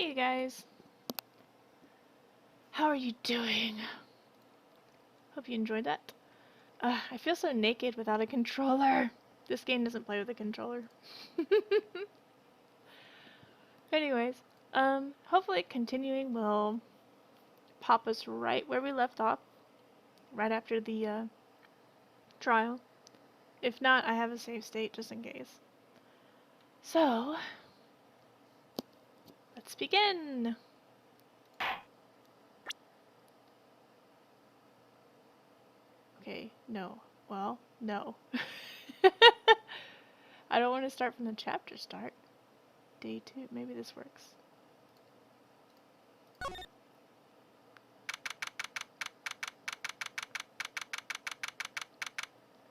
Hey you guys, how are you doing? Hope you enjoyed that. I feel so naked without a controller. This game doesn't play with a controller. Anyways, hopefully continuing will pop us right where we left off, right after the trial. If not, I have a save state just in case. So, let's begin! Okay, no. Well, no. I don't want to start from the chapter start. Day 2, maybe this works.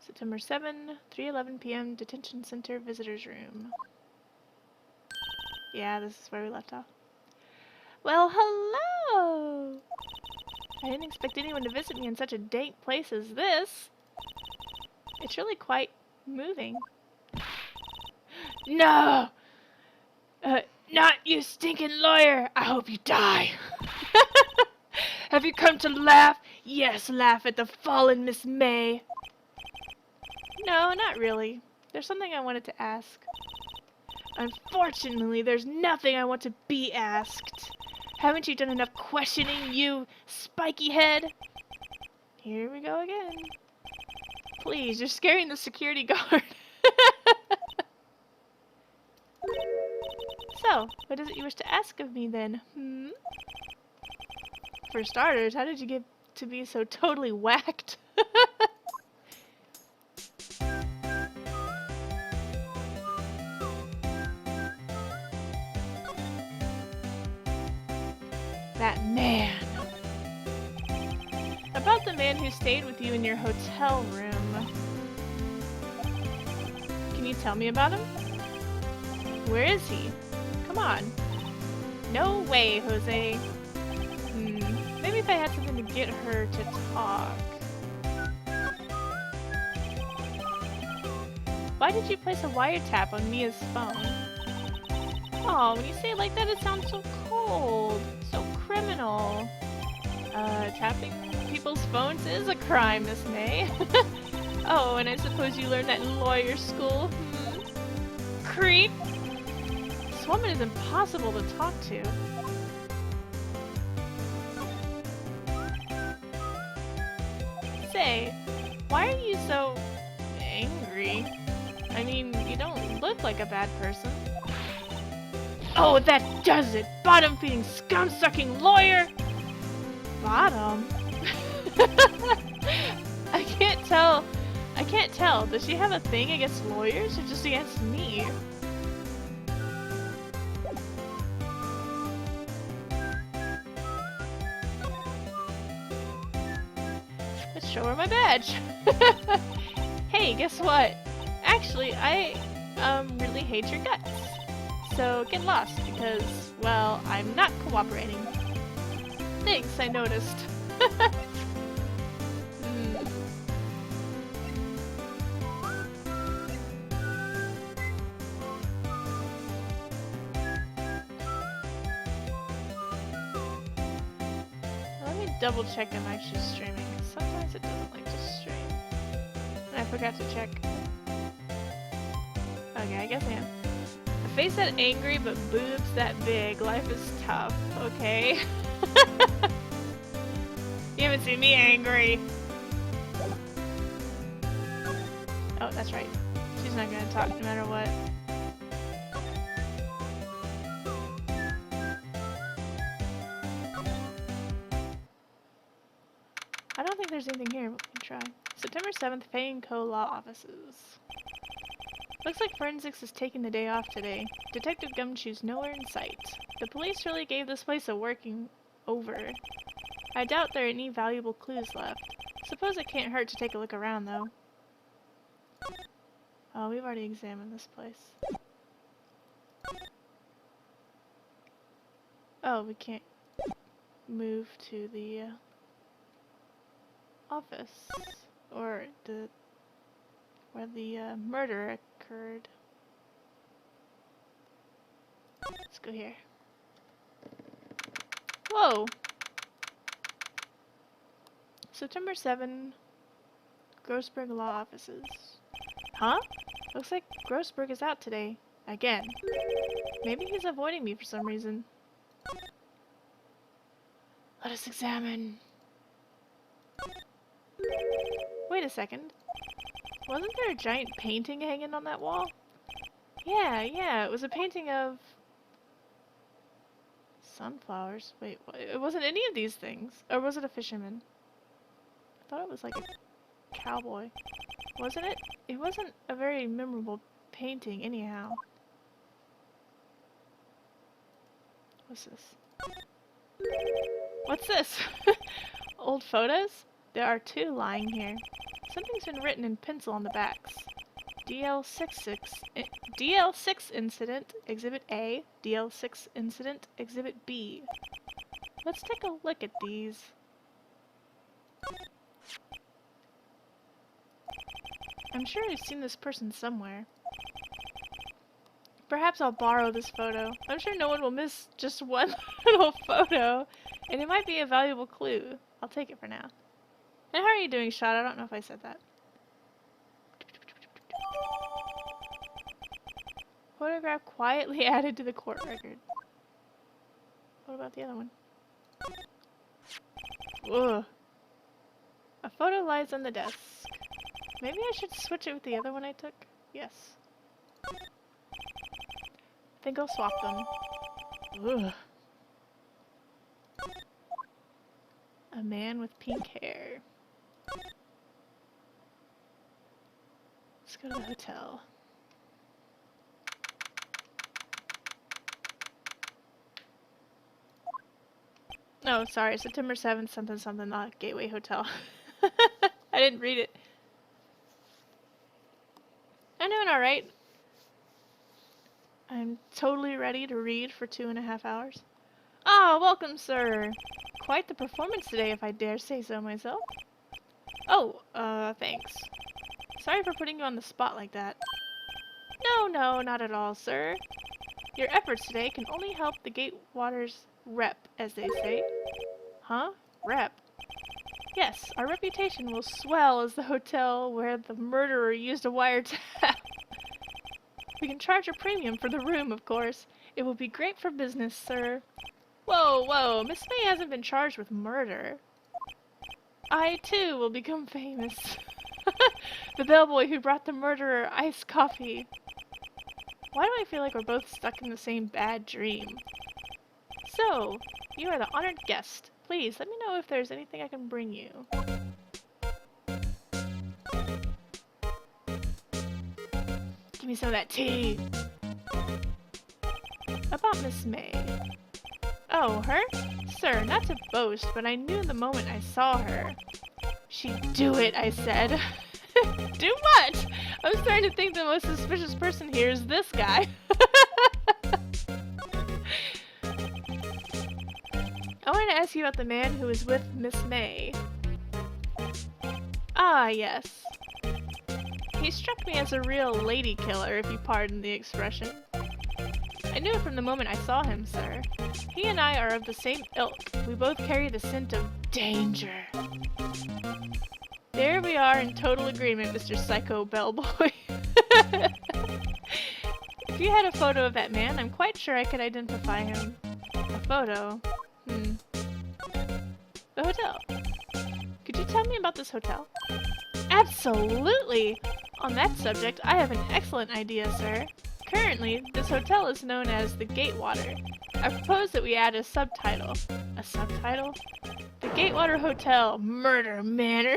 September 7, 3:11 p.m. Detention Center Visitors Room. Yeah, this is where we left off. Well, hello! I didn't expect anyone to visit me in such a dank place as this. It's really quite moving. No! Not you stinking lawyer! I hope you die! Have you come to laugh? Yes, laugh at the fallen Miss May. No, not really. There's something I wanted to ask. Unfortunately, there's nothing I want to be asked. Haven't you done enough questioning, you spiky head? Here we go again. Please, you're scaring the security guard. So, what is it you wish to ask of me then? For starters, how did you get to be so totally whacked? That man. About the man who stayed with you in your hotel room. Can you tell me about him? Where is he? Come on. No way, Jose. Maybe if I had something to get her to talk. Why did you place a wiretap on Mia's phone? Oh, when you say it like that, it sounds so cold. So criminal. Tapping people's phones is a crime, Miss May. Oh, and I suppose you learned that in lawyer school? Creep! This woman is impossible to talk to. Say, why are you so angry? I mean, you don't look like a bad person. Oh, that does it! Bottom-feeding, scum-sucking lawyer! Bottom? I can't tell. Does she have a thing against lawyers or just against me? Let's show her my badge. Hey, guess what? Actually, I really hate your guts. So get lost because, well, I'm not cooperating. Thanks, I noticed. Let me double check I'm actually streaming, because sometimes it doesn't like to stream. And I forgot to check. Okay, I guess I am. A face that angry, but boobs that big. Life is tough, okay? You haven't seen me angry. Oh, that's right. She's not gonna talk no matter what. I don't think there's anything here, but we can try. September 7th, Fay & Co. Law Offices. Looks like forensics is taking the day off today. Detective Gumshoe's nowhere in sight. The police really gave this place a working over. I doubt there are any valuable clues left. Suppose it can't hurt to take a look around, though. Oh, we've already examined this place. Oh, we can't move to the office. Or where the murder occurred. Let's go here. Whoa. September 7, Grossberg Law Offices. Huh? Looks like Grossberg is out today. Again. Maybe he's avoiding me for some reason. Let us examine. Wait a second. Wasn't there a giant painting hanging on that wall? Yeah, it was a painting of... sunflowers. Wait, what? It wasn't any of these things. Or was it a fisherman? I thought it was like a cowboy. Wasn't it? It wasn't a very memorable painting anyhow. What's this? What's this? Old photos? There are 2 lying here. Something's been written in pencil on the backs. DL6 incident, Exhibit A. DL6 incident, Exhibit B. Let's take a look at these. I'm sure I've seen this person somewhere. Perhaps I'll borrow this photo. I'm sure no one will miss just one little photo, and it might be a valuable clue. I'll take it for now. And how are you doing, Shot? I don't know if I said that. Photograph quietly added to the court record. What about the other one? Ugh. A photo lies on the desk. Maybe I should switch it with the other one I took? Yes. I think I'll swap them. Ugh. A man with pink hair. Let's go to the hotel. Oh, sorry, September 7th, something something, not Gateway Hotel. I didn't read it. I'm doing alright. I'm totally ready to read for 2.5 hours. Ah, welcome, sir. Quite the performance today, if I dare say so myself. Oh, thanks. Sorry for putting you on the spot like that. No, not at all, sir. Your efforts today can only help the Gatewaters rep, as they say. Huh? Rep? Yes, our reputation will swell as the hotel where the murderer used a wiretap. We can charge a premium for the room, of course. It will be great for business, sir. Whoa, Miss May hasn't been charged with murder. I, too, will become famous. The bellboy who brought the murderer iced coffee. Why do I feel like we're both stuck in the same bad dream? So, you are the honored guest. Please, let me know if there's anything I can bring you. Give me some of that tea. About Miss May. Oh, her? Sir, not to boast, but I knew the moment I saw her. She'd do it, I said. Do what? I'm starting to think the most suspicious person here is this guy. I wanted to ask you about the man who was with Miss May. Ah, yes. He struck me as a real lady killer, if you pardon the expression. I knew it from the moment I saw him, sir. He and I are of the same ilk. We both carry the scent of danger. There we are in total agreement, Mr. Psycho Bellboy. If you had a photo of that man, I'm quite sure I could identify him. A photo? The hotel. Could you tell me about this hotel? Absolutely! On that subject, I have an excellent idea, sir. Currently, this hotel is known as the Gatewater. I propose that we add a subtitle. A subtitle? The Gatewater Hotel, Murder Manor.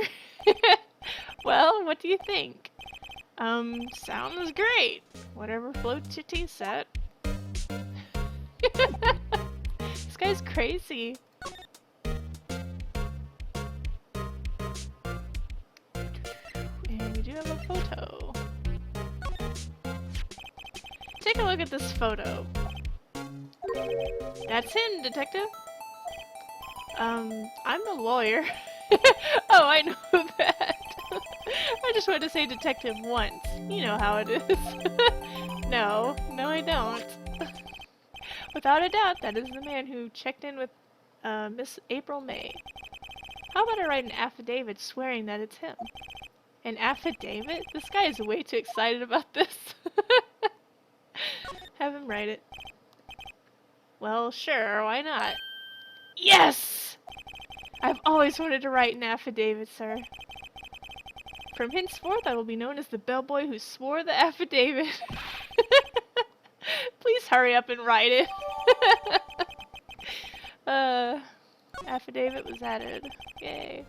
Well, what do you think? Sounds great. Whatever floats your tea set. This guy's crazy. And we do have a photo. Take a look at this photo. That's him, detective. I'm a lawyer. Oh, I know that. I just wanted to say detective once. You know how it is. No, I don't. Without a doubt, that is the man who checked in with Miss April May. How about I write an affidavit swearing that it's him? An affidavit? This guy is way too excited about this. Have him write it. Well, sure, why not? Yes! I've always wanted to write an affidavit, sir. From henceforth, I will be known as the bellboy who swore the affidavit. Please hurry up and write it. Affidavit was added. Yay.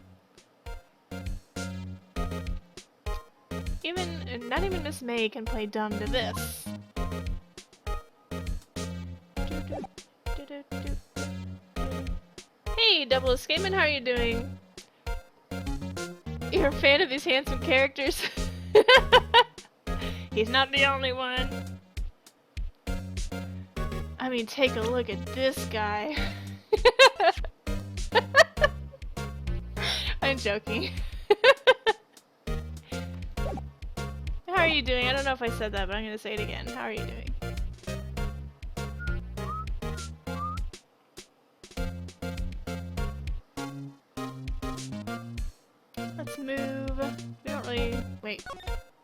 Not even Miss May can play dumb to this. Hey, Double Escapeman, how are you doing? You're a fan of these handsome characters? He's not the only one. I mean, take a look at this guy. I'm joking. How are you doing? I don't know if I said that, but I'm gonna say it again. How are you doing? Let's move. We don't really... Wait.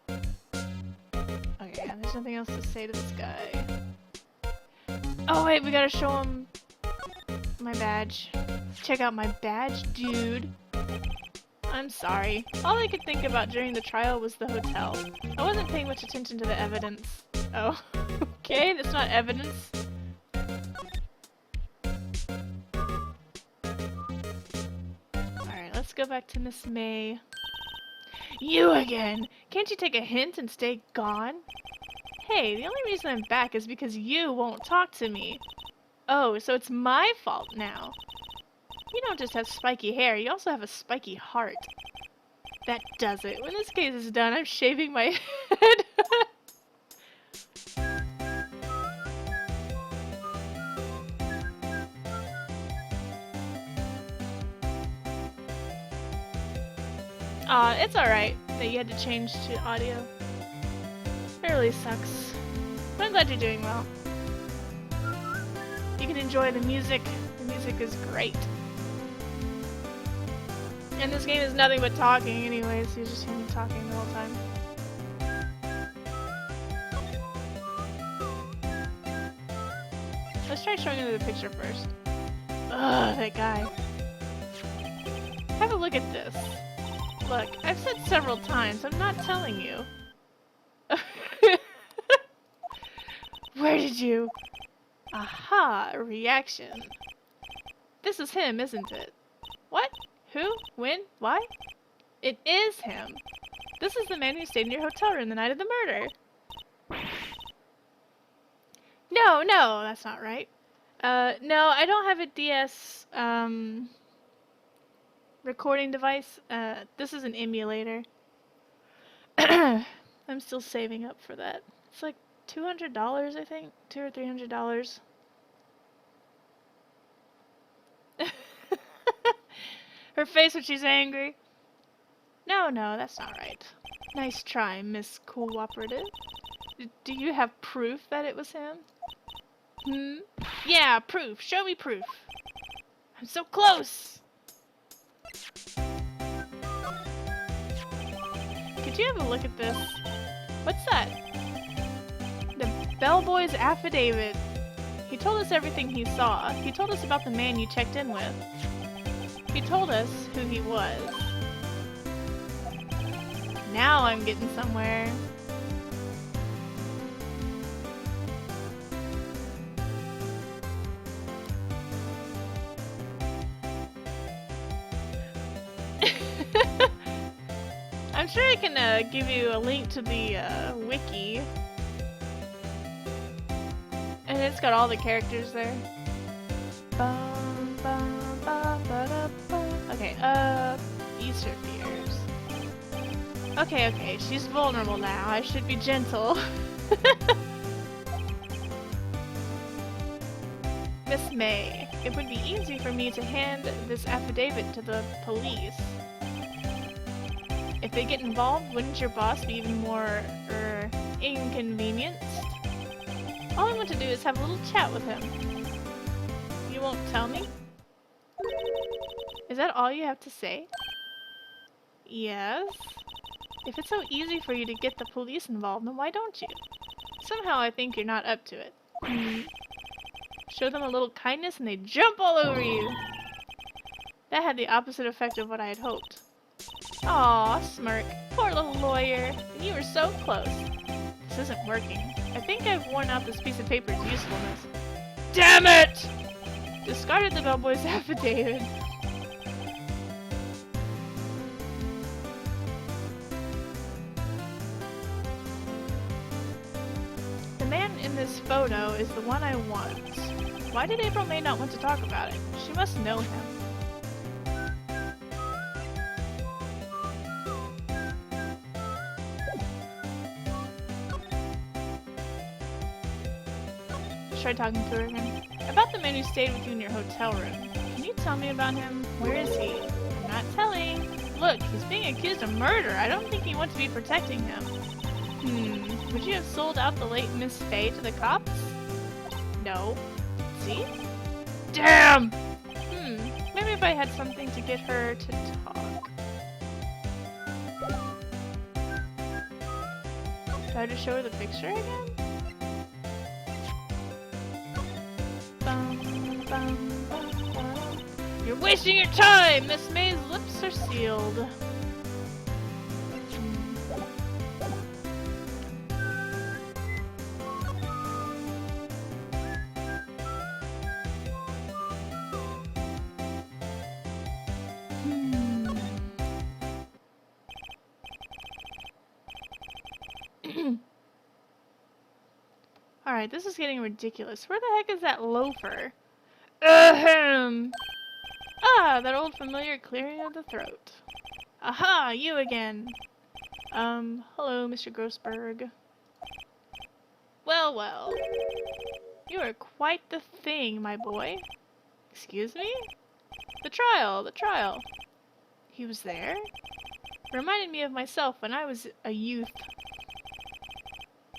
Okay, yeah, there's nothing else to say to this guy. Oh wait, we gotta show him my badge. Check out my badge, dude. I'm sorry. All I could think about during the trial was the hotel. I wasn't paying much attention to the evidence. Oh, okay, that's not evidence. Alright, let's go back to Miss May. You again! Can't you take a hint and stay gone? Hey, the only reason I'm back is because you won't talk to me. Oh, so it's my fault now. You don't just have spiky hair, you also have a spiky heart. That does it. When this case is done, I'm shaving my head. Aw, it's alright that you had to change to audio. It really sucks. But I'm glad you're doing well. You can enjoy the music. The music is great. And this game is nothing but talking anyways, you just hear me talking the whole time. Let's try showing him the picture first. Ugh, that guy. Have a look at this. Look, I've said several times, I'm not telling you. Where did you? Aha, a reaction. This is him, isn't it? What? Who? When? Why? It is him. This is the man who stayed in your hotel room the night of the murder. No, that's not right. No, I don't have a DS, recording device. This is an emulator. I'm still saving up for that. It's like $200, I think. $200 or $300. Her face when she's angry. No, that's not right. Nice try, Miss Cooperative. Do you have proof that it was him? Yeah, proof. Show me proof. I'm so close! Could you have a look at this? What's that? The bellboy's affidavit. He told us everything he saw. He told us about the man you checked in with. He told us who he was. Now I'm getting somewhere. I'm sure I can give you a link to the wiki. And it's got all the characters there. Okay, Easter fears. Okay, she's vulnerable now. I should be gentle. Miss May, it would be easy for me to hand this affidavit to the police. If they get involved, wouldn't your boss be even more, inconvenienced? All I want to do is have a little chat with him. You won't tell me? Is that all you have to say? Yes. If it's so easy for you to get the police involved, then why don't you? Somehow I think you're not up to it. Show them a little kindness and they jump all over you. That had the opposite effect of what I had hoped. Aw, smirk. Poor little lawyer. And you were so close. This isn't working. I think I've worn out this piece of paper's usefulness. Damn it! Discarded the bellboy's affidavit. The man in this photo is the one I want. Why did April May not want to talk about it? She must know him. Try talking to her again. About the man who stayed with you in your hotel room. Can you tell me about him? Where is he? I'm not telling. Look, he's being accused of murder. I don't think you want to be protecting him. Would you have sold out the late Miss Fay to the cops? No. See? Damn! Maybe if I had something to get her to talk. Do I have to show her the picture again? You're wasting your time! Miss May's lips are sealed. Alright, this is getting ridiculous. Where the heck is that loafer? Ahem! Ah, that old familiar clearing of the throat. Aha, you again. Hello, Mr. Grossberg. Well, well. You are quite the thing, my boy. Excuse me? The trial. He was there? Reminded me of myself when I was a youth.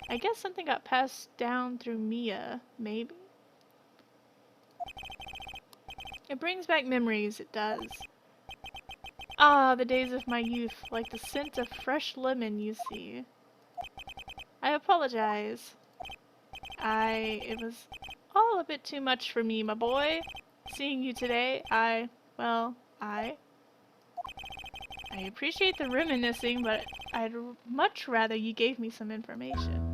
I guess something got passed down through Mia, maybe? It brings back memories, it does. Ah, the days of my youth, like the scent of fresh lemon, you see. I apologize. It was all a bit too much for me, my boy. Seeing you today, I appreciate the reminiscing, but I'd much rather you gave me some information.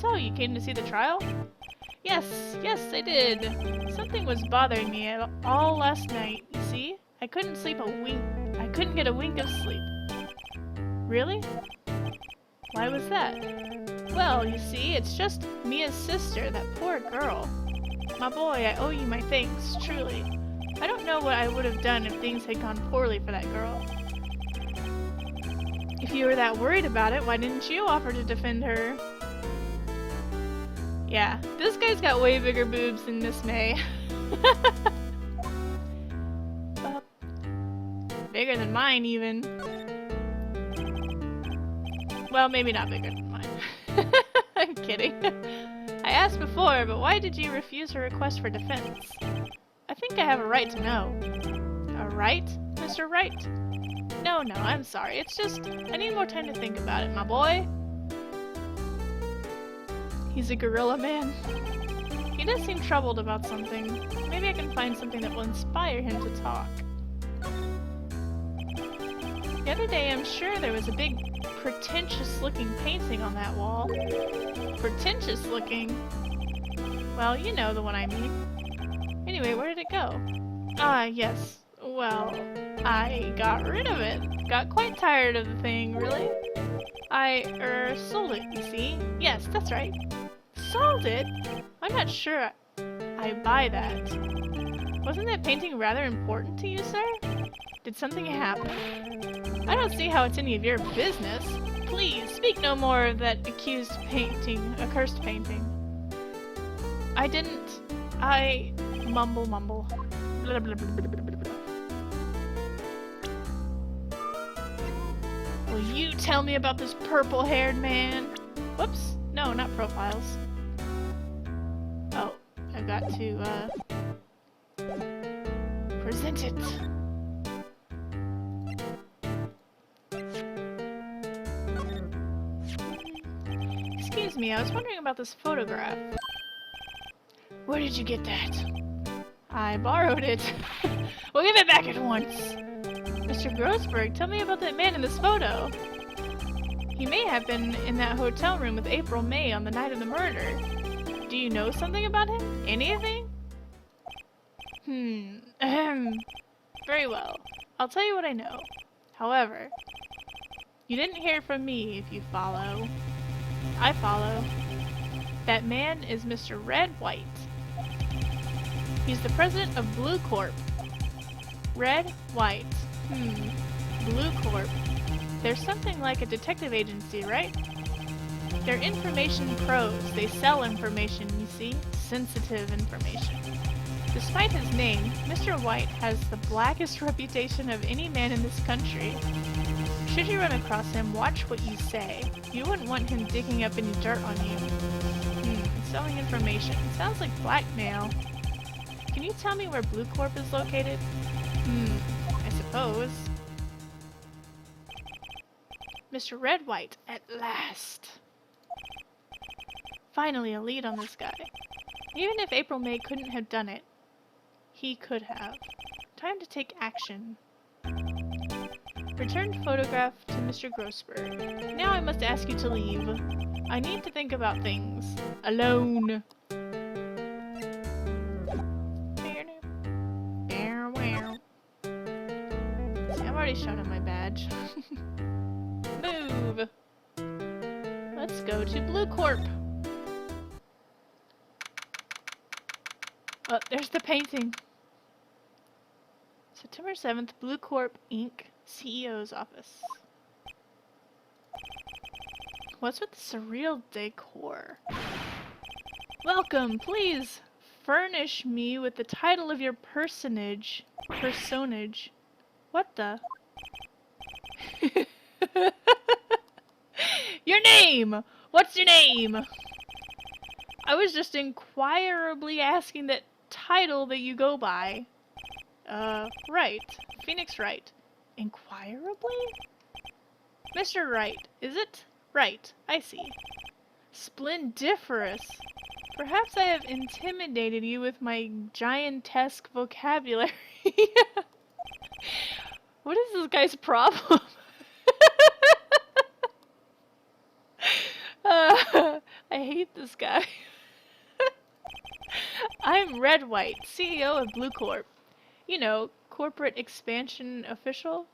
So, you came to see the trial? Yes, I did. Something was bothering me all last night, you see? I couldn't get a wink of sleep. Really? Why was that? Well, you see, it's just Mia's sister, that poor girl. My boy, I owe you my thanks, truly. I don't know what I would have done if things had gone poorly for that girl. If you were that worried about it, why didn't you offer to defend her? Yeah, this guy's got way bigger boobs than Miss May. Bigger than mine, even. Well, maybe not bigger than mine. I'm kidding. I asked before, but why did you refuse her request for defense? I think I have a right to know. A right? Mr. Wright? No, I'm sorry. It's just, I need more time to think about it, my boy. He's a gorilla man. He does seem troubled about something. Maybe I can find something that will inspire him to talk. The other day, I'm sure there was a big, pretentious-looking painting on that wall. Pretentious-looking? Well, you know the one I mean. Anyway, where did it go? Ah, yes. Well, I got rid of it. Got quite tired of the thing, really. I, sold it, you see? Yes, that's right. Sold it? I'm not sure I buy that. Wasn't that painting rather important to you, sir? Did something happen? I don't see how it's any of your business. Please, speak no more of that accursed painting. I mumble. Blah, blah, blah, blah, blah, blah. Will you tell me about this purple-haired man? Whoops. No, not profiles. got to, present it. Excuse me, I was wondering about this photograph. Where did you get that? I borrowed it. Well, give it back at once. Mr. Grossberg, tell me about that man in this photo. He may have been in that hotel room with April May on the night of the murder. Do you know something about him? Anything? Very well. I'll tell you what I know. However, you didn't hear from me if you follow. I follow. That man is Mr. Red White. He's the president of Blue Corp. Red White. Blue Corp. They're something like a detective agency, right? They're information pros. They sell information, you see? Sensitive information. Despite his name, Mr. White has the blackest reputation of any man in this country. Should you run across him, watch what you say. You wouldn't want him digging up any dirt on you. Selling information. Sounds like blackmail. Can you tell me where Blue Corp is located? I suppose. Mr. Red White, at last. Finally a lead on this guy. Even if April May couldn't have done it, he could have. Time to take action. Return photograph to Mr. Grossberg. Now I must ask you to leave. I need to think about things. Alone. See, I've already shown him my badge. Move! Let's go to Blue Corp. Oh, there's the painting. September 7th, Blue Corp, Inc., CEO's office. What's with the surreal decor? Welcome, please furnish me with the title of your personage. What the? Your name! What's your name? I was just inquirably asking that title that you go by. Wright. Phoenix Wright. Inquirably? Mr. Wright, is it? Right, I see. Splendiferous. Perhaps I have intimidated you with my giantesque vocabulary. What is this guy's problem? I hate this guy. I'm Red White, CEO of Blue Corp. You know, corporate expansion official.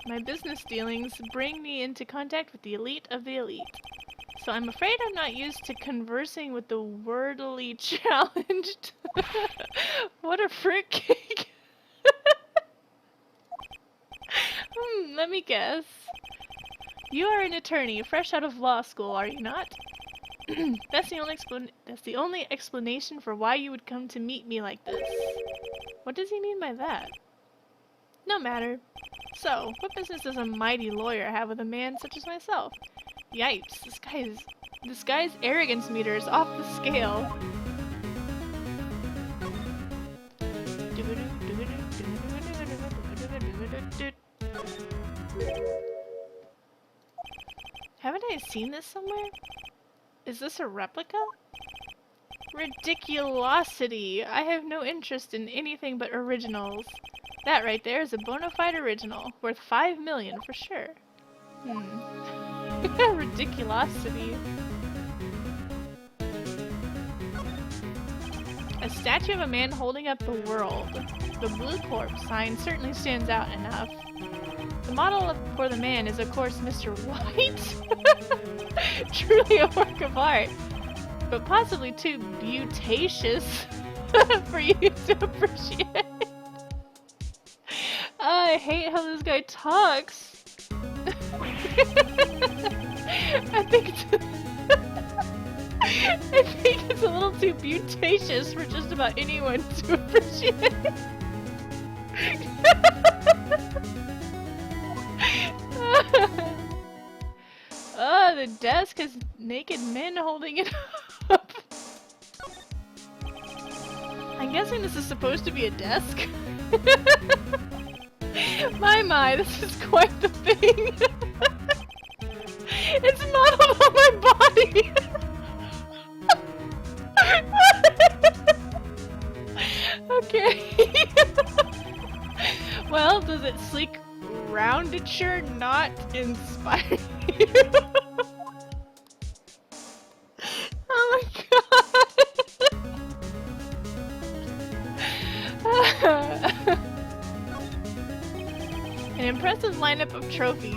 My business dealings bring me into contact with the elite of the elite. So I'm afraid I'm not used to conversing with the wordily challenged. What a fruitcake. Let me guess. You are an attorney, fresh out of law school, are you not? That's the only explanation for why you would come to meet me like this. What does he mean by that? No matter. So, what business does a mighty lawyer have with a man such as myself? Yipes, this guy's arrogance meter is off the scale. Haven't I seen this somewhere? Is this a replica? Ridiculosity! I have no interest in anything but originals. That right there is a bona fide original, worth 5 million for sure. Ridiculosity. A statue of a man holding up the world. The Blue Corp sign certainly stands out enough. The model for the man is of course Mr. White. Truly a work of art. But possibly too beautacious for you to appreciate. I hate how this guy talks. I think it's a little too beautacious for just about anyone to appreciate. Oh, the desk has naked men holding it up. I'm guessing this is supposed to be a desk? My, this is quite the thing. It's modeled on my body. Okay. Well, does its sleek roundature not inspire you? Oh my god. An impressive lineup of trophies.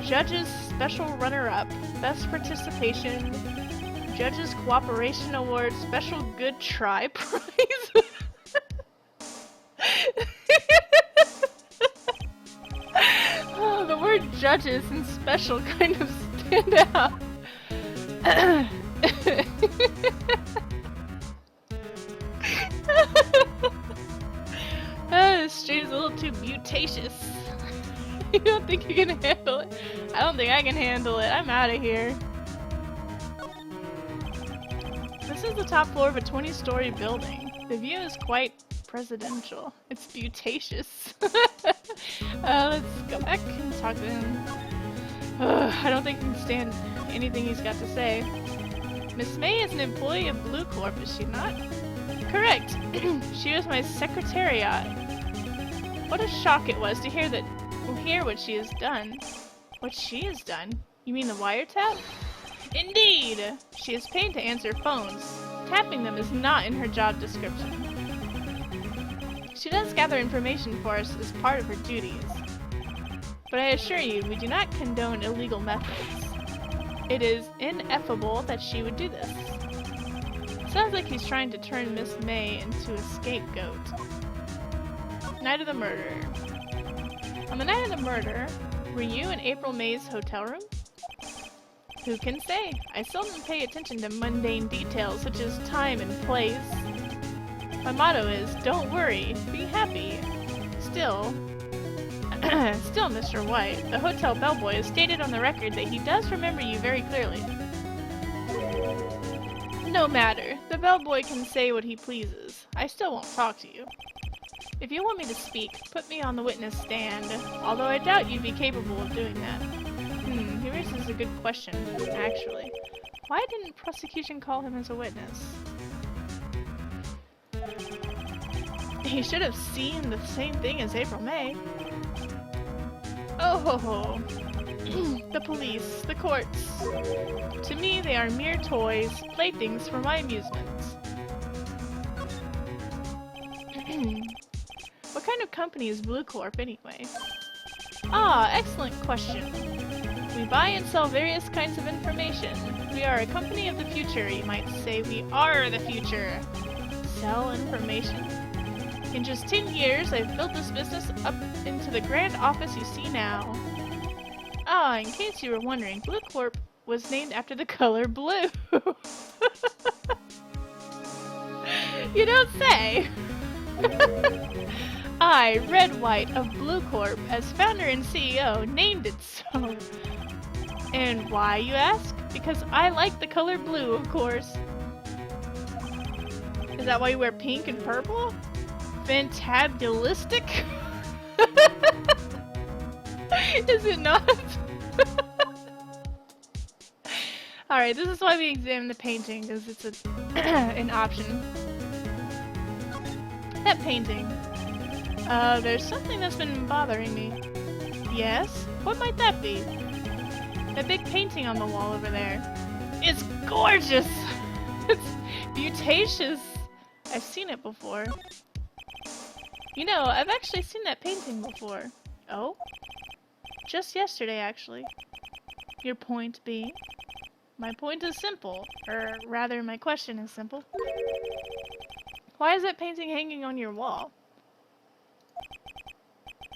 Judges Special Runner-Up, Best Participation, Judges Cooperation Award, Special Good Try Prize. Oh, the word judges and special kind of stand out. This street is a little too mutacious. You don't think you can handle it? I don't think I can handle it. I'm out of here. This is the top floor of a 20-story building. The view is quite presidential. It's mutacious. Let's go back and talk to him. I don't think I can stand anything he's got to say. Miss May is an employee of Blue Corp, is she not? Correct. She was my secretariat. What a shock it was to hear what she has done. What she has done? You mean the wiretap? Indeed! She is paid to answer phones. Tapping them is not in her job description. She does gather information for us as part of her duties. But I assure you, we do not condone illegal methods. It is ineffable that she would do this. Sounds like he's trying to turn Miss May into a scapegoat. Night of the murder. On the night of the murder, were you in April May's hotel room? Who can say? I seldom pay attention to mundane details such as time and place. My motto is, don't worry, be happy. Still, Mr. White, the hotel bellboy has stated on the record that he does remember you very clearly. No matter, the bellboy can say what he pleases. I still won't talk to you. If you want me to speak, put me on the witness stand, although I doubt you'd be capable of doing that. He raises a good question, actually. Why didn't prosecution call him as a witness? He should have seen the same thing as April May. Oh ho ho. The police, the courts. To me, they are mere toys, playthings for my amusements. What kind of company is Blue Corp anyway? Ah, excellent question. We buy and sell various kinds of information. We are a company of the future, you might say. We are the future. Sell information? In just 10 years, I've built this business up into the grand office you see now. Ah, in case you were wondering, Blue Corp was named after the color blue. You don't say! I, Red White of Blue Corp, as founder and CEO, named it so. And why, you ask? Because I like the color blue, of course. Is that why you wear pink and purple? Fantabulistic? Is it not? Alright, this is why we examine the painting, because it's an option. That painting. There's something that's been bothering me. Yes? What might that be? That big painting on the wall over there. It's gorgeous! It's beautacious! I've seen it before. You know, I've actually seen that painting before. Oh? Just yesterday, actually. Your point being? My point is simple. Or rather, my question is simple. Why is that painting hanging on your wall?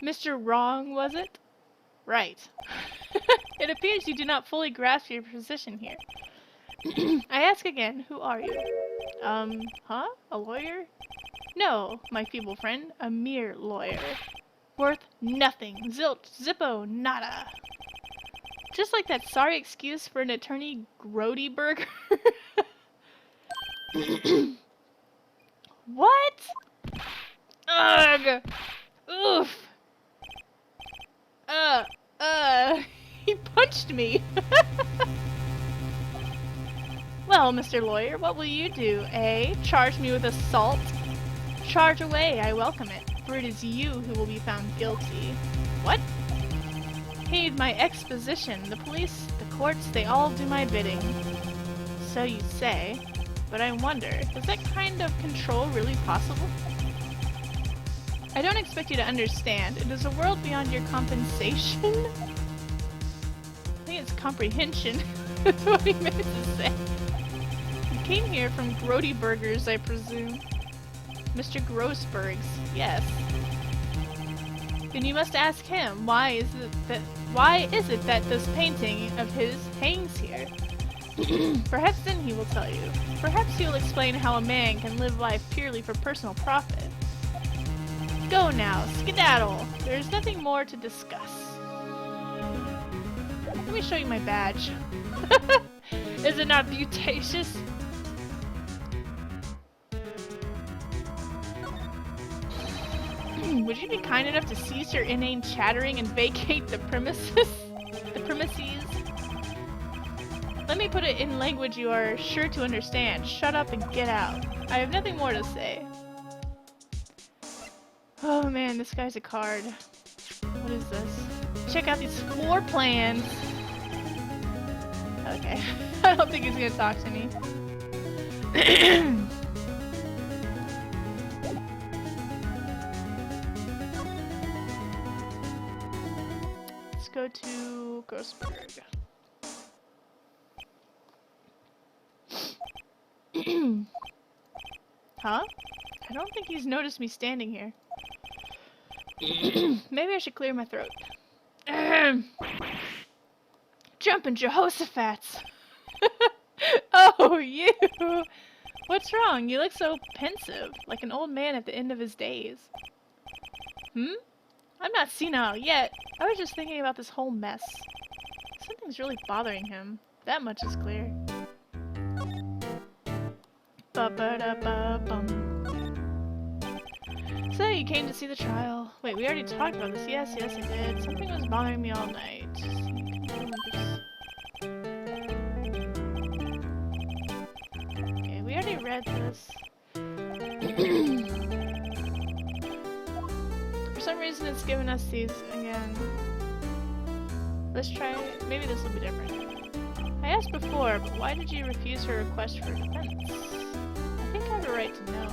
Mr. Wrong, was it? Right. It appears you do not fully grasp your position here. I ask again, who are you? Huh? A lawyer? No, my feeble friend, a mere lawyer. Worth nothing. Zilch, zippo, nada. Just like that sorry excuse for an attorney Grody burger. What? Ugh! Oof! Uh, he punched me! Well, Mr. Lawyer, what will you do, eh? Charge me with assault? Charge away, I welcome it, for it is you who will be found guilty. What? Heed my exposition. The police, the courts, they all do my bidding. So you say, but I wonder, is that kind of control really possible? I don't expect you to understand. It is a world beyond your compensation. I think it's comprehension. That's what he meant to say. You came here from Grody Burgers, I presume. Mr. Grossberg's, yes. Then you must ask him, why is it that this painting of his hangs here? Perhaps then he will tell you. Perhaps he will explain how a man can live life purely for personal profit. Go now, skedaddle. There is nothing more to discuss. Let me show you my badge. Is it not beautacious? Would you be kind enough to cease your inane chattering and vacate the premises? Let me put it in language you are sure to understand. Shut up and get out. I have nothing more to say. Oh man, this guy's a card. What is this? Check out these floor plans. Okay. I don't think he's gonna talk to me. Let's go to Grossberg. Huh? I don't think he's noticed me standing here. Maybe I should clear my throat. Jumpin' Jehoshaphat's! Oh, you! What's wrong? You look so pensive, like an old man at the end of his days. Hmm? I'm not senile yet. I was just thinking about this whole mess. Something's really bothering him. That much is clear. Ba-ba-da-ba-bum. So you came to see the trial. Wait, we already talked about this. Yes, I did. Something was bothering me all night. Okay, we already read this. For some reason it's given us these again. Let's try it. Maybe this will be different. I asked before, but why did you refuse her request for defense? I think I have a right to know.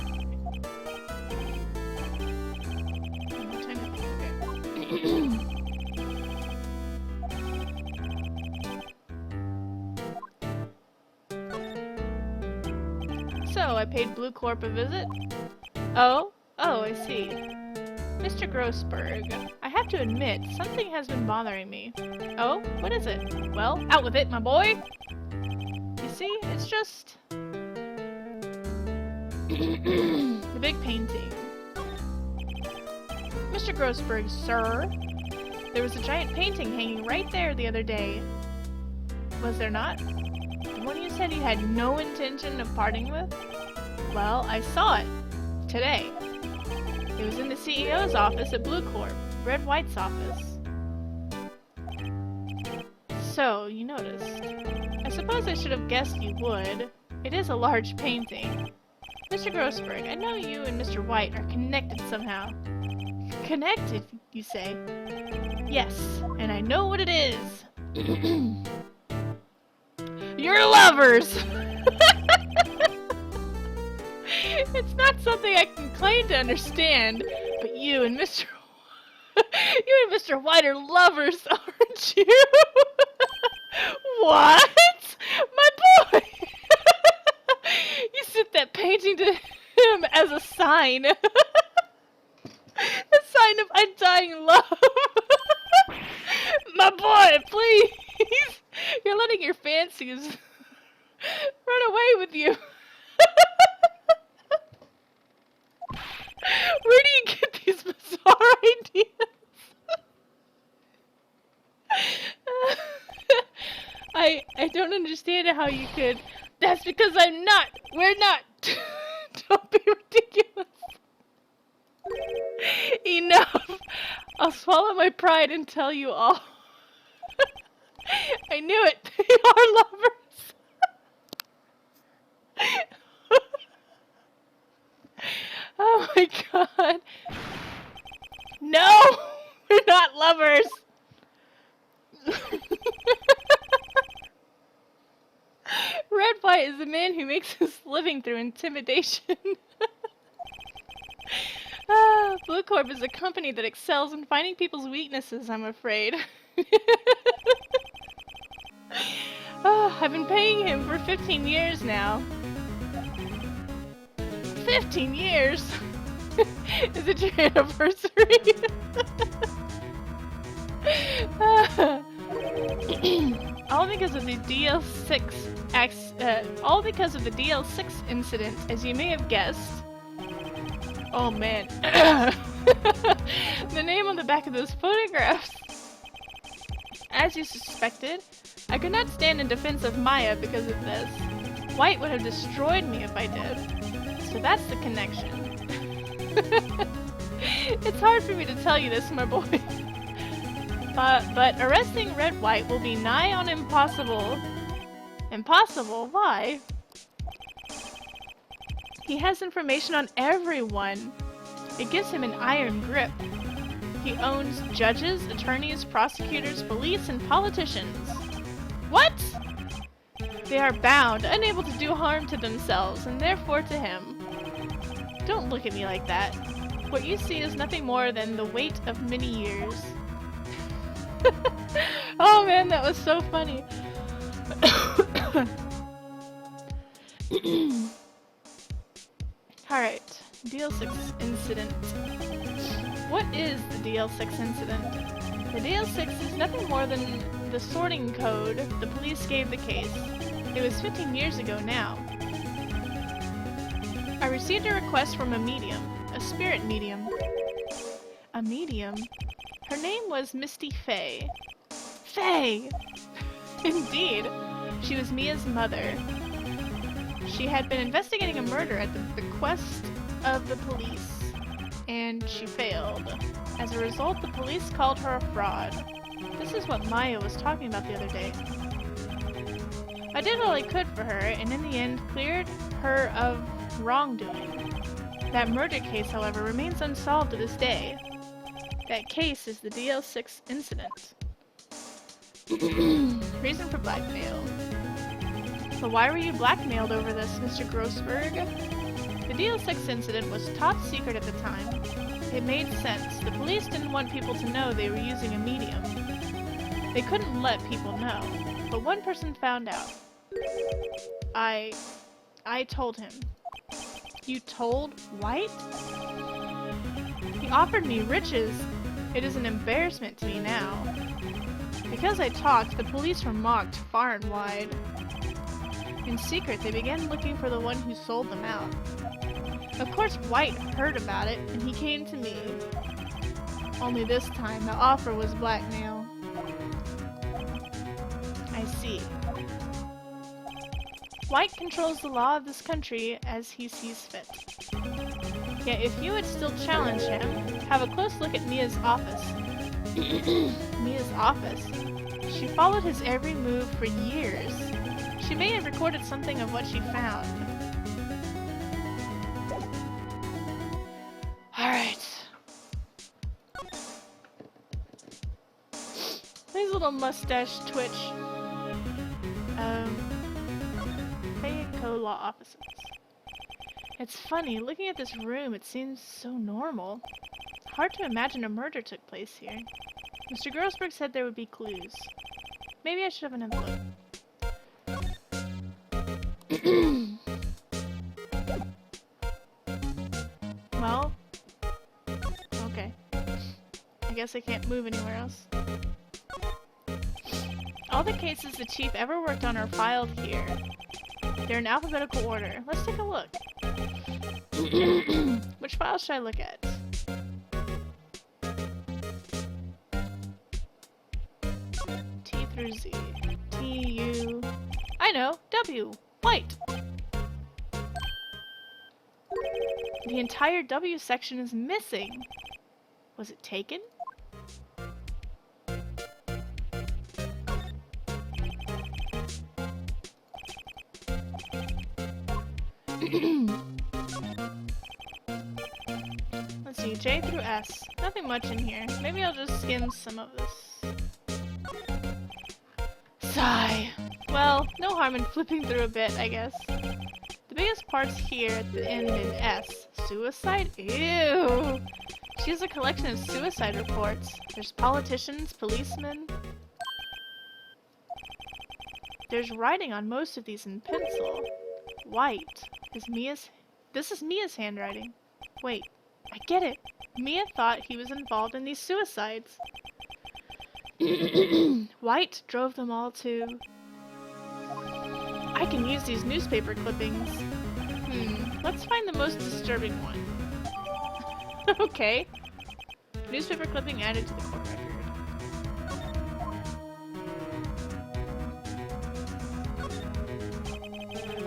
So, I paid Blue Corp a visit? Oh, I see. Mr. Grossberg, I have to admit, something has been bothering me. Oh, what is it? Well, out with it, my boy! You see, it's just... the big painting. Mr. Grossberg, sir, there was a giant painting hanging right there the other day. Was there not? One you said you had no intention of parting with? Well, I saw it. Today. It was in the CEO's office at Blue Corp, Red White's office. So, you noticed. I suppose I should have guessed you would. It is a large painting. Mr. Grossberg, I know you and Mr. White are connected somehow. Connected, you say? Yes, and I know what it is. You're lovers! It's not something I can claim to understand, but you and Mr. White are lovers, aren't you? What? My boy! You sent that painting to him as a sign. A sign of undying love. My boy, please! You're letting your fancies run away with you. Where do you get these bizarre ideas? I don't understand how you could. That's because I'm not. We're not. Don't be ridiculous. Enough! I'll swallow my pride and tell you all. I knew it! They are lovers! Oh my god. No! We're not lovers! Red White is a man who makes his living through intimidation. Blue Corp is a company that excels in finding people's weaknesses, I'm afraid. I've been paying him for 15 years now. 15 years? Is it your anniversary? All because of the DL6 incident, as you may have guessed. Oh man. The name on the back of those photographs. As you suspected, I could not stand in defense of Maya because of this. White would have destroyed me if I did. So that's the connection. It's hard for me to tell you this, my boy. But arresting Red White will be nigh on impossible. Impossible? Why? He has information on everyone. It gives him an iron grip. He owns judges, attorneys, prosecutors, police, and politicians. What? They are bound, unable to do harm to themselves, and therefore to him. Don't look at me like that. What you see is nothing more than the weight of many years. Oh man, that was so funny. Alright, DL6 incident. What is the DL6 incident? The DL6 is nothing more than the sorting code the police gave the case. It was 15 years ago now. I received a request from a medium, a spirit medium. A medium? Her name was Misty Faye. Faye! Indeed, she was Mia's mother. She had been investigating a murder at the bequest of the police, and she failed. As a result, the police called her a fraud. This is what Maya was talking about the other day. I did all I could for her, and in the end cleared her of wrongdoing. That murder case, however, remains unsolved to this day. That case is the DL6 incident. Reason for blackmail. But why were you blackmailed over this, Mr. Grossberg? The DL6 incident was top secret at the time. It made sense. The police didn't want people to know they were using a medium. They couldn't let people know. But one person found out. I told him. You told White? He offered me riches. It is an embarrassment to me now. Because I talked, the police were mocked far and wide. In secret, they began looking for the one who sold them out. Of course, White heard about it, and he came to me. Only this time, the offer was blackmail. I see. White controls the law of this country as he sees fit. Yet if you would still challenge him, have a close look at Mia's office. Mia's office? She followed his every move for years. She may have recorded something of what she found. Alright. His little mustache twitch. Law offices. It's funny, looking at this room, it seems so normal. Hard to imagine a murder took place here. Mr. Grossberg said there would be clues. Maybe I should have another look. Well, okay. I guess I can't move anywhere else. All the cases the chief ever worked on are filed here. They're in alphabetical order. Let's take a look. Which file should I look at? T through Z. T, U... I know! W! White! The entire W section is missing. Was it taken? Let's see, J through S. Nothing much in here. Maybe I'll just skim some of this. Sigh. Well, no harm in flipping through a bit, I guess. The biggest part's here at the end in S. Suicide? Ew! She has a collection of suicide reports. There's politicians, policemen. There's writing on most of these in pencil. White. This is Mia's handwriting. Wait, I get it. Mia thought he was involved in these suicides. White drove them all to... I can use these newspaper clippings. Let's find the most disturbing one. Okay. Newspaper clipping added to the court record.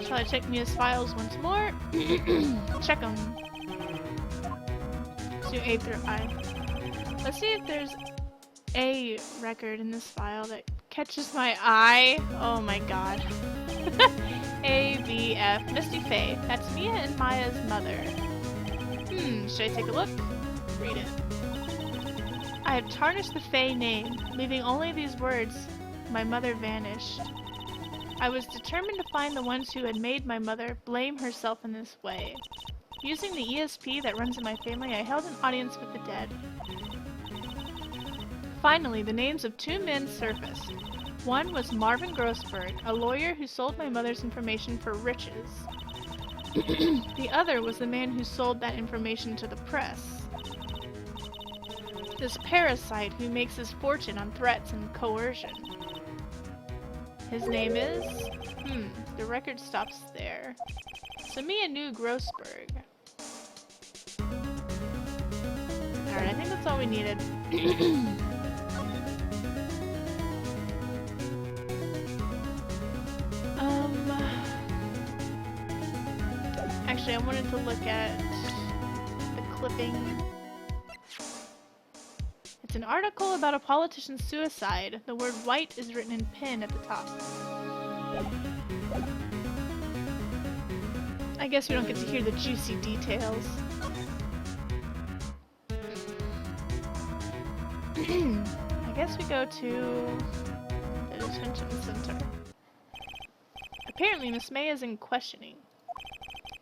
Shall I check Mia's files once more? Check them. Let's do A through I. Let's see if there's a record in this file that catches my eye. Oh my god. A, B, F. Misty Faye. That's Mia and Maya's mother. Should I take a look? Read it. I have tarnished the Faye name, leaving only these words. My mother vanished. I was determined to find the ones who had made my mother blame herself in this way. Using the ESP that runs in my family, I held an audience with the dead. Finally, the names of two men surfaced. One was Marvin Grossberg, a lawyer who sold my mother's information for riches. The other was the man who sold that information to the press. This parasite who makes his fortune on threats and coercion. His name is... the record stops there. So Mia knew Grossberg. Alright, I think that's all we needed. Actually, I wanted to look at the clipping. It's an article about a politician's suicide. The word white is written in pen at the top. I guess we don't get to hear the juicy details. I guess we go to the detention center. Apparently, Miss May is in questioning.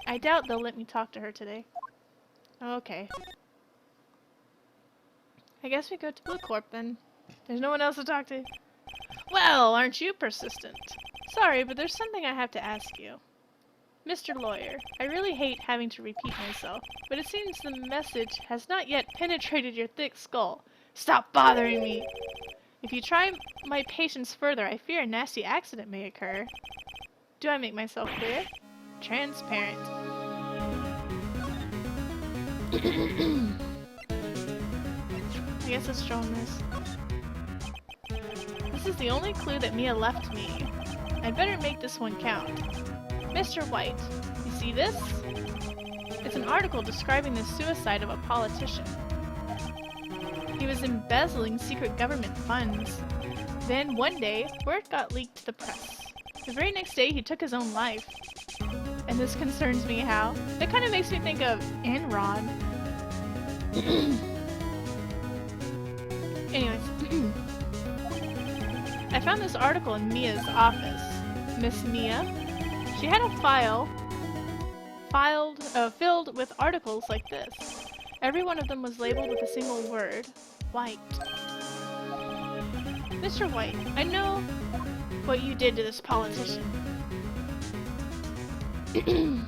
I doubt they'll let me talk to her today. Okay. I guess we go to Blue Corp then. There's no one else to talk to. Well, aren't you persistent? Sorry, but there's something I have to ask you. Mr. Lawyer, I really hate having to repeat myself, but it seems the message has not yet penetrated your thick skull. Stop bothering me! If you try my patience further, I fear a nasty accident may occur. Do I make myself clear? Transparent. I guess let's show him this. This is the only clue that Mia left me. I'd better make this one count. Mr. White, you see this? It's an article describing the suicide of a politician. He was embezzling secret government funds. Then, one day, word got leaked to the press. The very next day, he took his own life. And this concerns me how? That kind of makes me think of Enron. Anyways. I found this article in Mia's office. Miss Mia? She had a file filled with articles like this. Every one of them was labeled with a single word. White. Mr. White, I know what you did to this politician.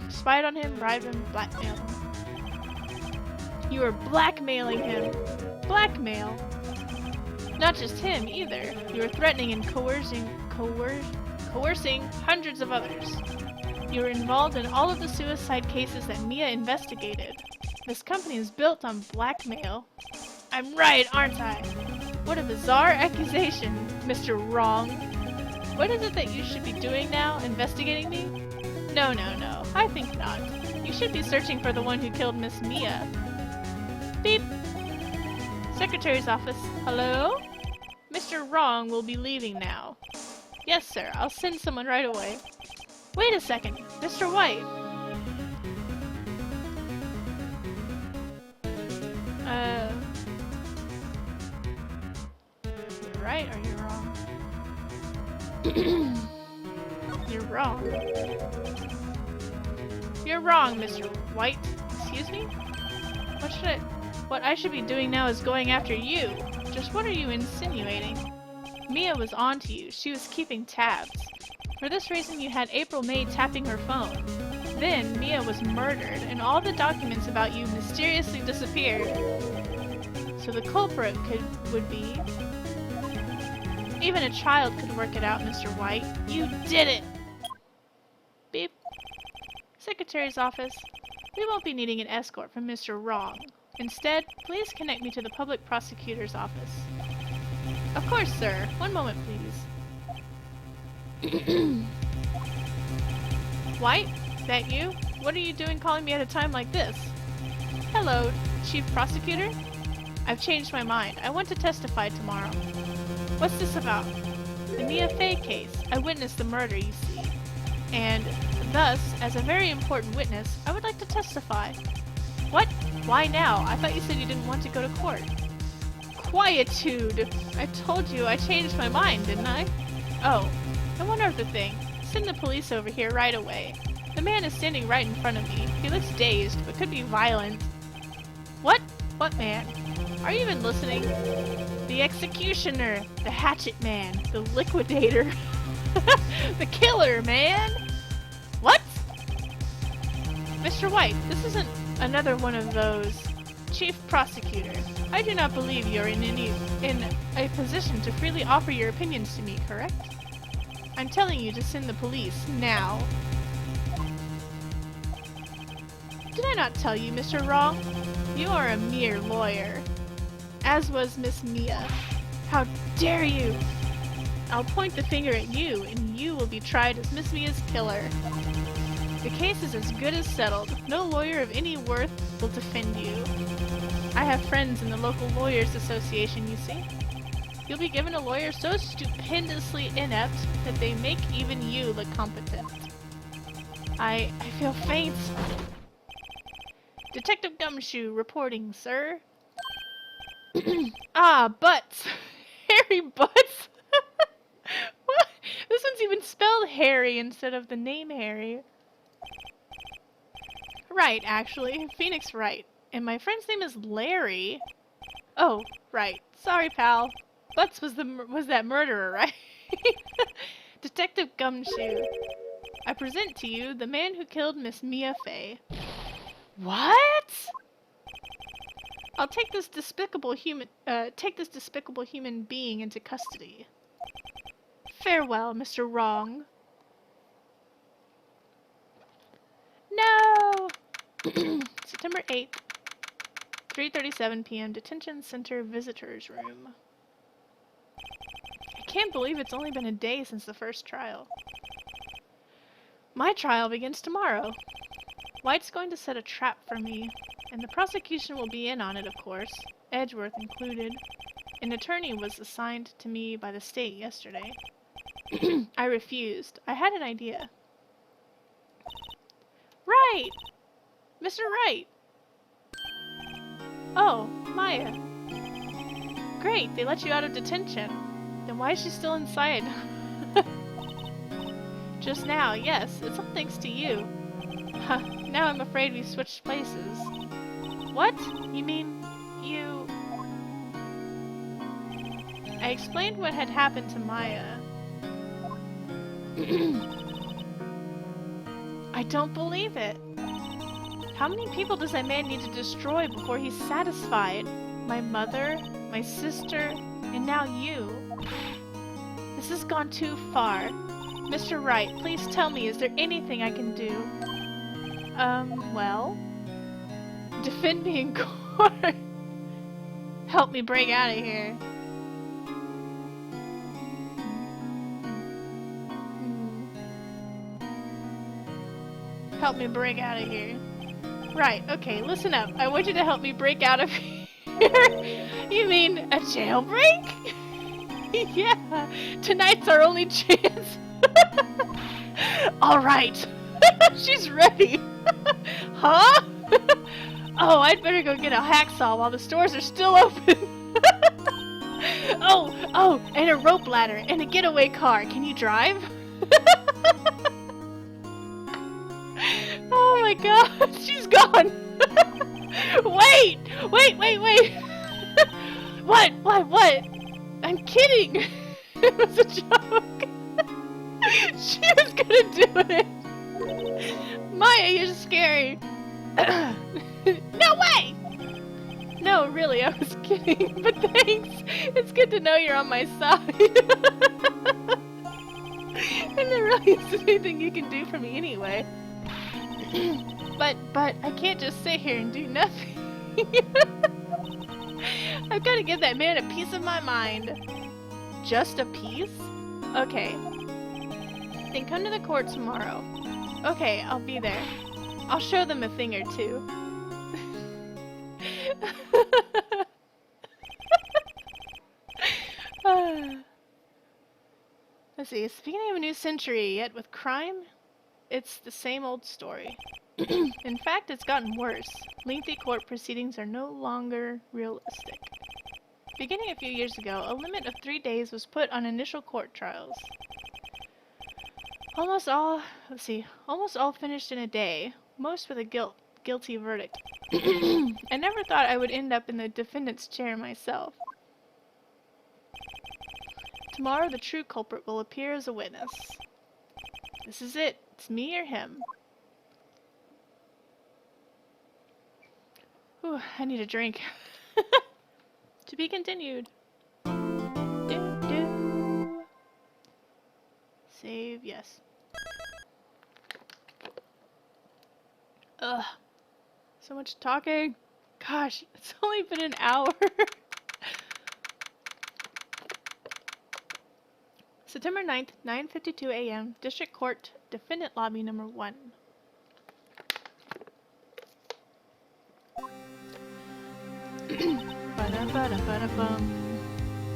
Spied on him, bribed him, blackmailed him. You were blackmailing him. Blackmail? Not just him, either. You were threatening and coercing hundreds of others. You were involved in all of the suicide cases that Mia investigated. This company is built on blackmail. I'm right, aren't I? What a bizarre accusation, Mr. Wrong. What is it that you should be doing now? Investigating me? No, I think not. You should be searching for the one who killed Miss Mia. Beep. Secretary's office. Hello? Mr. Wrong will be leaving now. Yes, sir. I'll send someone right away. Wait a second. Mr. White. You're right or you're wrong? You're wrong. You're wrong, Mr. White. Excuse me? What I should be doing now is going after you. Just what are you insinuating? Mia was onto you. She was keeping tabs. For this reason, you had April May tapping her phone. Then, Mia was murdered, and all the documents about you mysteriously disappeared. So the culprit would be... Even a child could work it out, Mr. White. You did it! Beep. Secretary's office. We won't be needing an escort from Mr. Wrong. Instead, please connect me to the public prosecutor's office. Of course, sir. One moment, please. White? That you? What are you doing calling me at a time like this? Hello, Chief Prosecutor? I've changed my mind. I want to testify tomorrow. What's this about? The Mia Fey case. I witnessed the murder, you see. And thus, as a very important witness, I would like to testify. What? Why now? I thought you said you didn't want to go to court. Quietude! I told you I changed my mind, didn't I? Oh, and one other thing. Send the police over here right away. The man is standing right in front of me. He looks dazed, but could be violent. What? What man? Are you even listening? The executioner, the hatchet man, the liquidator, the killer, man! What? Mr. White, this isn't another one of those. Chief Prosecutor, I do not believe you're in a position to freely offer your opinions to me, correct? I'm telling you to send the police, now. Did I not tell you, Mr. Wrong? You are a mere lawyer. As was Miss Mia. How dare you! I'll point the finger at you, and you will be tried as Miss Mia's killer. The case is as good as settled. No lawyer of any worth will defend you. I have friends in the local lawyers association, you see. You'll be given a lawyer so stupendously inept that they make even you look competent. I feel faint. Detective Gumshoe reporting, sir. Ah, Butts! Harry Butts? What? This one's even spelled Harry instead of the name Harry. Right, actually. Phoenix Wright. And my friend's name is Larry. Oh, right. Sorry, pal. Butts was that murderer, right? Detective Gumshoe. I present to you the man who killed Miss Mia Fey. What? I'll take this despicable human being into custody. Farewell, Mr. Wrong. No! September 8th, 3:37 p.m. Detention Center Visitors Room. I can't believe it's only been a day since the first trial. My trial begins tomorrow. White's going to set a trap for me, and the prosecution will be in on it, of course, Edgeworth included. An attorney was assigned to me by the state yesterday. I refused. I had an idea. Right! Mr. Wright! Oh, Maya. Great, they let you out of detention. Then why is she still inside? Just now, yes, it's all thanks to you. Huh, now I'm afraid we've switched places. What? You mean, you... I explained what had happened to Maya. I don't believe it. How many people does that man need to destroy before he's satisfied? My mother, my sister, and now you. This has gone too far. Mr. Wright, please tell me, is there anything I can do? Well... Defend me in court. Help me break out of here. Help me break out of here. Right, okay, listen up. I want you to help me break out of here. You mean a jailbreak? Yeah, tonight's our only chance. Alright. She's ready. Huh? Oh, I'd better go get a hacksaw while the stores are still open. Oh, and a rope ladder and a getaway car. Can you drive? Oh my god, she's gone. Wait. What? I'm kidding. It was a joke. She was gonna do it. Maya, you're scary. No way! No, really, I was kidding, but thanks. It's good to know you're on my side. And there really isn't anything you can do for me anyway. But I can't just sit here and do nothing. I've got to give that man a piece of my mind. Just a piece? Okay. Then come to the court tomorrow. Okay, I'll be there. I'll show them a thing or two. Let's see, it's the beginning of a new century, yet with crime, it's the same old story. In fact, it's gotten worse. Lengthy court proceedings are no longer realistic. Beginning a few years ago, a limit of 3 days was put on initial court trials. Almost all finished in a day, most with a guilty verdict. I never thought I would end up in the defendant's chair myself. Tomorrow the true culprit will appear as a witness. This is it. It's me or him. Whew, I need a drink. To be continued. Save, yes. Ugh. So much talking. Gosh, it's only been an hour. September 9th, 9:52 a.m. District Court, Defendant Lobby Number 1.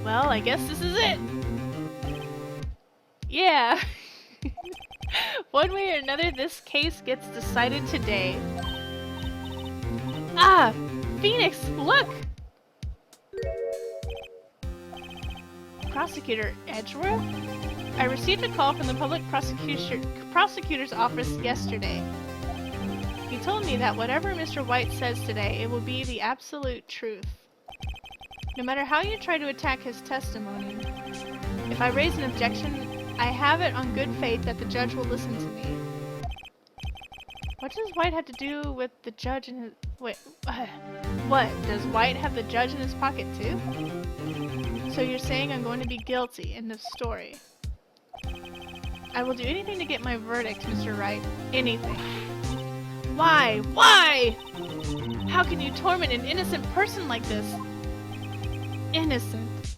Well, I guess this is it. Yeah. One way or another, this case gets decided today. Ah! Phoenix, look! Prosecutor Edgeworth? I received a call from the public prosecutor's office yesterday. He told me that whatever Mr. White says today, it will be the absolute truth. No matter how you try to attack his testimony, if I raise an objection, I have it on good faith that the judge will listen to me. What does White have to do with the judge in his... Wait, what? Does White have the judge in his pocket too? So you're saying I'm going to be guilty in this story. I will do anything to get my verdict, Mr. Wright. Anything. Why? Why? How can you torment an innocent person like this? Innocent.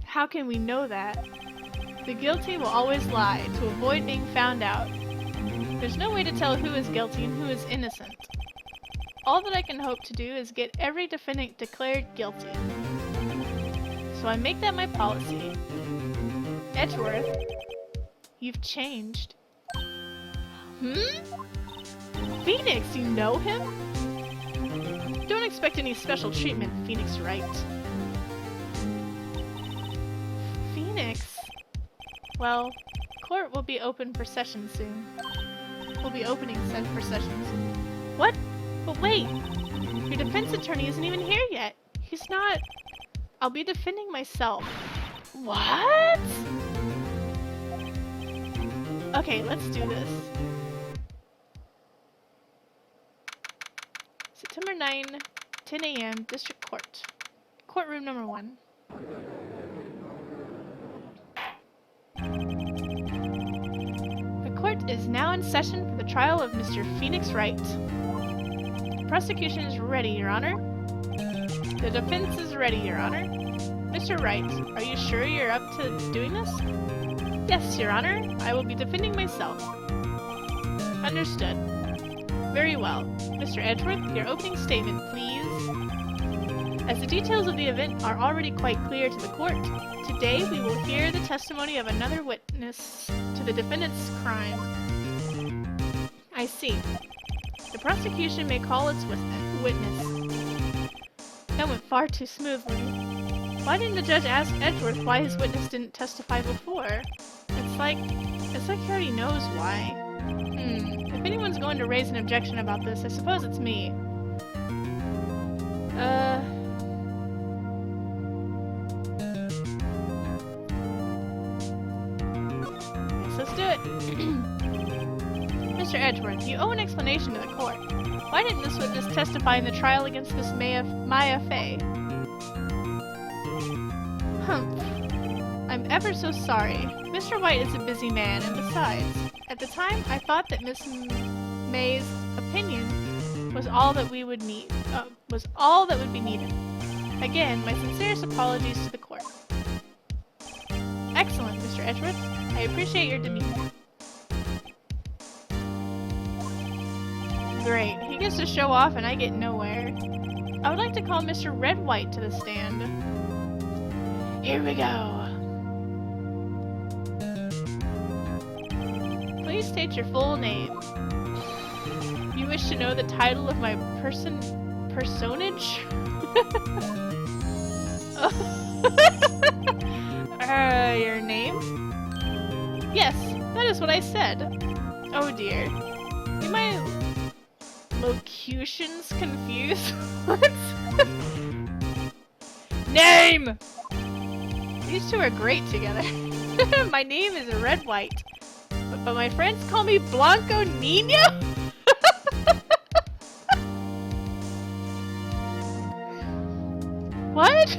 How can we know that? The guilty will always lie to avoid being found out. There's no way to tell who is guilty and who is innocent. All that I can hope to do is get every defendant declared guilty. So I make that my policy. Edgeworth, you've changed. Phoenix, you know him? Don't expect any special treatment, Phoenix Wright. Phoenix? Well, court will be open for session soon. We'll be opening for session soon. What? But wait! Your defense attorney isn't even here yet. He's not... I'll be defending myself. What? Okay, let's do this. September 9, 10 a.m. District Court. Courtroom number 1. The court is now in session for the trial of Mr. Phoenix Wright. The prosecution is ready, Your Honor. The defense is ready, Your Honor. Mr. Wright, are you sure you're up to doing this? Yes, Your Honor. I will be defending myself. Understood. Very well. Mr. Edgeworth, your opening statement, please. As the details of the event are already quite clear to the court, today we will hear the testimony of another witness to the defendant's crime. I see. The prosecution may call its witness. That went far too smoothly. Why didn't the judge ask Edgeworth why his witness didn't testify before? It's like he already knows why. If anyone's going to raise an objection about this, I suppose it's me. Guess let's do it. Mr. Edgeworth, you owe an explanation to the court. Why didn't this witness testify in the trial against Miss Maya Fey? Humph. I'm ever so sorry. Mr. White is a busy man, and besides, at the time I thought that Miss May's opinion was all that we would need. Was all that would be needed. Again, my sincerest apologies to the court. Excellent, Mr. Edgeworth. I appreciate your demeanor. Great. He gets to show off and I get nowhere. I would like to call Mr. Red White to the stand. Here we go. Please state your full name. You wish to know the title of my personage? Your name? Yes, that is what I said. Oh dear. Be my locutions confused? What? Name! These two are great together. My name is Red White. But my friends call me Blanco Nino? What?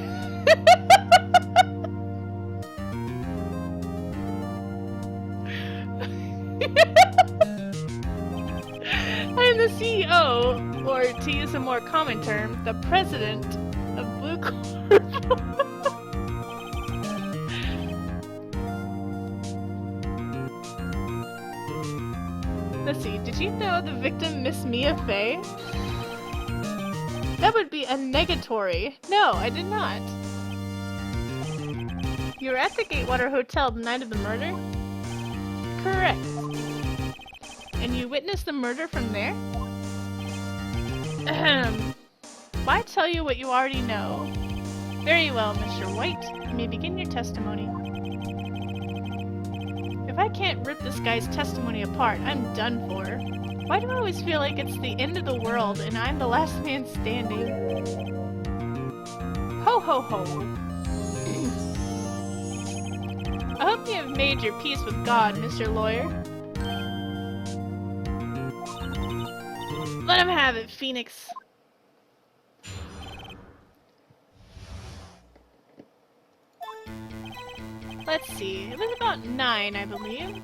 I am the CEO, or to use a more common term, the president of Blue Corp. Let's see, did you know the victim, Miss Mia Fey? That would be a negatory. No, I did not. You were at the Gatewater Hotel the night of the murder? Correct. And you witnessed the murder from there? Ahem. Why tell you what you already know? Very well, Mr. White. You may begin your testimony. If I can't rip this guy's testimony apart, I'm done for. Why do I always feel like it's the end of the world and I'm the last man standing? Ho ho ho. I hope you have made your peace with God, Mr. Lawyer. Let him have it, Phoenix. Let's see, it was about 9, I believe.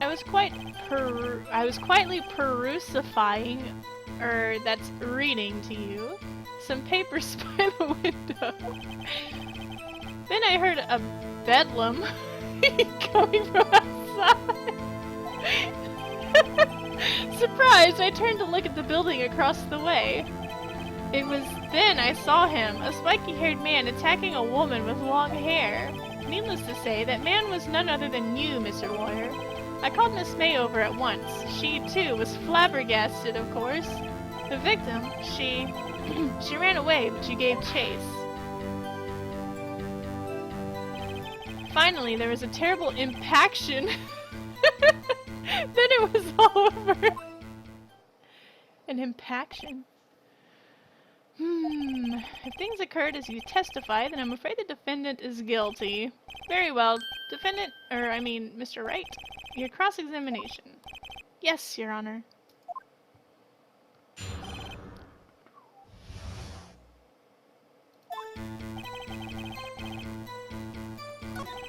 I was quietly perusifying, that's reading to you, some papers by the window. Then I heard a bedlam coming from outside. Surprised, I turned to look at the building across the way. It was then I saw him, a spiky-haired man attacking a woman with long hair. Needless to say, that man was none other than you, Mr. Lawyer. I called Miss May over at once. She, too, was flabbergasted, of course. The victim, she ran away, but you gave chase. Finally, there was a terrible impaction. Then it was all over. An impaction? If things occurred as you testify, then I'm afraid the defendant is guilty. Very well. Mr. Wright, your cross-examination. Yes, Your Honor.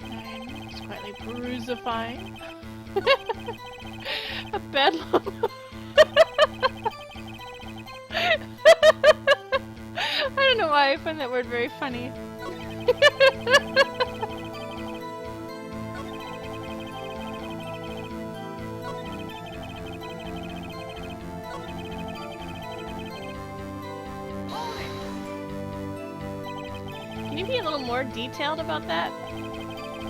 I'm just quietly perusifying. A bedlam. I don't know why I find that word very funny. Can you be a little more detailed about that?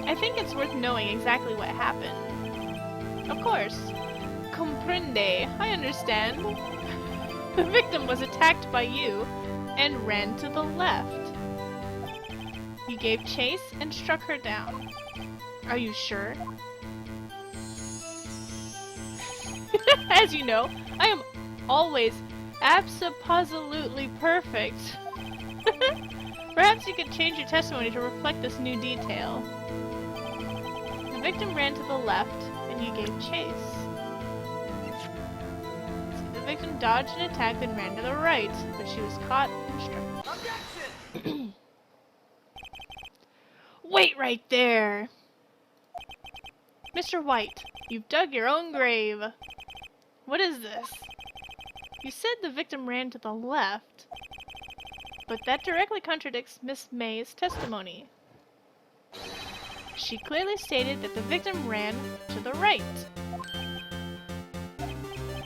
I think it's worth knowing exactly what happened. Of course. Comprende. I understand. The victim was attacked by you and ran to the left. You gave chase and struck her down. Are you sure? As you know, I am always abso-positively perfect. Perhaps you could change your testimony to reflect this new detail. The victim ran to the left, and you gave chase. The victim dodged an attack and ran to the right, but she was caught and struck. Objection! Wait right there! Mr. White, you've dug your own grave. What is this? You said the victim ran to the left, but that directly contradicts Miss May's testimony. She clearly stated that the victim ran to the right.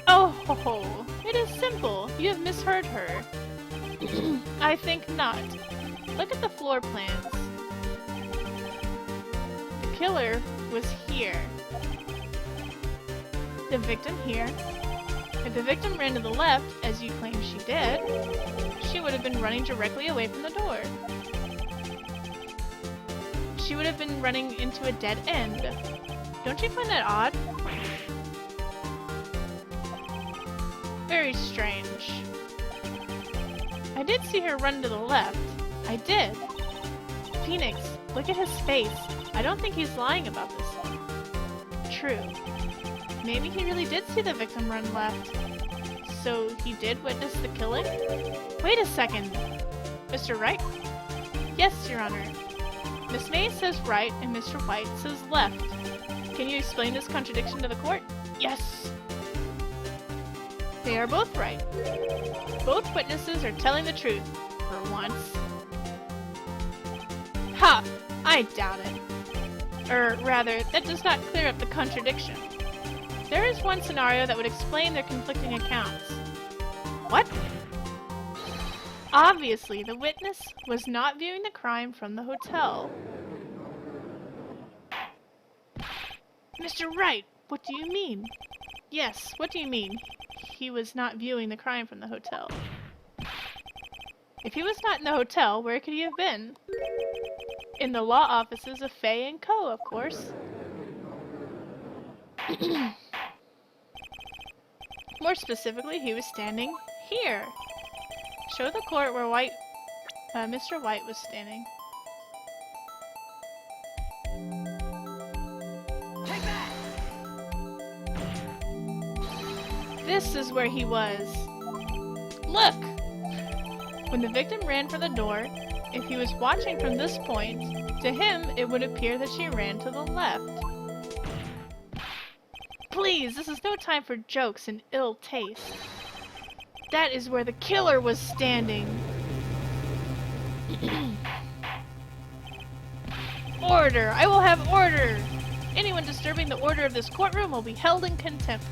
Oh, it is simple. You have misheard her. I think not. Look at the floor plans. The killer was here. The victim here. If the victim ran to the left, as you claim she did, she would have been running directly away from the door. She would have been running into a dead end. Don't you find that odd? Very strange. I did see her run to the left. I did. Phoenix, look at his face. I don't think he's lying about this. True. Maybe he really did see the victim run left. So he did witness the killing? Wait a second. Mr. Wright? Yes, Your Honor. Miss May says right and Mr. White says left. Can you explain this contradiction to the court? Yes. They are both right. Both witnesses are telling the truth, for once. Ha! I doubt it. Or rather, that does not clear up the contradiction. There is one scenario that would explain their conflicting accounts. What? Obviously, the witness was not viewing the crime from the hotel. Mr. Wright, what do you mean? Yes, what do you mean? He was not viewing the crime from the hotel. If he was not in the hotel, where could he have been? In the law offices of Fay & Co., of course. More specifically, he was standing here. Show the court where Mr. White was standing. Take that! This is where he was. Look! When the victim ran for the door, if he was watching from this point, to him it would appear that she ran to the left. Please, this is no time for jokes and ill taste. That is where the killer was standing. Order! I will have order! Anyone disturbing the order of this courtroom will be held in contempt.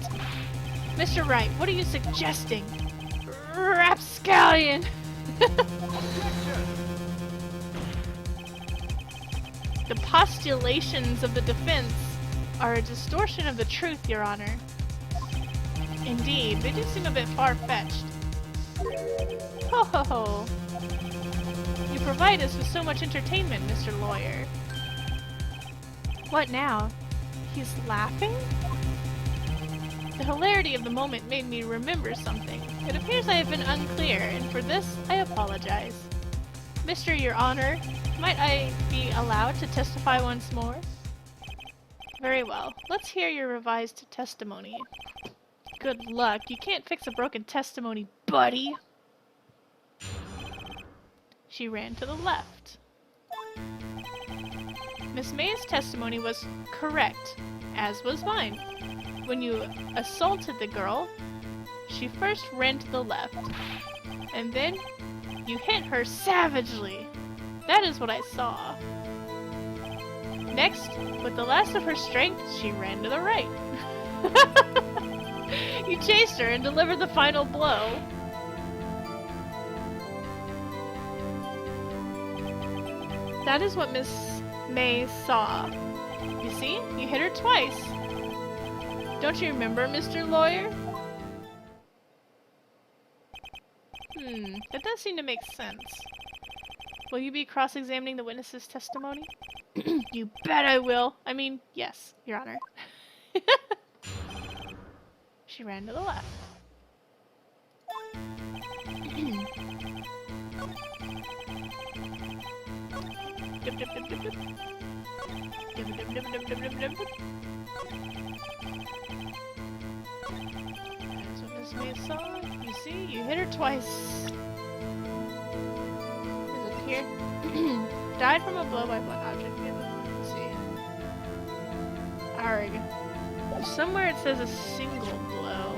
Mr. Wright, what are you suggesting? Rapscallion! The postulations of the defense are a distortion of the truth, Your Honor. Indeed, they do seem a bit far-fetched. Ho ho ho. You provide us with so much entertainment, Mr. Lawyer. What now? He's laughing? The hilarity of the moment made me remember something. It appears I have been unclear, and for this, I apologize. Mr. Your Honor, might I be allowed to testify once more? Very well. Let's hear your revised testimony. Good luck. You can't fix a broken testimony, buddy. She ran to the left. Miss May's testimony was correct, as was mine. When you assaulted the girl, she first ran to the left, and then you hit her savagely. That is what I saw. Next, with the last of her strength, she ran to the right. You chased her and delivered the final blow. That is what Miss May saw. You see? You hit her twice. Don't you remember, Mr. Lawyer? That does seem to make sense. Will you be cross-examining the witness's testimony? You bet I will. I mean, yes, Your Honor. She ran to the left. Dip, dip, dip, dip, dip. Dip, dip, dip, dip, dip, dip, dip. That's what Miss May saw. You see, you hit her twice. Is it here? Died from a blow by what object? Let's see. Arg. Somewhere it says a single blow.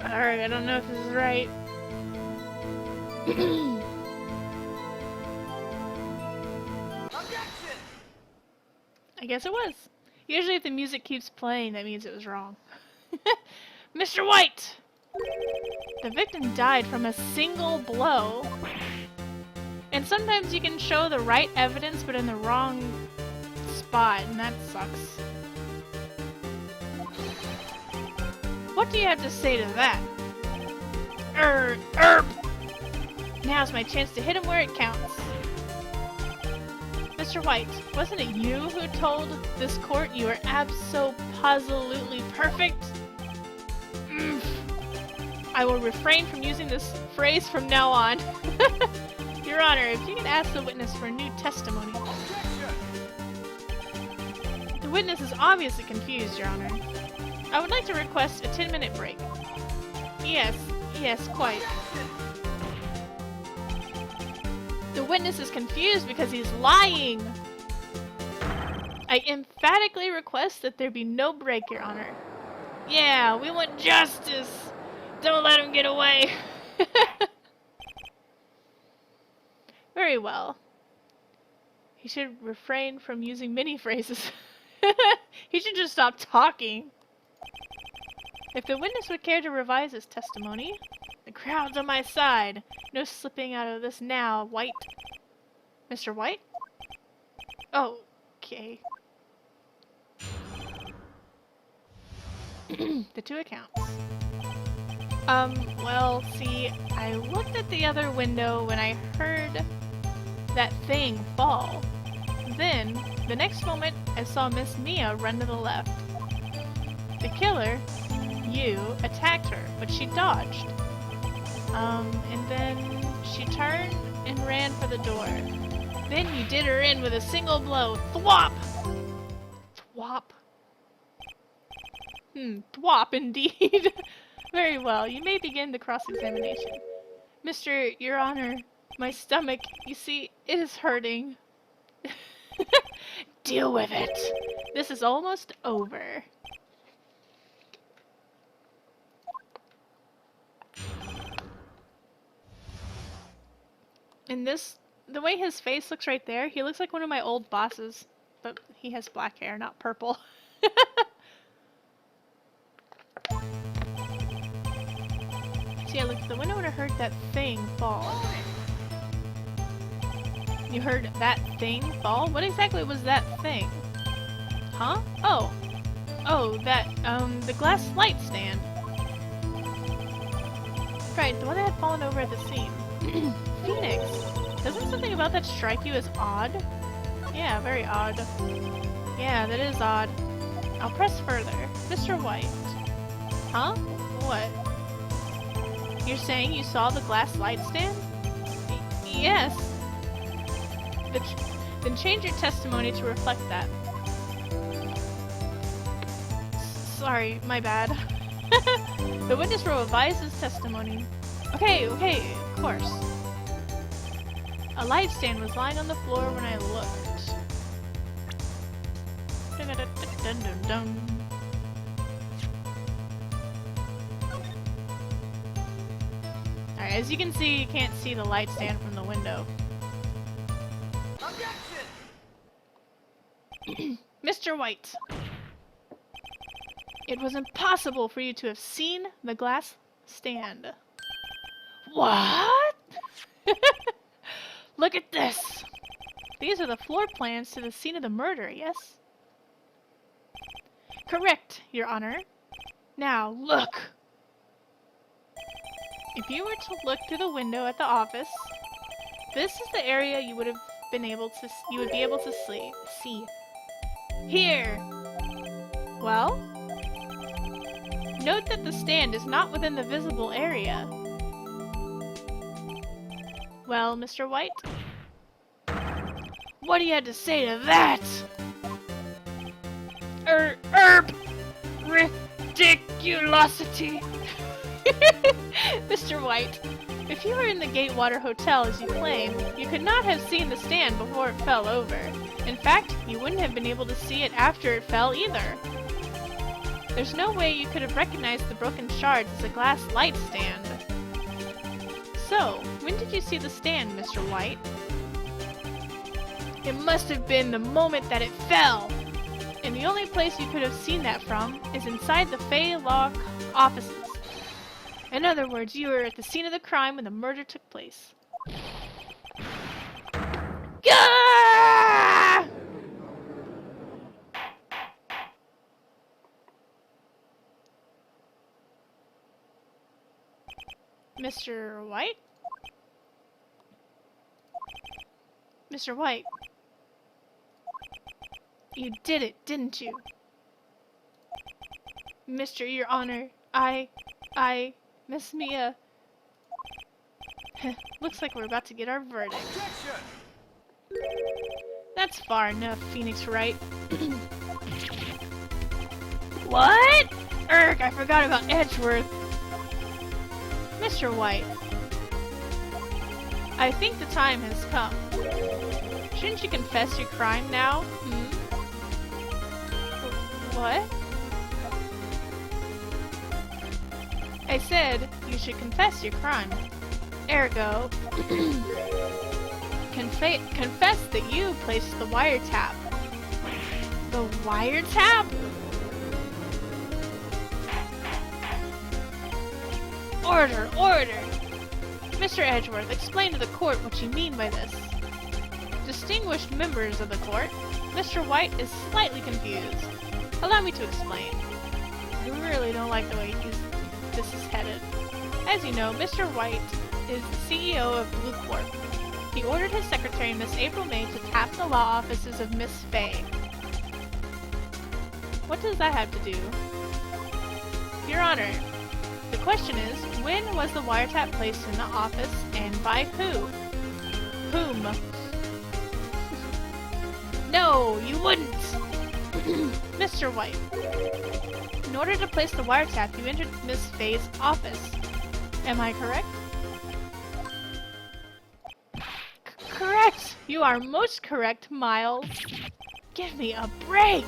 Alright, I don't know if this is right. I guess it was. Usually if the music keeps playing, that means it was wrong. Mr. White! The victim died from a single blow. And sometimes you can show the right evidence, but in the wrong spot, and that sucks. What do you have to say to that? Now's my chance to hit him where it counts. Mr. White, wasn't it you who told this court you were abso-positively perfect? I will refrain from using this phrase from now on. Your Honor, if you can ask the witness for new testimony. The witness is obviously confused, Your Honor. I would like to request a 10-minute break. Yes, quite. The witness is confused because he's lying. I emphatically request that there be no break, Your Honor. Yeah, we want justice. Don't let him get away. Very well. He should refrain from using many phrases. He should just stop talking. If the witness would care to revise his testimony, the crowd's on my side. No slipping out of this now, White. Mr. White? Oh, okay. The two accounts. Well, see, I looked at the other window when I heard that thing fall. Then, the next moment, I saw Miss Mia run to the left. The killer, you, attacked her, but she dodged. And then she turned and ran for the door. Then you did her in with a single blow. Thwop! Thwop. Thwop indeed. Very well, you may begin the cross-examination. Your Honor, my stomach, you see, it is hurting. Deal with it. This is almost over. And the way his face looks right there, he looks like one of my old bosses. But he has black hair, not purple. See, I looked at the window and I heard that thing fall. You heard that thing fall? What exactly was that thing? Huh? Oh, that, the glass light stand. Right, the one that had fallen over at the scene. Phoenix, doesn't something about that strike you as odd? Yeah, very odd. Yeah, that is odd. I'll press further. Mr. White. Huh? What? You're saying you saw the glass light stand? Yes. Then change your testimony to reflect that. Sorry, my bad. The witness will revise his testimony. Okay, of course. A light stand was lying on the floor when I looked. Alright, as you can see, you can't see the light stand from the window. Mr. White, it was impossible for you to have seen the glass stand. What? Look at this! These are the floor plans to the scene of the murder, yes? Correct, Your Honor. Now, look! If you were to look through the window at the office, this is the area you would be able to see. Here! Well? Note that the stand is not within the visible area. Well, Mr. White? What do you have to say to that? Ridiculosity! Mr. White, if you were in the Gatewater Hotel as you claim, you could not have seen the stand before it fell over. In fact, you wouldn't have been able to see it after it fell either. There's no way you could have recognized the broken shards as a glass light stand. So, when did you see the stand, Mr. White? It must have been the moment that it fell! And the only place you could have seen that from is inside the Fey Law offices. In other words, you were at the scene of the crime when the murder took place. Gah! Mr. White? Mr. White. You did it, didn't you? Your Honor, Miss Mia. Looks like we're about to get our verdict. Objection! That's far enough, Phoenix Wright. What? Erg, I forgot about Edgeworth. Mr. White. I think the time has come. Shouldn't you confess your crime now? What? I said you should confess your crime. Ergo, confess that you placed the wiretap. The wiretap? Order! Order! Mr. Edgeworth, explain to the court what you mean by this. Distinguished members of the court, Mr. White is slightly confused. Allow me to explain. I really don't like the way this is headed. As you know, Mr. White is the CEO of Blue Corp. He ordered his secretary, Miss April May, to tap the law offices of Miss Fay. What does that have to do? Your Honor, the question is, when was the wiretap placed in the office and by who? Whom? No, you wouldn't! Mr. White, in order to place the wiretap, you entered Miss Fay's office. Am I correct? Correct! You are most correct, Miles. Give me a break!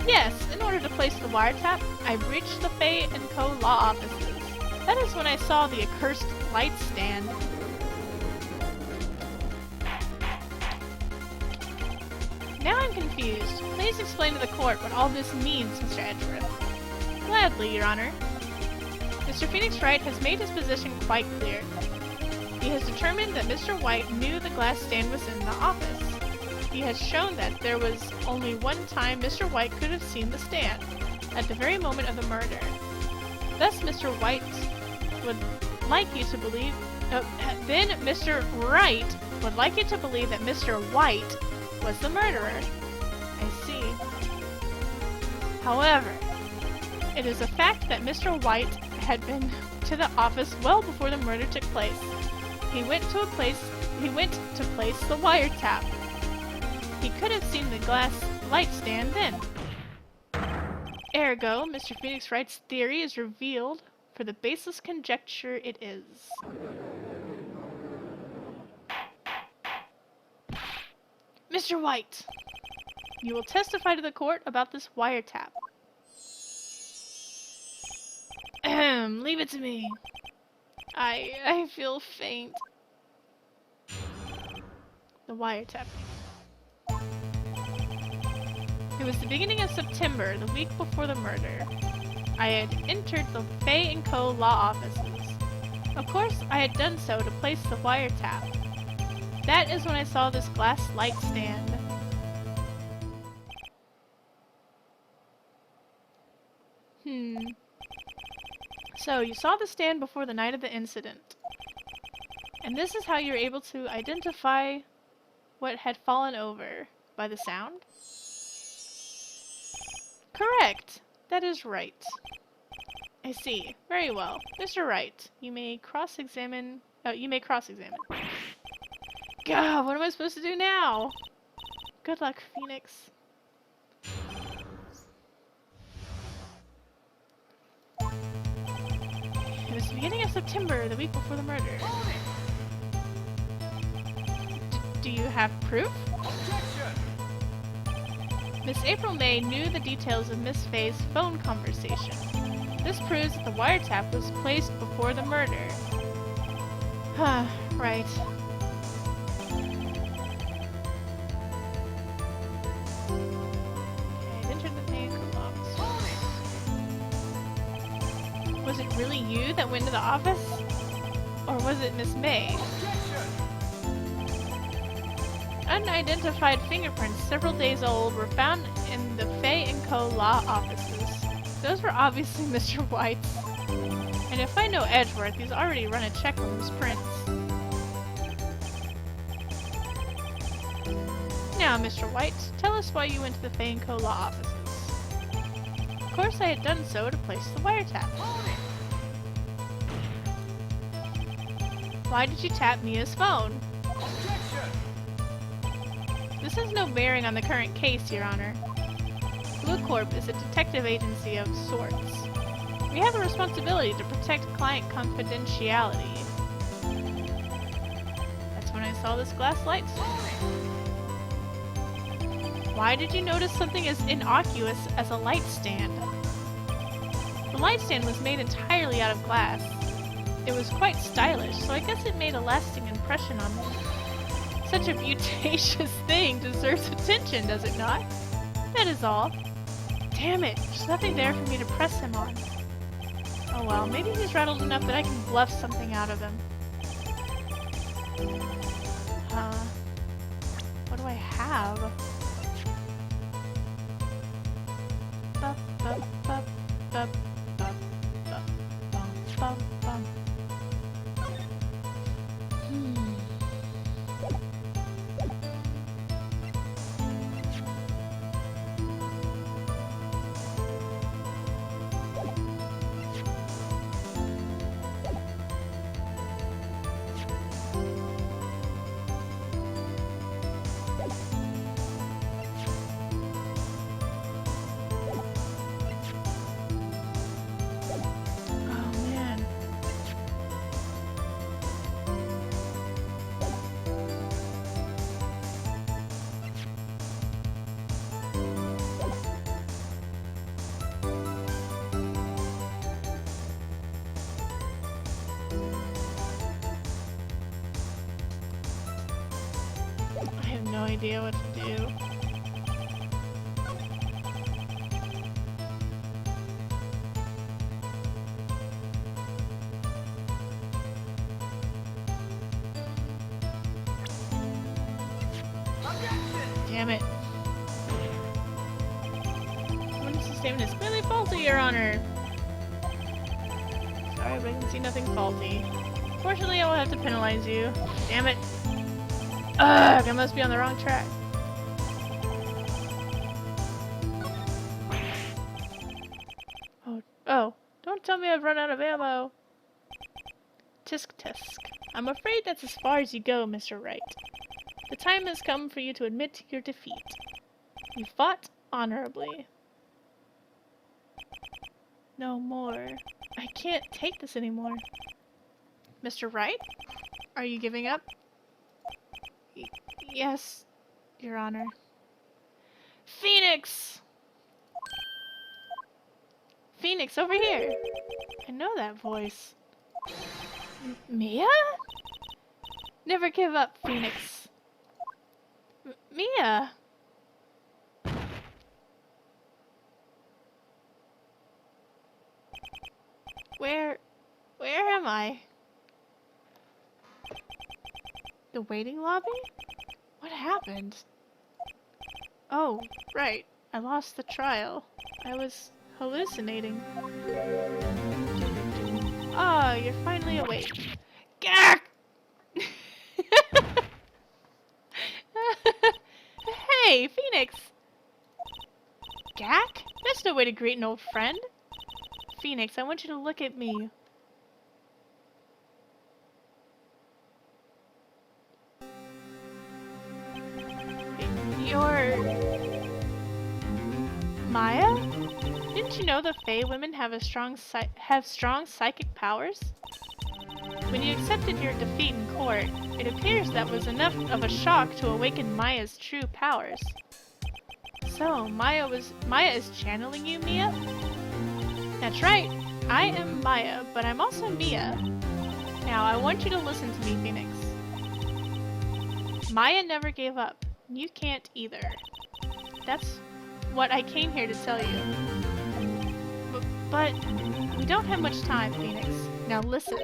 Yes, in order to place the wiretap, I breached the Fay & Co. law offices. That is when I saw the accursed light stand. Now I'm confused. Please explain to the court what all this means, Mr. Edgeworth. Gladly, Your Honor. Mr. Phoenix Wright has made his position quite clear. He has determined that Mr. White knew the glass stand was in the office. He has shown that there was only one time Mr. White could have seen the stand, at the very moment of the murder. Thus, Mr. White would like you to believe... then Mr. Wright would like you to believe that Mr. White was the murderer. I see. However, it is a fact that Mr. White had been to the office well before the murder took place. He went to place the wiretap. He could have seen the glass light stand then. Ergo, Mr. Phoenix Wright's theory is revealed for the baseless conjecture it is. Mr. White, you will testify to the court about this wiretap. Leave it to me. I feel faint. The wiretapping. It was the beginning of September, the week before the murder. I had entered the Fay & Co. law offices. Of course, I had done so to place the wiretap. That is when I saw this glass light stand. So, you saw the stand before the night of the incident. And this is how you're able to identify what had fallen over. By the sound? Correct! That is right. I see. Very well. Mr. Wright, you may cross-examine... Oh, you may cross-examine. God, what am I supposed to do now? Good luck, Phoenix. It was the beginning of September, the week before the murder. Do you have proof? Miss April May knew the details of Miss Fay's phone conversation. This proves that the wiretap was placed before the murder. Right. Okay, enter the Fay & Co. office. Was it really you that went to the office? Or was it Miss May? Unidentified fingerprints several days old were found in the Fay & Co. law offices. Those were obviously Mr. White's. And if I know Edgeworth, he's already run a check on those prints. Now, Mr. White, tell us why you went to the Fay & Co. law offices. Of course I had done so to place the wiretap. Why did you tap Mia's phone? This has no bearing on the current case, Your Honor. Blue Corp is a detective agency of sorts. We have a responsibility to protect client confidentiality. That's when I saw this glass light stand. Why did you notice something as innocuous as a light stand? The light stand was made entirely out of glass. It was quite stylish, so I guess it made a lasting impression on me. Such a beauticious thing deserves attention, does it not? That is all. Damn it, there's nothing there for me to press him on. Oh well, maybe he's rattled enough that I can bluff something out of him. What do I have? Bup, bup, bup, bup, bup, bup, bum, bum, bum. No idea what to do. Damn it. Someone's statement is clearly faulty, Your Honor. Sorry, but I can see nothing faulty. Fortunately, I will have to penalize you. Damn it. Ugh, I must be on the wrong track. Oh, don't tell me I've run out of ammo. Tisk tisk. I'm afraid that's as far as you go, Mr. Wright. The time has come for you to admit your defeat. You fought honorably. No more. I can't take this anymore. Mr. Wright? Are you giving up? Yes. Your Honor. Phoenix! Phoenix, over here! I know that voice. Mia? Never give up, Phoenix. Mia! Where am I? The waiting lobby? What happened? Oh, right. I lost the trial. I was hallucinating. Ah, you're finally awake. Gah! Hey, Phoenix! Gak? That's no way to greet an old friend. Phoenix, I want you to look at me. You're... Maya? Didn't you know the Fae women have strong psychic powers? When you accepted your defeat in court, it appears that was enough of a shock to awaken Maya's true powers. So, Maya is channeling you, Mia? That's right. I am Maya, but I'm also Mia. Now, I want you to listen to me, Phoenix. Maya never gave up. You can't either. That's what I came here to tell you. But we don't have much time, Phoenix. Now listen.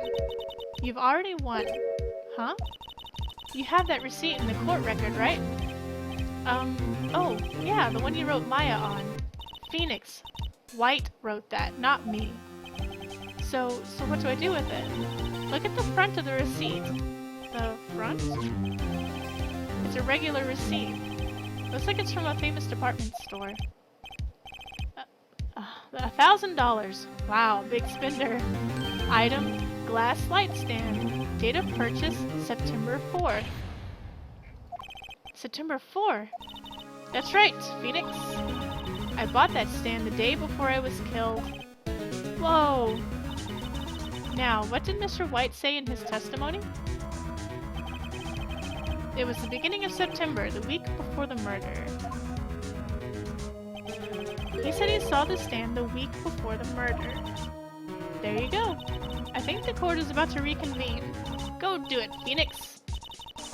You've already won. Huh? You have that receipt in the court record, right? Oh, yeah, the one you wrote Maya on. Phoenix. Wright wrote that, not me. So what do I do with it? Look at the front of the receipt. The front? It's a regular receipt. Looks like it's from a famous department store. $1,000. Wow, big spender. Item, glass light stand. Date of purchase, September 4th. September 4th? That's right, Phoenix. I bought that stand the day before I was killed. Whoa. Now, what did Mr. Wright say in his testimony? It was the beginning of September, the week before the murder. He said he saw the stand the week before the murder. There you go. I think the court is about to reconvene. Go do it, Phoenix.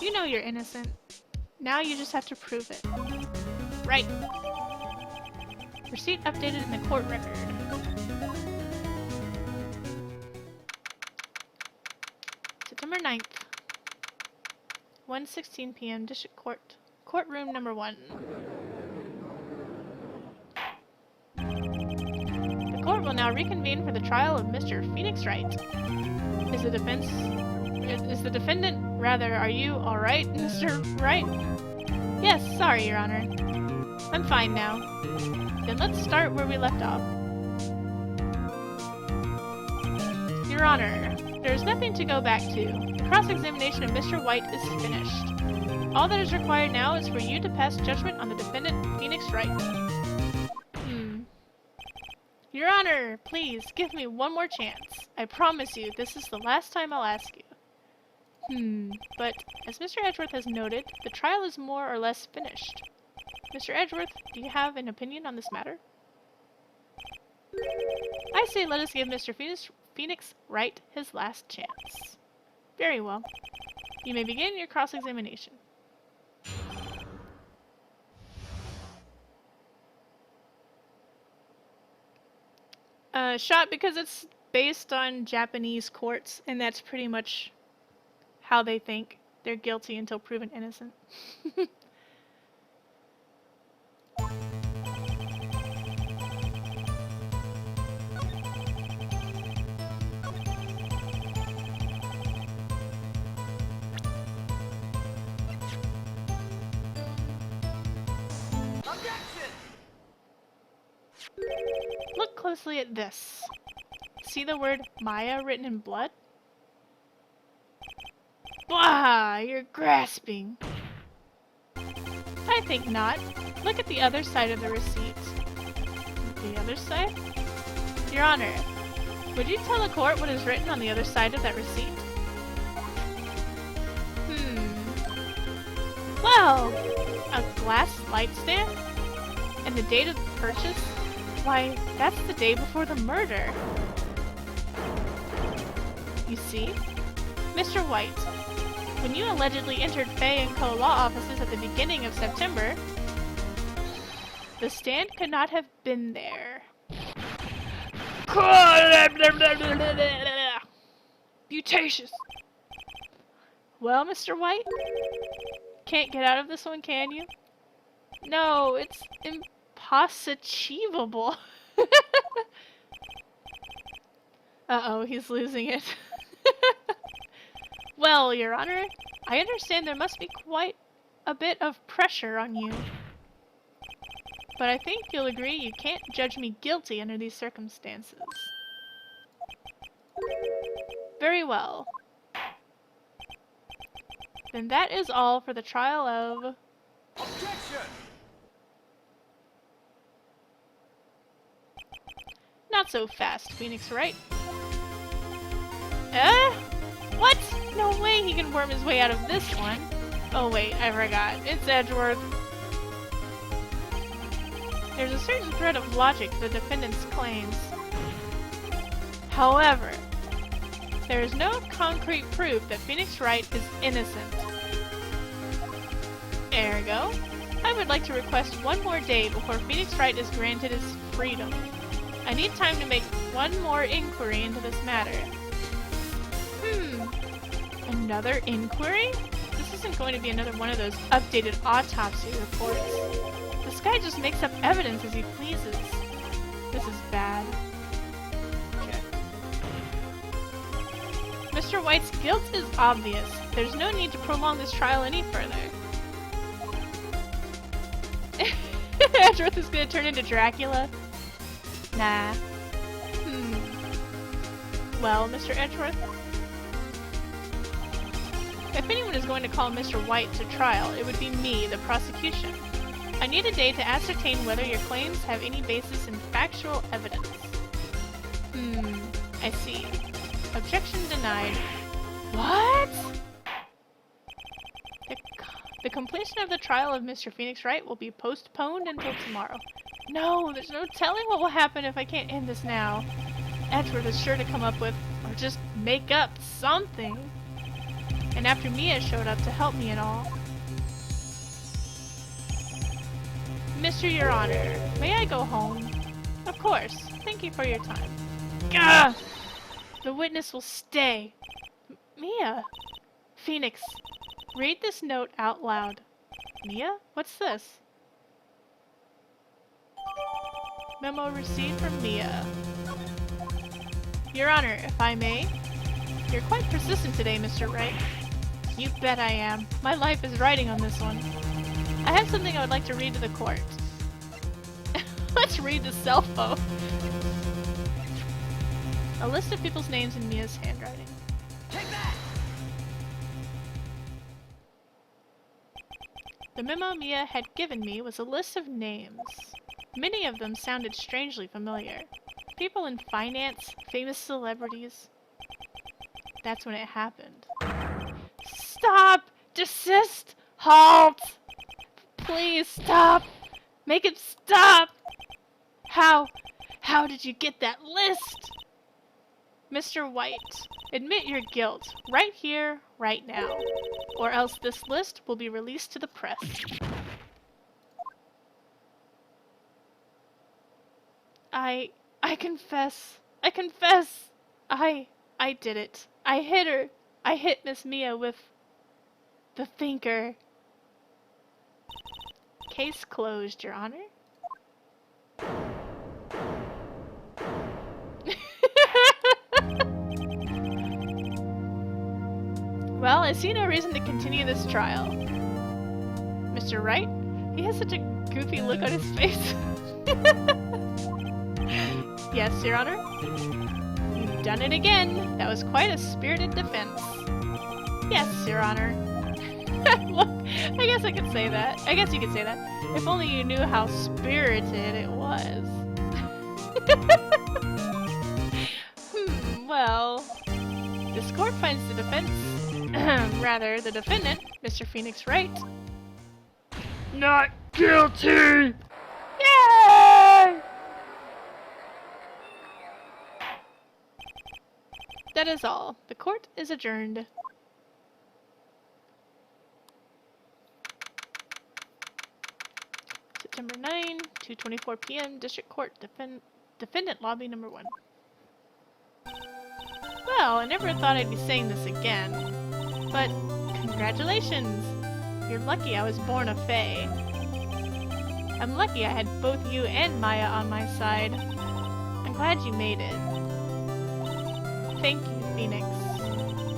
You know you're innocent. Now you just have to prove it. Right. Receipt updated in the court record. September 9th. 1:16 p.m. District Court. Courtroom number 1. The court will now reconvene for the trial of Mr. Phoenix Wright. Is the defendant, are you alright, Mr. Wright? Yes, sorry, Your Honor. I'm fine now. Then let's start where we left off. Your Honor, there is nothing to go back to. The cross-examination of Mr. Wright is finished. All that is required now is for you to pass judgment on the defendant, Phoenix Wright. Your Honor, please, give me one more chance. I promise you, this is the last time I'll ask you. But, as Mr. Edgeworth has noted, the trial is more or less finished. Mr. Edgeworth, do you have an opinion on this matter? I say let us give Mr. Phoenix Wright his last chance. Very well. You may begin your cross-examination. Shot because it's based on Japanese courts, and that's pretty much how they think. They're guilty until proven innocent. Look closely at this. See the word Maya written in blood? Blah! You're grasping. I think not. Look at the other side of the receipt. The other side? Your Honor, would you tell the court what is written on the other side of that receipt? Well, a glass light stand? And the date of the purchase? Why, that's the day before the murder. You see? Mr. White, when you allegedly entered Fay & Co. law offices at the beginning of September, the stand could not have been there. Mutacious! Well, Mr. White? Can't get out of this one, can you? No, it's impossible. Uh-oh, he's losing it. Well, Your Honor, I understand there must be quite a bit of pressure on you. But I think you'll agree you can't judge me guilty under these circumstances. Very well. Then that is all for the trial of... Objection! Not so fast, Phoenix Wright. What? No way he can worm his way out of this one. Oh wait, I forgot. It's Edgeworth. There's a certain thread of logic to the defendant's claims. However, there is no concrete proof that Phoenix Wright is innocent. Ergo, I would like to request one more day before Phoenix Wright is granted his freedom. I need time to make one more inquiry into this matter. Another inquiry? This isn't going to be another one of those updated autopsy reports. This guy just makes up evidence as he pleases. This is bad. Okay. Mr. White's guilt is obvious. There's no need to prolong this trial any further. Edgeworth is gonna turn into Dracula? Nah. Well, Mr. Edgeworth? If anyone is going to call Mr. White to trial, it would be me, the prosecution. I need a day to ascertain whether your claims have any basis in factual evidence. I see. Objection denied. What? The completion of the trial of Mr. Phoenix Wright will be postponed until tomorrow. No, there's no telling what will happen if I can't end this now. Edgeworth is sure to come up with, or just make up, something. And after Mia showed up to help me and all. Mr. Your Honor, may I go home? Of course. Thank you for your time. Gah! The witness will stay. Mia! Phoenix, read this note out loud. Mia? What's this? Memo received from Mia. Your Honor, if I may. You're quite persistent today, Mr. Wright. You bet I am. My life is riding on this one. I have something I would like to read to the court. Let's read the cell phone. A list of people's names in Mia's handwriting. Take that! The memo Mia had given me was a list of names. Many of them sounded strangely familiar. People in finance, famous celebrities. That's when it happened. Stop! Desist! Halt! Please stop! Make it stop! How did you get that list? Mr. White, admit your guilt, right here, right now. Or else this list will be released to the press. I confess. I confess. I did it. I hit her. I hit Miss Mia with the thinker. Case closed, Your Honor. Well, I see no reason to continue this trial. Mr. Wright? He has such a goofy look on his face. Yes, Your Honor. You've done it again. That was quite a spirited defense. Yes, Your Honor. Look, I guess I could say that. I guess you could say that. If only you knew how spirited it was. Well, this court finds the defense, rather, the defendant, Mr. Phoenix Wright, Not guilty! Yay! That is all. The court is adjourned. September 9, 2:24 p.m. District Court, Defendant Lobby Number 1. Well, I never thought I'd be saying this again, but congratulations! You're lucky I was born a fae. I'm lucky I had both you and Maya on my side. I'm glad you made it. Thank you, Phoenix.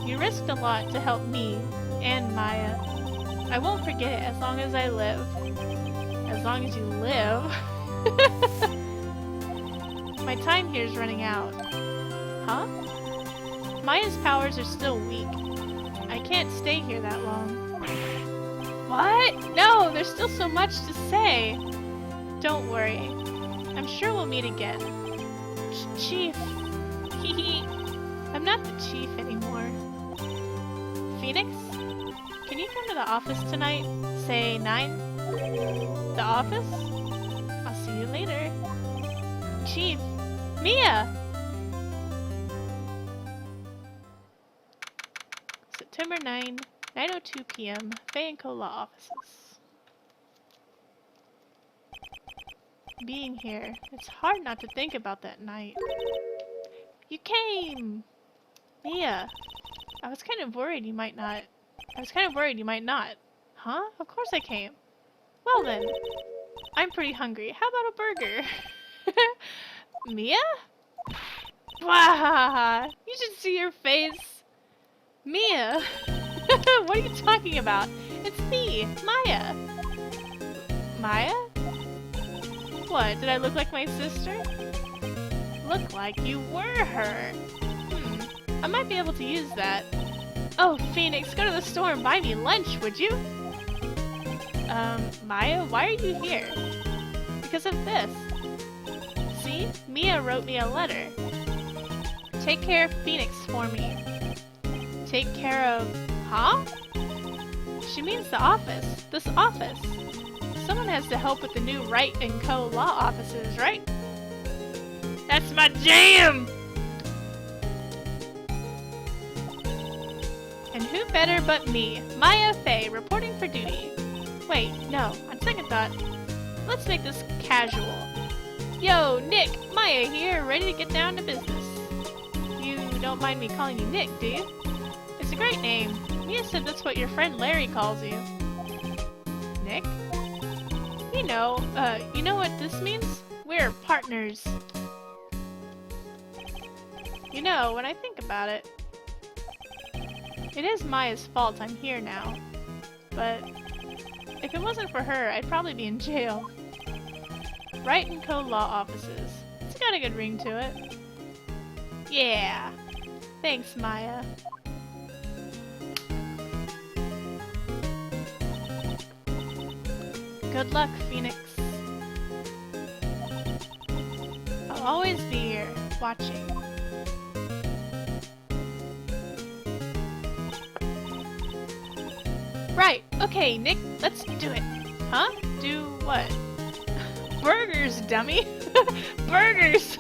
You risked a lot to help me and Maya. I won't forget it as long as I live. As long as you live. My time here is running out. Huh? Maya's powers are still weak. I can't stay here that long. What? No, there's still so much to say. Don't worry. I'm sure we'll meet again. Chief. Hehe. I'm not the chief anymore. Phoenix? Can you come to the office tonight? Say 9? The office? I'll see you later. Chief. Mia! September 9, 9:02 p.m. Faye & Co. Law Offices. Being here, it's hard not to think about that night. You came! Mia, I was kind of worried you might not. Huh? Of course I came. Well then, I'm pretty hungry. How about a burger? Mia? Wow, you should see your face. Mia? What are you talking about? It's me, Maya. Maya? What, did I look like my sister? Look like you were her. I might be able to use that. Oh, Phoenix, go to the store and buy me lunch, would you? Maya, why are you here? Because of this. See? Mia wrote me a letter. Take care of Phoenix for me. Take care of... Huh? She means the office. This office. Someone has to help with the new Wright & Co. law offices, right? That's my jam! And who better but me, Maya Faye, reporting for duty. Wait, no, on second thought, let's make this casual. Yo, Nick, Maya here, ready to get down to business. You don't mind me calling you Nick, do you? It's a great name. Mia said that's what your friend Larry calls you. Nick? You know what this means? We're partners. You know, when I think about it, it is Maya's fault I'm here now. But if it wasn't for her, I'd probably be in jail. Wright & Co. Law Offices. It's got a good ring to it. Yeah. Thanks, Maya. Good luck, Phoenix. I'll always be here, watching. Right, okay, Nick, let's do it. Huh? Do what? Burgers, dummy! Burgers!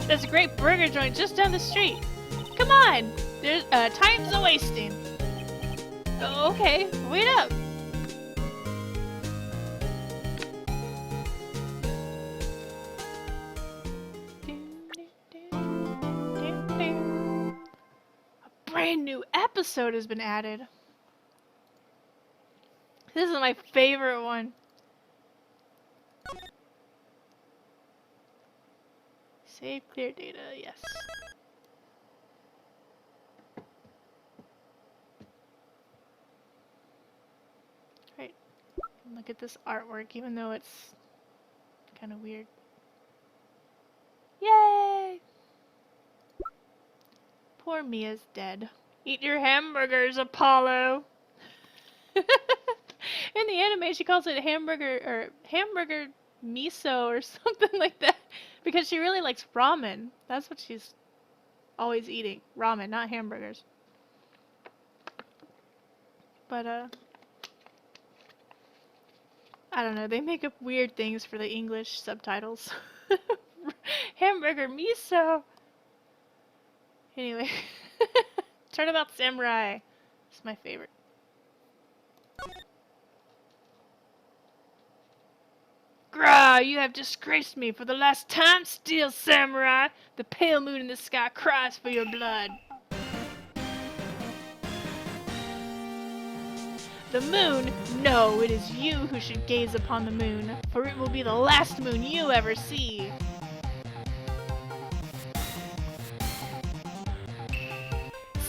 There's a great burger joint just down the street. Come on! There's time's a wasting. Oh, okay, wait up. A brand new episode has been added. This is my favorite one. Save clear data, yes. Right. Look at this artwork, even though it's kind of weird. Yay! Poor Mia's dead. Eat your hamburgers, Apollo! In the anime, she calls it hamburger miso or something like that because she really likes ramen. That's what she's always eating. Ramen, not hamburgers. But I don't know, they make up weird things for the English subtitles. Hamburger miso! Anyway. Turnabout Samurai. It's my favorite. Grah, you have disgraced me for the last time, Steel Samurai! The pale moon in the sky cries for your blood. The moon? No, it is you who should gaze upon the moon, for it will be the last moon you ever see.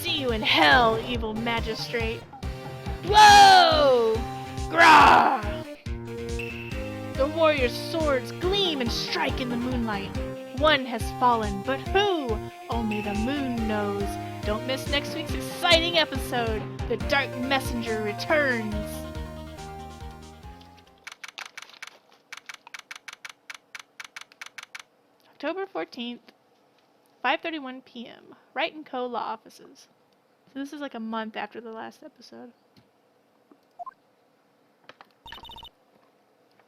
See you in hell, evil magistrate. Whoa! Grah! The warriors' swords gleam and strike in the moonlight. One has fallen, but who? Only the moon knows. Don't miss next week's exciting episode. The Dark Messenger returns. October 14th, 5:31 p.m. Wright & Co. Law Offices. So this is like a month after the last episode.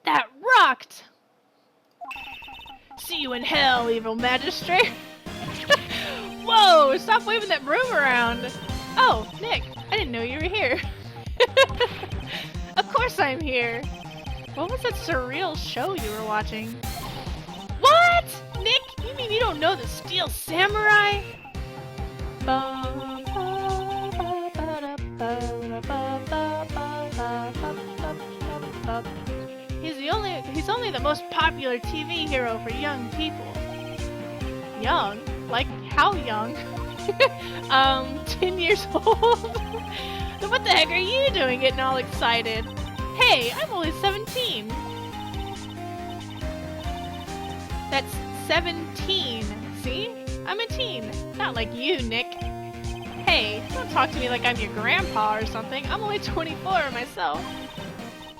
That rocked! See you in hell, evil magistrate! Whoa! Stop waving that broom around! Oh, Nick, I didn't know you were here. Of course I'm here! What was that surreal show you were watching? What? Nick, you mean you don't know the Steel Samurai? He's only the most popular TV hero for young people. Young? Like how young? 10 years old? Then what the heck are you doing getting all excited? Hey, I'm only 17. That's 17. See? I'm a teen. Not like you, Nick. Hey, don't talk to me like I'm your grandpa or something. I'm only 24 myself.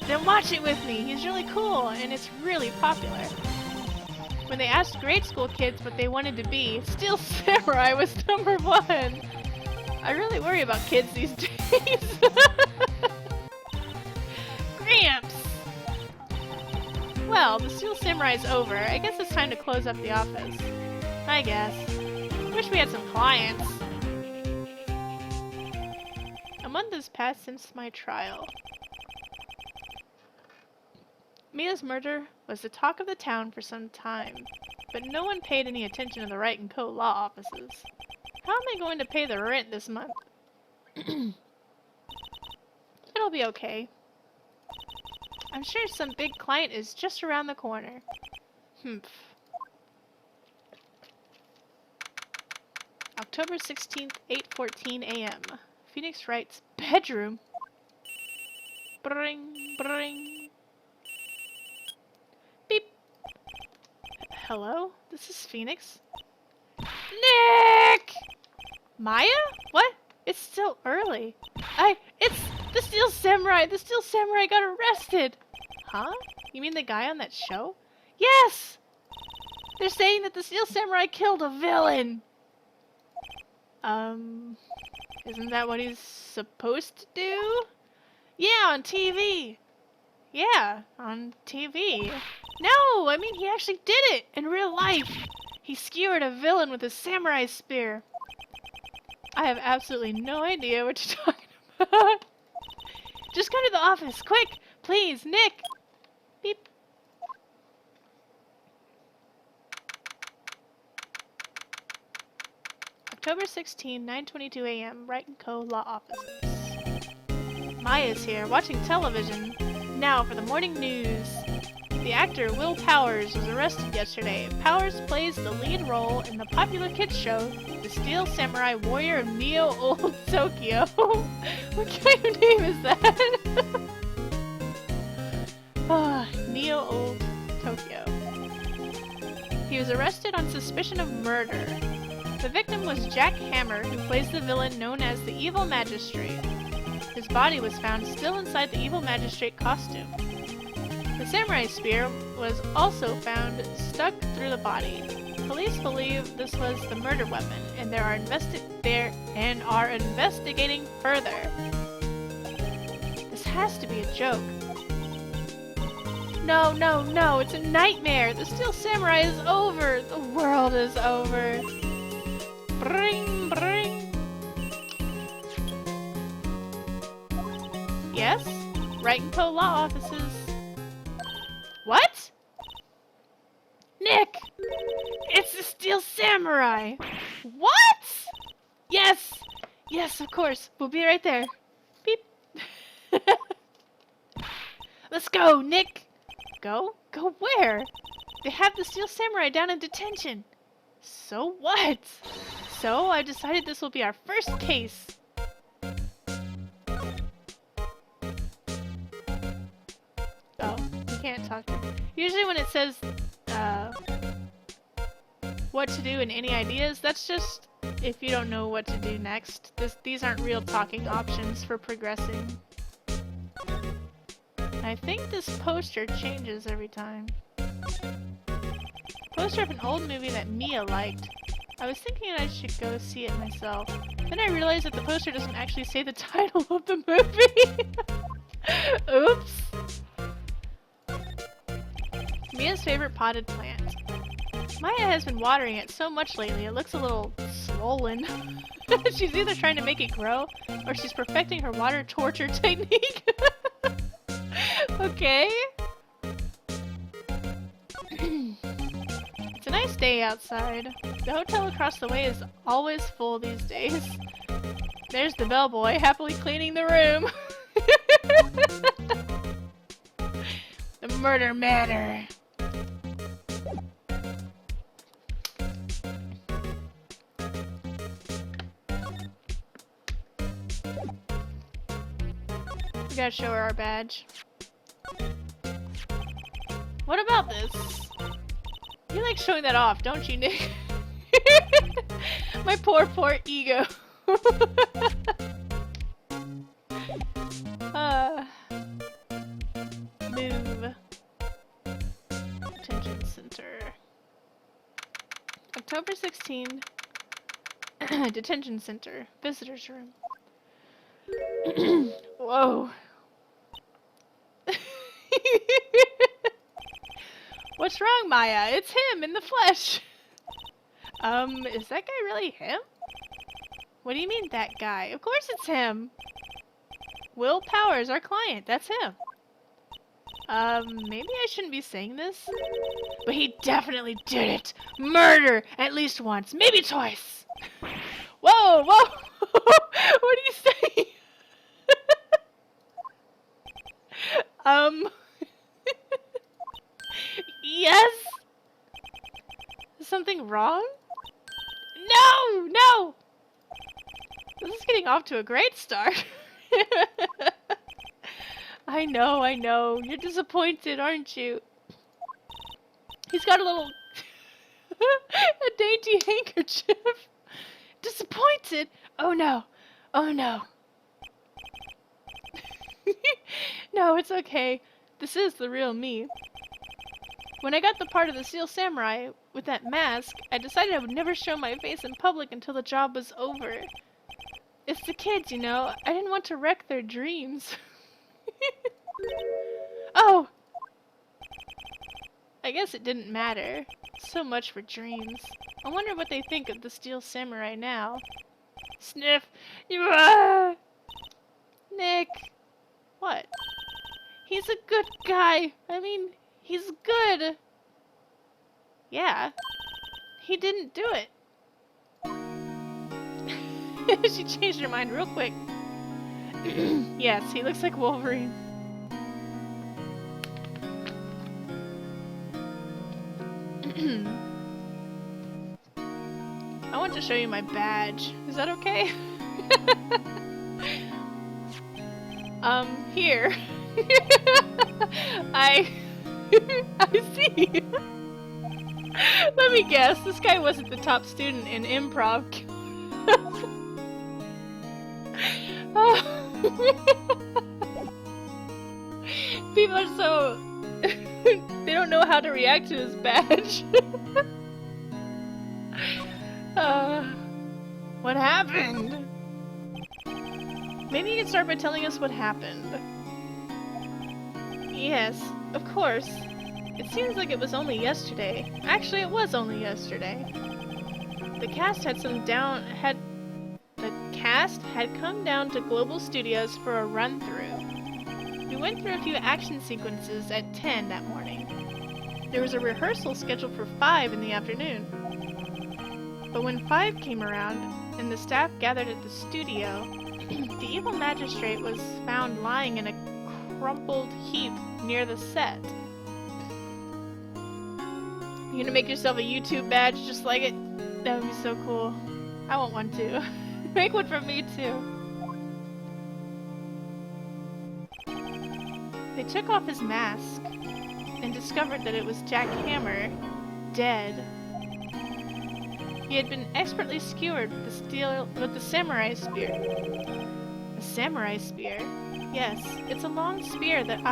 Then watch it with me. He's really cool, and it's really popular. When they asked grade school kids what they wanted to be, Steel Samurai was number 1. I really worry about kids these days. Gramps! Well, the Steel Samurai's over. I guess it's time to close up the office. I guess. Wish we had some clients. A month has passed since my trial. Mia's murder was the talk of the town for some time, but no one paid any attention to the Wright & Co. law offices. How am I going to pay the rent this month? It'll be okay. I'm sure some big client is just around the corner. October 16th, 8:14 a.m. Phoenix Wright's bedroom. Bring, bring. Beep. Hello? This is Phoenix. Nick! Maya? What? It's still early. It's the Steel Samurai! The Steel Samurai got arrested! Huh? You mean the guy on that show? Yes! They're saying that the Steel Samurai killed a villain! Isn't that what he's supposed to do? Yeah, on TV! Yeah, on TV. No, I mean he actually did it in real life! He skewered a villain with a samurai spear. I have absolutely no idea what you're talking about. Just come to the office, quick! Please, Nick! Beep. October 16, 9:22 a.m. Wright & Co. Law Offices. Maya's here, watching television. Now for the morning news. The actor Will Powers was arrested yesterday. Powers plays the lead role in the popular kids show, The Steel Samurai Warrior of Neo Old Tokyo. What kind of name is that? Neo Old Tokyo. He was arrested on suspicion of murder. The victim was Jack Hammer, who plays the villain known as the Evil Magistrate. His body was found still inside the Evil Magistrate costume. The samurai spear was also found stuck through the body. Police believe this was the murder weapon, and are investigating further. This has to be a joke. no, no, no. It's a nightmare. The Steel Samurai is over. The world is over. Bring, bring. Yes? Wright and Co. law offices. What? Nick! It's the Steel Samurai! What? Yes! Yes, of course. We'll be right there. Beep. Let's go, Nick! Go? Go where? They have the Steel Samurai down in detention. So what? So I decided this will be our first case. Oh, you can't talk to me. Usually when it says, what to do and any ideas, that's just if you don't know what to do next. These aren't real talking options for progressing. I think this poster changes every time. Poster of an old movie that Mia liked. I was thinking I should go see it myself. Then I realized that the poster doesn't actually say the title of the movie. Oops. Mia's favorite potted plant. Maya has been watering it so much lately, it looks a little swollen. She's either trying to make it grow, or she's perfecting her water torture technique. Okay. It's a nice day outside. The hotel across the way is always full these days. There's the bellboy happily cleaning the room. The murder manor. We gotta show her our badge. What about this? You like showing that off, don't you, Nick? My poor, poor ego. Move. Detention center. October 16. Detention center. Visitors room. Whoa. What's wrong, Maya? It's him in the flesh. Is that guy really him? What do you mean, that guy? Of course it's him. Will Powers, our client. That's him. Maybe I shouldn't be saying this? But he definitely did it! Murder! At least once, maybe twice! Whoa, whoa! What do you say? Yes? Is something wrong? No! No! This is getting off to a great start. I know. You're disappointed, aren't you? He's got a little... a dainty handkerchief. Disappointed? Oh no. Oh no. No, it's okay. This is the real me. When I got the part of the Steel Samurai with that mask, I decided I would never show my face in public until the job was over. It's the kids, you know. I didn't want to wreck their dreams. Oh! I guess it didn't matter. So much for dreams. I wonder what they think of the Steel Samurai now. Sniff! You Nick! What? He's a good guy! I mean, he's good! Yeah. He didn't do it. She changed her mind real quick. Yes, he looks like Wolverine. I want to show you my badge. Is that okay? Here. I see. Let me guess, this guy wasn't the top student in improv. People are so... they don't know how to react to his badge. What happened? Maybe you can start by telling us what happened. Yes, of course. It seems like it was only yesterday. Actually, it was only yesterday. The cast had come down to Global Studios for a run-through. We went through a few action sequences at 10 that morning. There was a rehearsal scheduled for 5 in the afternoon. But when 5 came around and the staff gathered at the studio, the evil magistrate was found lying in a crumpled heap near the set. You gonna make yourself a YouTube badge just like it? That would be so cool. I want one too. Make one for me too. They took off his mask and discovered that it was Jack Hammer, dead. He had been expertly skewered with the samurai spear. A samurai spear? Yes, it's a long spear that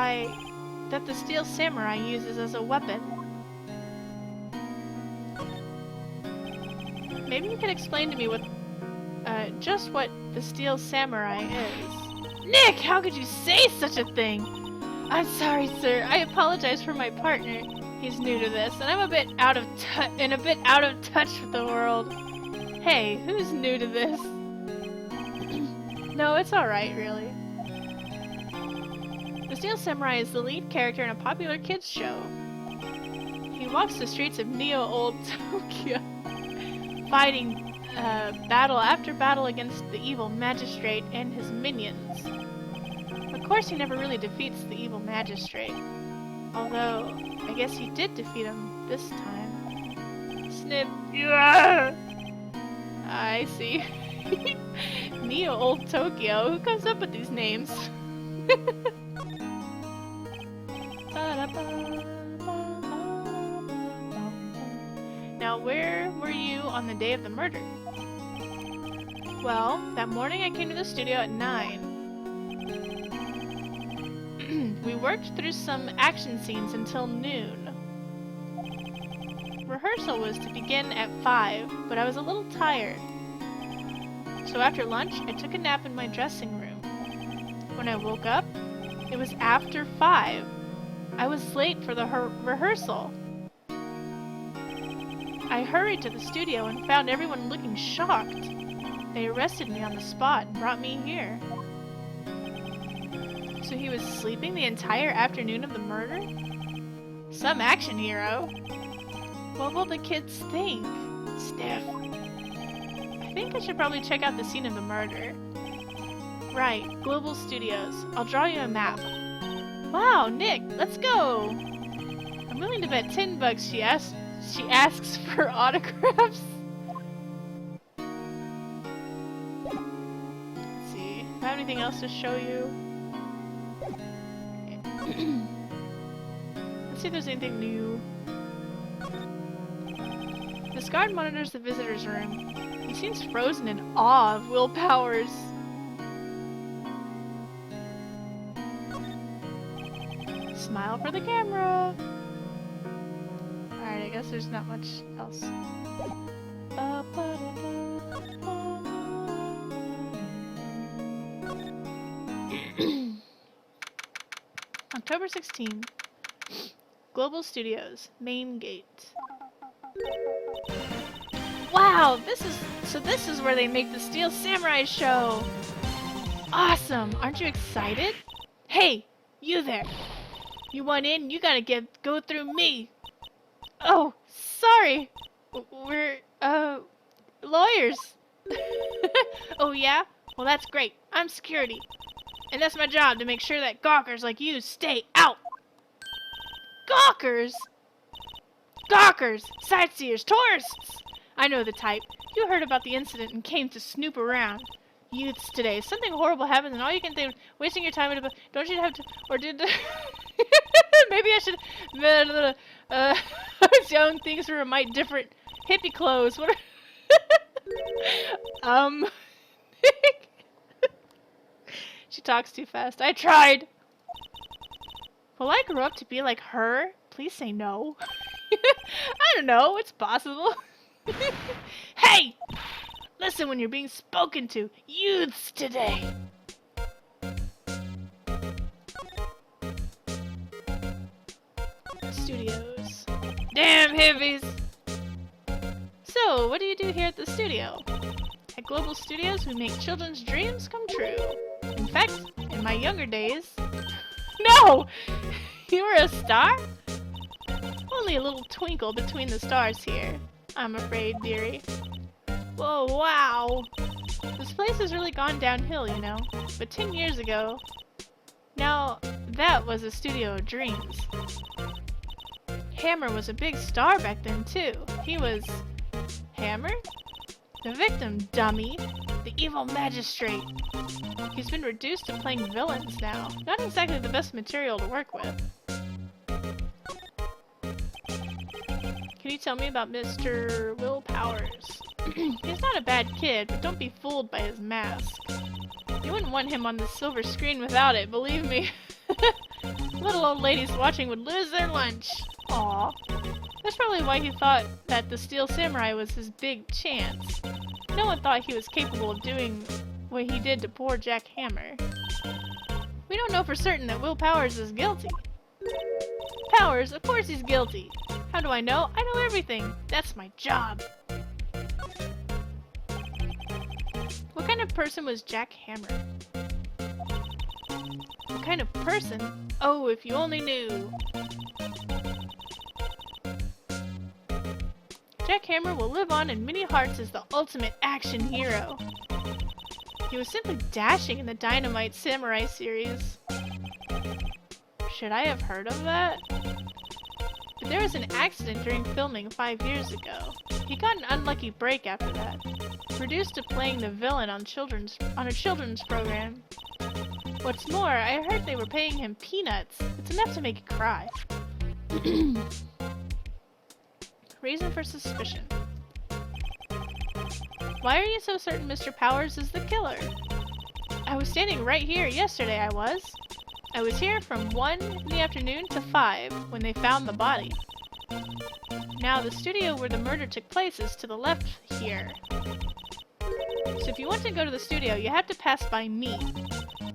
the steel samurai uses as a weapon. Maybe you could explain to me just what the steel samurai is. Nick, how could you say such a thing? I'm sorry, sir. I apologize for my partner. He's new to this, and I'm a bit out of touch with the world. Hey, who's new to this? No, it's alright, really. The Steel Samurai is the lead character in a popular kids show. He walks the streets of Neo-Old Tokyo, fighting battle after battle against the evil magistrate and his minions. Of course, he never really defeats the evil magistrate. Although, I guess he did defeat him this time. Snip. Yeah! I see. Neo-Old Tokyo. Who comes up with these names? Now, where were you on the day of the murder? Well, that morning I came to the studio at 9. We worked through some action scenes until noon. Rehearsal was to begin at 5, but I was a little tired. So after lunch, I took a nap in my dressing room. When I woke up, it was after 5. I was late for the rehearsal. I hurried to the studio and found everyone looking shocked. They arrested me on the spot and brought me here. So he was sleeping the entire afternoon of the murder? Some action hero. What will the kids think? Sniff. I think I should probably check out the scene of the murder. Right, Global Studios. I'll draw you a map. Wow, Nick, let's go! I'm willing to bet $10 she asks for autographs. Let's see. Do I have anything else to show you? Let's see if there's anything new. This guard monitors the visitor's room. He seems frozen in awe of Will Powers. Smile for the camera. Alright, I guess there's not much else. October 16. Global Studios, main gate. Wow, this is where they make the Steel Samurai show. Awesome! Aren't you excited? Hey, you there. You want in? You gotta go through me. Oh, sorry. We're lawyers. Oh yeah? Well, that's great. I'm security. And that's my job, to make sure that gawkers like you stay out. Gawkers? Gawkers! Sightseers! Tourists! I know the type. You heard about the incident and came to snoop around. Youths today. Something horrible happens and all you can think of wasting your time at don't you have to, or did maybe I should I was young, things were might different. Hippie clothes. What She talks too fast. I tried. Will I grow up to be like her? Please say no. I don't know. It's possible. Hey! Listen when you're being spoken to. Youths today. Studios. Damn hippies! So, what do you do here at the studio? At Global Studios, we make children's dreams come true. In fact, in my younger days... No! You were a star? Only a little twinkle between the stars here, I'm afraid, dearie. Whoa, wow! This place has really gone downhill, you know. But 10 years ago... Now, that was a studio of dreams. Hammer was a big star back then, too. He was... Hammer? The victim, dummy. The evil magistrate. He's been reduced to playing villains now. Not exactly the best material to work with. Can you tell me about Mr. Will Powers? He's not a bad kid, but don't be fooled by his mask. You wouldn't want him on the silver screen without it, believe me. Little old ladies watching would lose their lunch. Aw. That's probably why he thought that the Steel Samurai was his big chance. No one thought he was capable of doing what he did to poor Jack Hammer. We don't know for certain that Will Powers is guilty. Powers? Of course he's guilty. How do I know? I know everything. That's my job. What kind of person was Jack Hammer? What kind of person? Oh, if you only knew. Jack Hammer will live on in many hearts as the ultimate action hero. He was simply dashing in the Dynamite Samurai series. Should I have heard of that? But there was an accident during filming 5 years ago. He got an unlucky break after that. Reduced to playing the villain on a children's program. What's more, I heard they were paying him peanuts. It's enough to make you cry. Reason for suspicion. Why are you so certain Mr. Powers is the killer? I was standing right here yesterday, I was. I was here from 1 in the afternoon to 5 when they found the body. Now, the studio where the murder took place is to the left here. So if you want to go to the studio, you have to pass by me.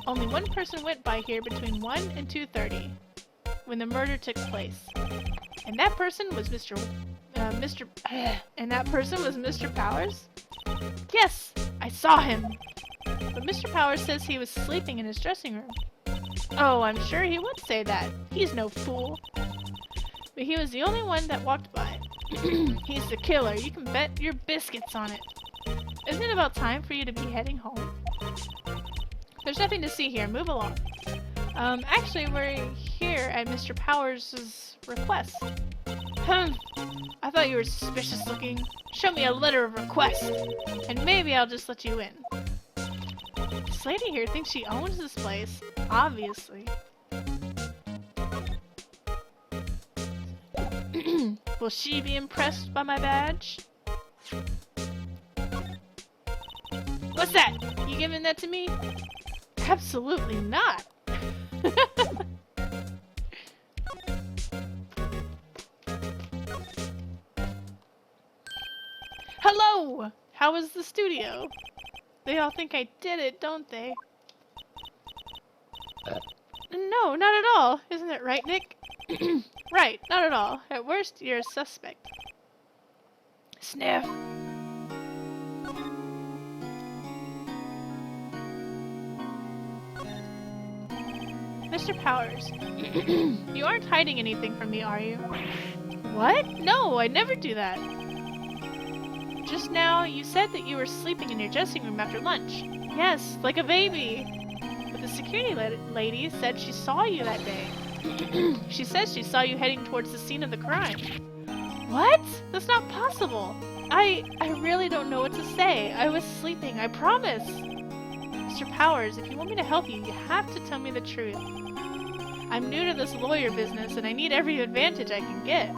Only one person went by here between 1 and 2:30 when the murder took place. And that person was Mr. Powers? Yes, I saw him. But Mr. Powers says he was sleeping in his dressing room. Oh, I'm sure he would say that. He's no fool. But he was the only one that walked by. He's the killer. You can bet your biscuits on it. Isn't it about time for you to be heading home? There's nothing to see here. Move along. Actually, we're here at Mr. Powers' request. I thought you were suspicious looking. Show me a letter of request, and maybe I'll just let you in. This lady here thinks she owns this place. Obviously. Will she be impressed by my badge? What's that? You giving that to me? Absolutely not. Hello! How was the studio? They all think I did it, don't they? No, not at all. Isn't it right, Nick? Right, not at all. At worst, you're a suspect. Sniff. Mr. Powers, you aren't hiding anything from me, are you? What? No, I never do that. Just now, you said that you were sleeping in your dressing room after lunch. Yes, like a baby. But the security lady said she saw you that day. She says she saw you heading towards the scene of the crime. What? That's not possible. I really don't know what to say. I was sleeping, I promise. Mr. Powers, if you want me to help you, you have to tell me the truth. I'm new to this lawyer business, and I need every advantage I can get.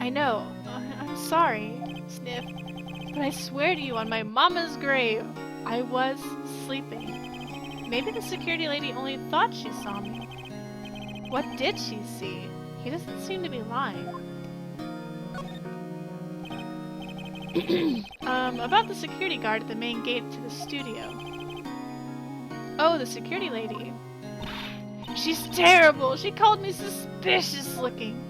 I know. I'm sorry, Sniff. But I swear to you on my mama's grave, I was sleeping. Maybe the security lady only thought she saw me. What did she see? He doesn't seem to be lying. About the security guard at the main gate to the studio. Oh, the security lady. She's terrible. She called me suspicious looking.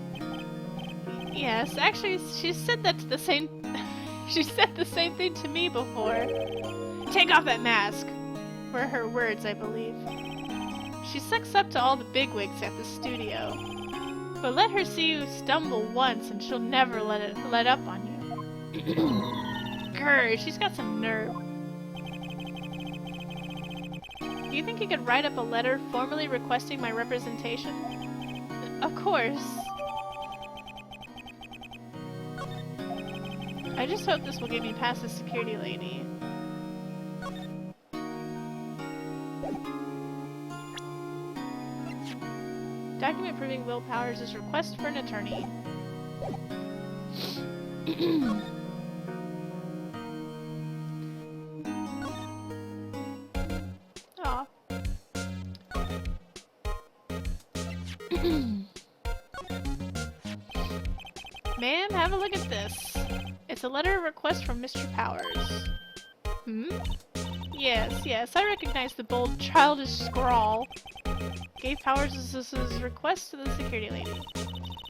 Yes, actually, she said that to the same... she said the same thing to me before. Take off that mask, were her words, I believe. She sucks up to all the bigwigs at the studio. But let her see you stumble once and she'll never let up on you. Grr, she's got some nerve. Do you think you could write up a letter formally requesting my representation? Of course. I just hope this will get me past the security lady. Document proving Will Powers' request for an attorney. Aw. Ma'am, have a look at this. It's a letter of request from Mr. Powers. Hmm? Yes, I recognize the bold, childish scrawl. Gave Powers his request to the security lady.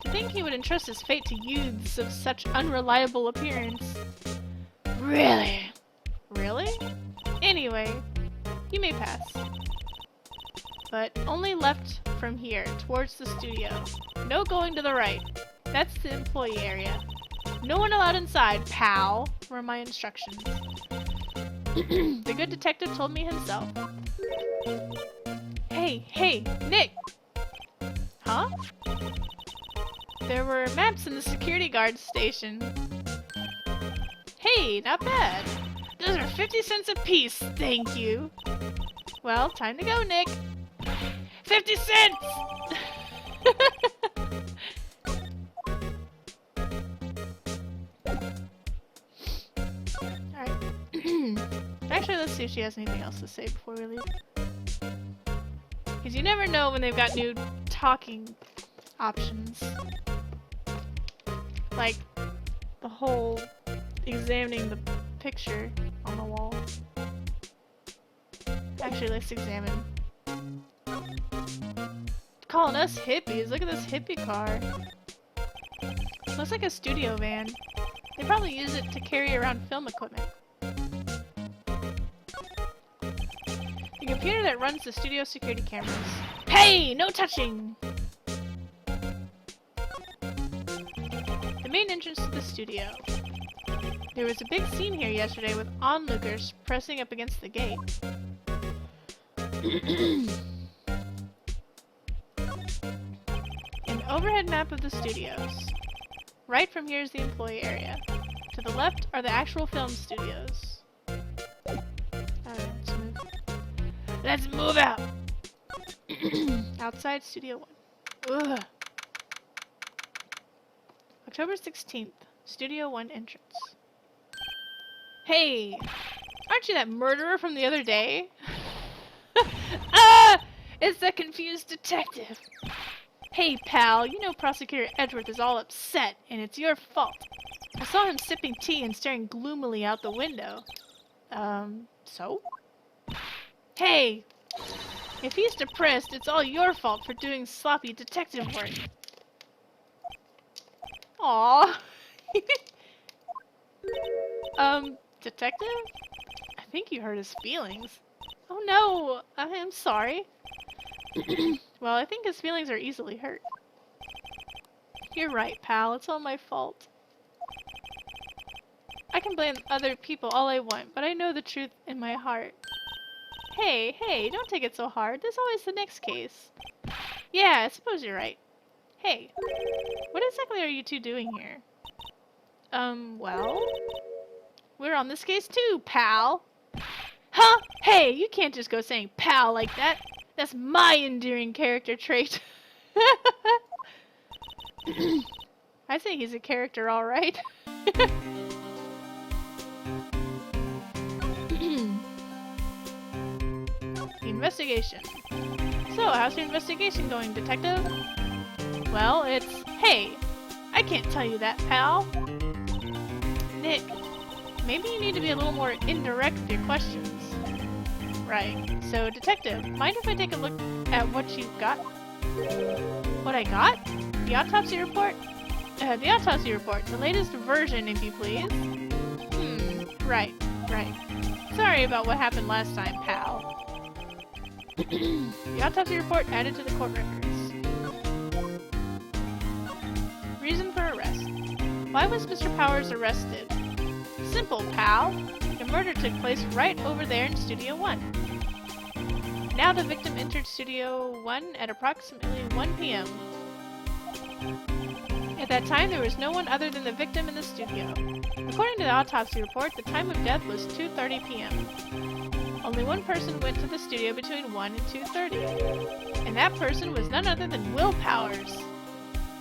To think he would entrust his fate to youths of such unreliable appearance. Really? Really? Anyway, you may pass. But only left from here, towards the studio. No going to the right. That's the employee area. No one allowed inside, pal, were my instructions. The good detective told me himself. Hey, Nick! Huh? There were maps in the security guard station. Hey, not bad. Those are 50 cents apiece, thank you. Well, time to go, Nick. 50 cents! Alright. Actually, let's see if she has anything else to say before we leave. Because you never know when they've got new talking options. Like, the whole examining the picture on the wall. Actually, let's examine. Calling us hippies. Look at this hippie car. Looks like a studio van. They probably use it to carry around film equipment. The computer that runs the studio security cameras. Hey! No touching! The main entrance to the studio. There was a big scene here yesterday with onlookers pressing up against the gate. An overhead map of the studios. Right from here is the employee area. To the left are the actual film studios. Alright, let's move. Let's move out! Outside Studio 1. Ugh. October 16th. Studio 1 entrance. Hey! Aren't you that murderer from the other day? Ah! It's the confused detective! Hey, pal, you know Prosecutor Edgeworth is all upset, and it's your fault. I saw him sipping tea and staring gloomily out the window. So? Hey! If he's depressed, it's all your fault for doing sloppy detective work. Aww. Detective? I think you hurt his feelings. Oh no, I am sorry. Well, I think his feelings are easily hurt. You're right, pal. It's all my fault. I can blame other people all I want, but I know the truth in my heart. Hey, don't take it so hard. There's always the next case. Yeah, I suppose you're right. Hey, what exactly are you two doing here? Well? We're on this case too, pal! Huh? Hey, you can't just go saying pal like that. That's my endearing character trait. I think he's a character, alright. Investigation. So, how's your investigation going, detective? Well, it's... Hey! I can't tell you that, pal. Nick, maybe you need to be a little more indirect with your questions. Right. So, detective, mind if I take a look at what you got? What I got? The autopsy report? The autopsy report. The latest version, if you please. Right. Sorry about what happened last time, pal. The autopsy report added to the court records. Reason for arrest. Why was Mr. Powers arrested? Simple, pal. The murder took place right over there in Studio 1. Now the victim entered Studio 1 at approximately 1 p.m. At that time, there was no one other than the victim in the studio. According to the autopsy report, the time of death was 2:30 p.m. Only one person went to the studio between 1 and 2:30. And that person was none other than Will Powers.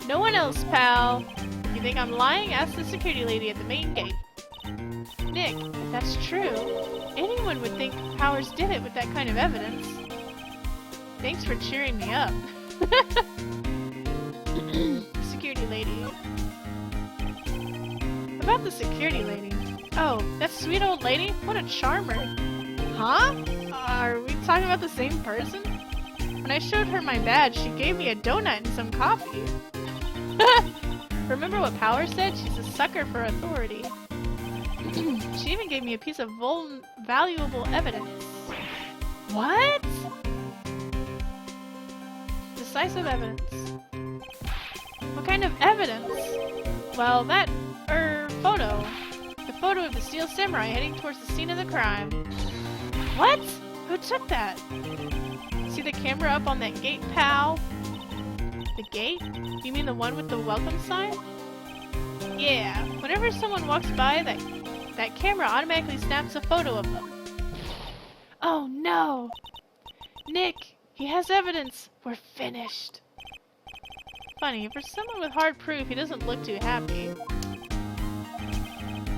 No one else, pal. If you think I'm lying, ask the security lady at the main gate. Nick, if that's true, anyone would think Powers did it with that kind of evidence. Thanks for cheering me up. Security lady. About the security lady. Oh, that sweet old lady? What a charmer. Huh? Are we talking about the same person? When I showed her my badge, she gave me a donut and some coffee. Remember what Powers said? She's a sucker for authority. She even gave me a piece of valuable evidence. What? Decisive evidence. What kind of evidence? Well, that, photo. The photo of the Steel Samurai heading towards the scene of the crime. What? Who took that? See the camera up on that gate, pal? The gate? You mean the one with the welcome sign? Yeah. Whenever someone walks by, that camera automatically snaps a photo of them. Oh no! Nick, he has evidence. We're finished. Funny, for someone with hard proof, he doesn't look too happy.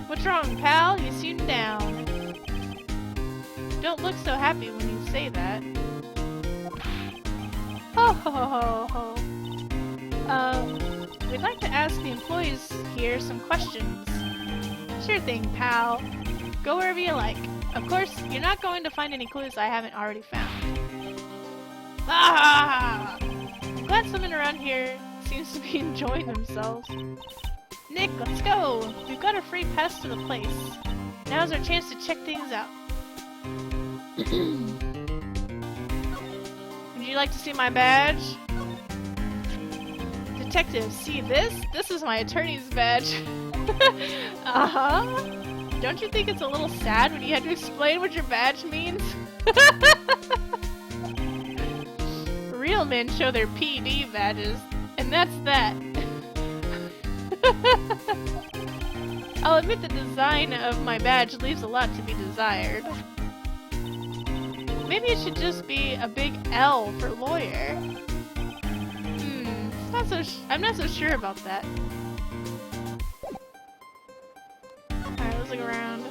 What's wrong, pal? You seem down. Don't look so happy when you say that. Ho ho ho ho. We'd like to ask the employees here some questions. Sure thing, pal. Go wherever you like. Of course, you're not going to find any clues I haven't already found. Ah! I'm glad someone around here seems to be enjoying themselves. Nick, let's go! We've got a free pass to the place. Now's our chance to check things out. Would you like to see my badge? Detective, see this? This is my attorney's badge. Uh-huh. Don't you think it's a little sad when you had to explain what your badge means? Real men show their PD badges, and that's that. I'll admit the design of my badge leaves a lot to be desired. Maybe it should just be a big L for lawyer. I'm not so sure about that. Alright, let's look around.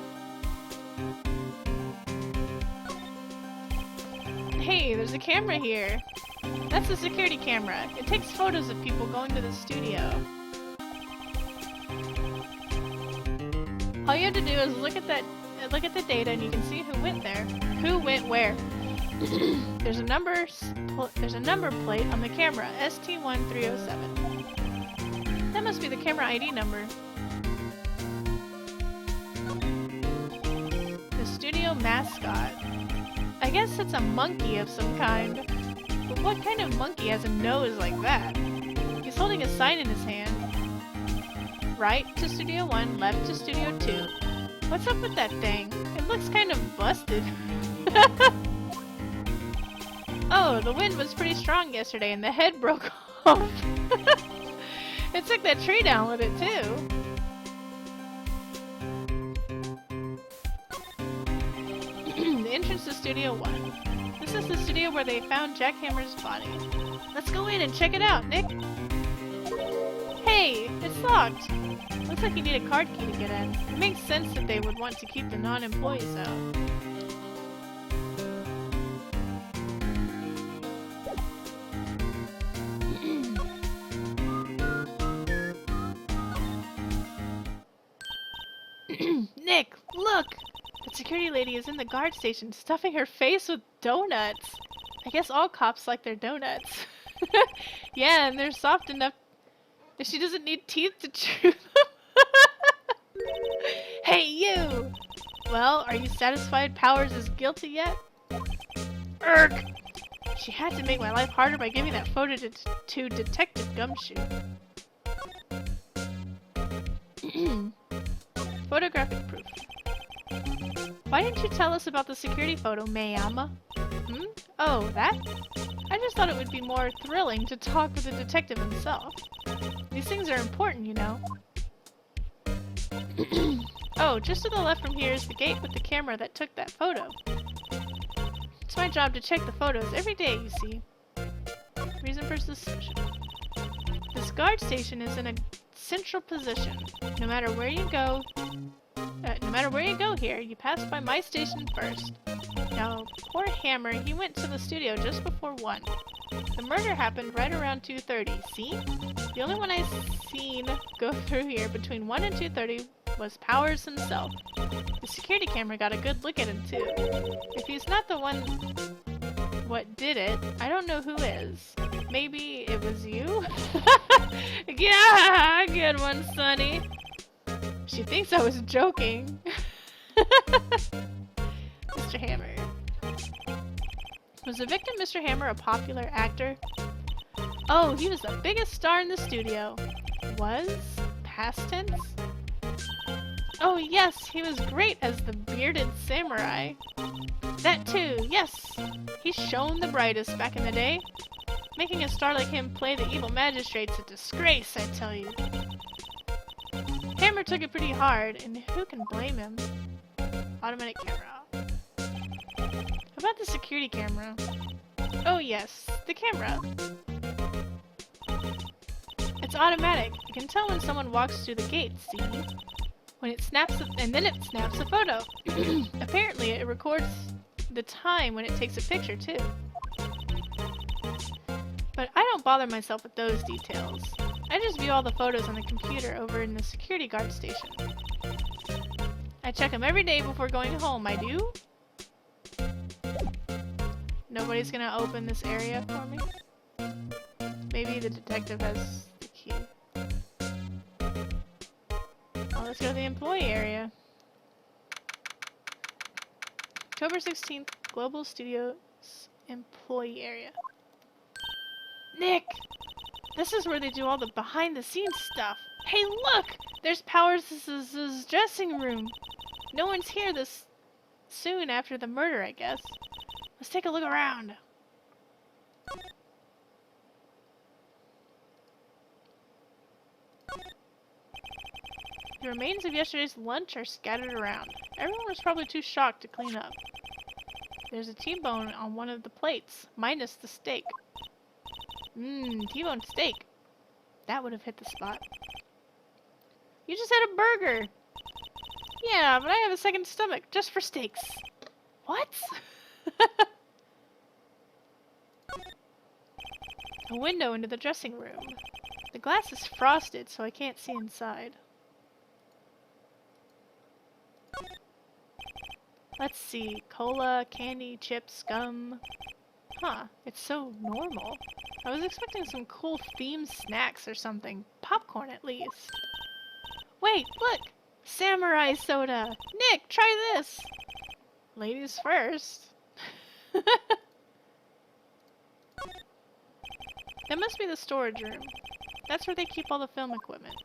Hey, there's a camera here. That's the security camera. It takes photos of people going to the studio. All you have to do is look at the data and you can see who went there. Who went where. There's a number plate on the camera, ST1307. That must be the camera ID number. The studio mascot. I guess it's a monkey of some kind. But what kind of monkey has a nose like that? He's holding a sign in his hand. Right to Studio 1, left to Studio 2. What's up with that thing? It looks kind of busted. Oh, the wind was pretty strong yesterday and the head broke off. It took that tree down with it too. The entrance to Studio 1. This is the studio where they found Jack Hammer's body. Let's go in and check it out, Nick. Hey, it's locked. Looks like you need a card key to get in. It makes sense that they would want to keep the non-employees out. Nick, look! That security lady is in the guard station stuffing her face with donuts. I guess all cops like their donuts. Yeah, and they're soft enough that she doesn't need teeth to chew them. Hey, you! Well, are you satisfied Powers is guilty yet? Urgh! She had to make my life harder by giving that photo to Detective Gumshoe. Photographic proof. Why didn't you tell us about the security photo, Mayama? Hmm? Oh, that? I just thought it would be more thrilling to talk with the detective himself. These things are important, you know. Oh, just to the left from here is the gate with the camera that took that photo. It's my job to check the photos every day, you see. Reason for suspicion. This guard station is in a central position. No matter where you go here, you pass by my station first. Now, poor Hammer, he went to the studio just before 1. The murder happened right around 2:30, see? The only one I've seen go through here between 1 and 2:30 was Powers himself. The security camera got a good look at him too. If he's not the one what did it, I don't know who is. Maybe it was you? Yeah, good one, Sonny. She thinks I was joking. Mr. Hammer. Was the victim Mr. Hammer a popular actor? Oh, he was the biggest star in the studio. Was? Past tense? Oh yes, he was great as the bearded samurai. That too, yes. He shone the brightest back in the day. Making a star like him play the evil magistrate's a disgrace, I tell you. Hammer took it pretty hard, and who can blame him? Automatic camera. About the security camera. Oh yes, the camera. It's automatic. You can tell when someone walks through the gate, see? When it snaps, and then it snaps a photo. Apparently, it records the time when it takes a picture too. But I don't bother myself with those details. I just view all the photos on the computer over in the security guard station. I check them every day before going home, I do. Nobody's gonna open this area for me? Maybe the detective has the key. Oh, let's go to the employee area. October 16th, Global Studios employee area. Nick! This is where they do all the behind-the-scenes stuff. Hey, look! There's Powers' dressing room. No one's here this soon after the murder, I guess. Let's take a look around. The remains of yesterday's lunch are scattered around. Everyone was probably too shocked to clean up. There's a T-bone on one of the plates, minus the steak. Mmm, T-bone steak. That would have hit the spot. You just had a burger! Yeah, but I have a second stomach, just for steaks. What? A window into the dressing room. The glass is frosted, so I can't see inside. Let's see. Cola, candy, chips, gum. Huh, it's so normal. I was expecting some cool themed snacks or something. Popcorn, at least. Wait, look! Samurai soda! Nick, try this! Ladies first. That must be the storage room. That's where they keep all the film equipment.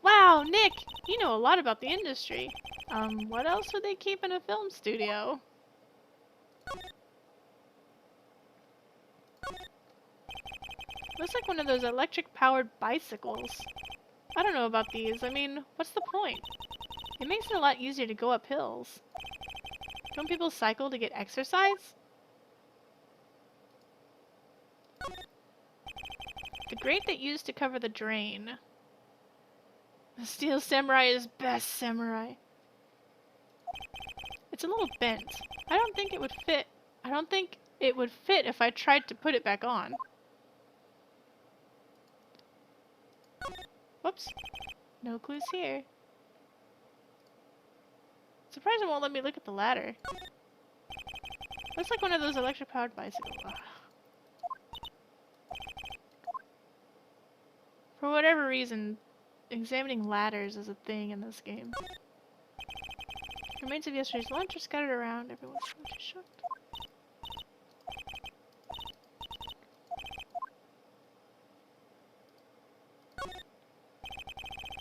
Wow, Nick! You know a lot about the industry. What else would they keep in a film studio? Looks like one of those electric-powered bicycles. I don't know about these. I mean, what's the point? It makes it a lot easier to go up hills. Don't people cycle to get exercise? The grate that used to cover the drain. The steel samurai is best samurai. It's a little bent. I don't think it would fit. I don't think it would fit if I tried to put it back on. Whoops. No clues here. Surprised it won't let me look at the ladder. Looks like one of those electric-powered bicycles. Ugh. For whatever reason, examining ladders is a thing in this game. Remains of yesterday's lunch are scattered around. Everyone's too shocked.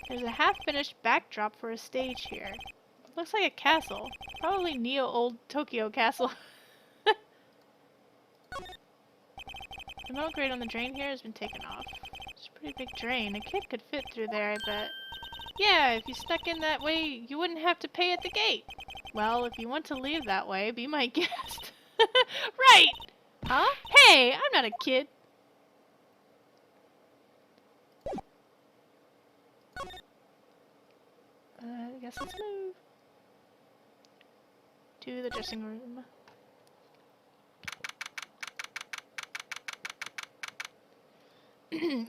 There's a half-finished backdrop for a stage here. Looks like a castle. Probably Neo Old Tokyo Castle. The metal grate on the drain here has been taken off. It's a pretty big drain. A kid could fit through there, I bet. Yeah, if you stuck in that way, you wouldn't have to pay at the gate. Well, if you want to leave that way, be my guest. Right! Huh? Hey, I'm not a kid. I guess let's move. To the dressing room.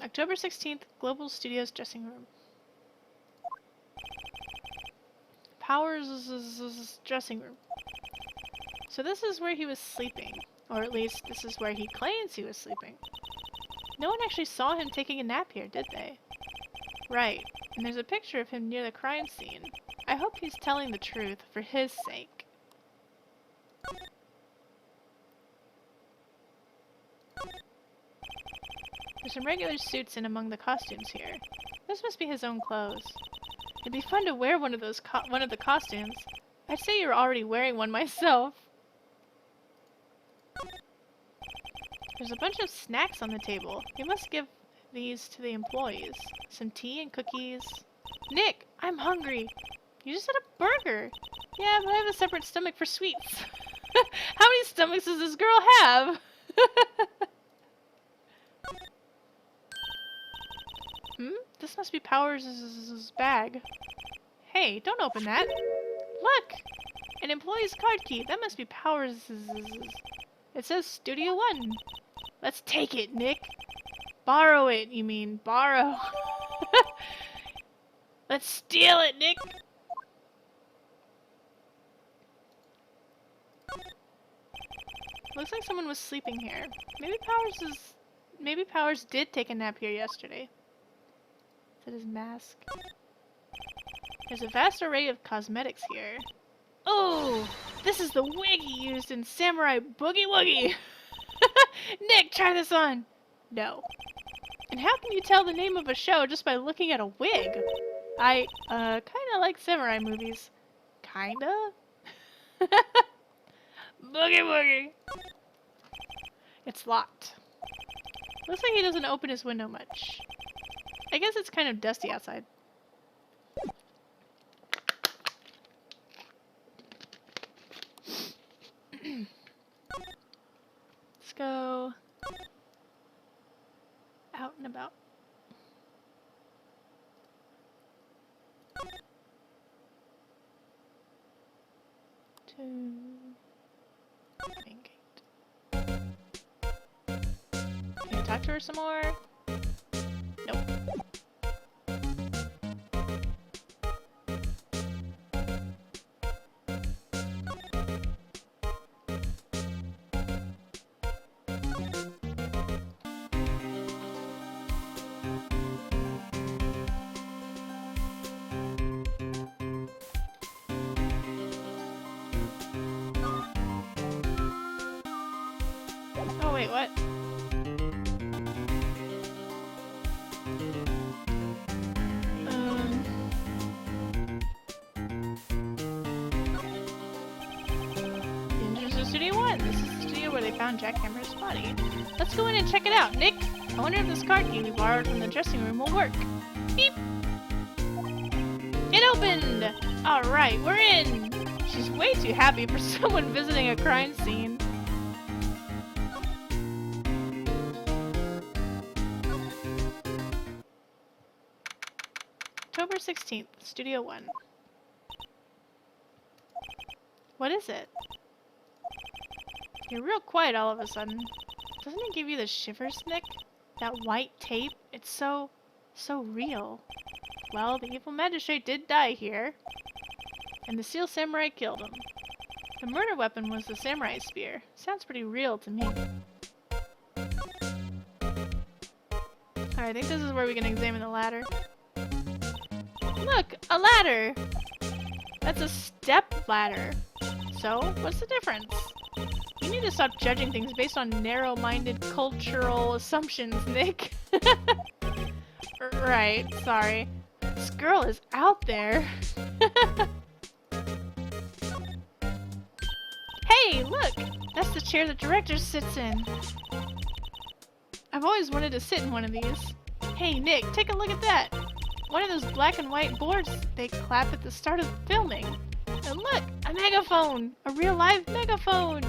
October 16th, Global Studios dressing room. Powers' dressing room. So this is where he was sleeping. Or at least, this is where he claims he was sleeping. No one actually saw him taking a nap here, did they? Right. And there's a picture of him near the crime scene. I hope he's telling the truth, for his sake. There's some regular suits in among the costumes here. This must be his own clothes. It'd be fun to wear one of the costumes. I'd say you're already wearing one myself. There's a bunch of snacks on the table. You must give these to the employees. Some tea and cookies. Nick, I'm hungry. You just had a burger. Yeah, but I have a separate stomach for sweets. How many stomachs does this girl have? This must be Powers' bag. Hey, don't open that. Look! An employee's card key. That must be Powers'. It says Studio One. Let's take it, Nick. Borrow it, you mean. Borrow. Let's steal it, Nick! Looks like someone was sleeping here. Maybe Powers did take a nap here yesterday. Is that his mask? There's a vast array of cosmetics here. Oh! This is the wig he used in Samurai Boogie Woogie! Nick, try this on! No. And how can you tell the name of a show just by looking at a wig? I, kinda like samurai movies. Kinda? Boogie Woogie! It's locked. Looks like he doesn't open his window much. I guess it's kind of dusty outside. Let's go out and about. To main gate. Can you talk to her some more? Nope. Oh wait, what? Entrance to Studio One. This is the studio where they found Jack Hammer's body. Let's go in and check it out, Nick. I wonder if this card key we borrowed from the dressing room will work. Beep. It opened. All right, we're in. She's way too happy for someone visiting a crime scene. October 16th, Studio One. What is it? You're real quiet all of a sudden. Doesn't it give you the shivers, Nick? That white tape? It's so real. Well, the evil magistrate did die here. and the Steel Samurai killed him. The murder weapon was the samurai spear. Sounds pretty real to me. Alright, I think this is where we can examine the ladder. Look! A ladder! That's a step ladder. So, what's the difference? You need to stop judging things based on narrow-minded cultural assumptions, Nick. Right, sorry. This girl is out there. Hey, look! That's the chair the director sits in. I've always wanted to sit in one of these. Hey, Nick, take a look at that! One of those black and white boards they clap at the start of filming. And look! A megaphone! A real live megaphone!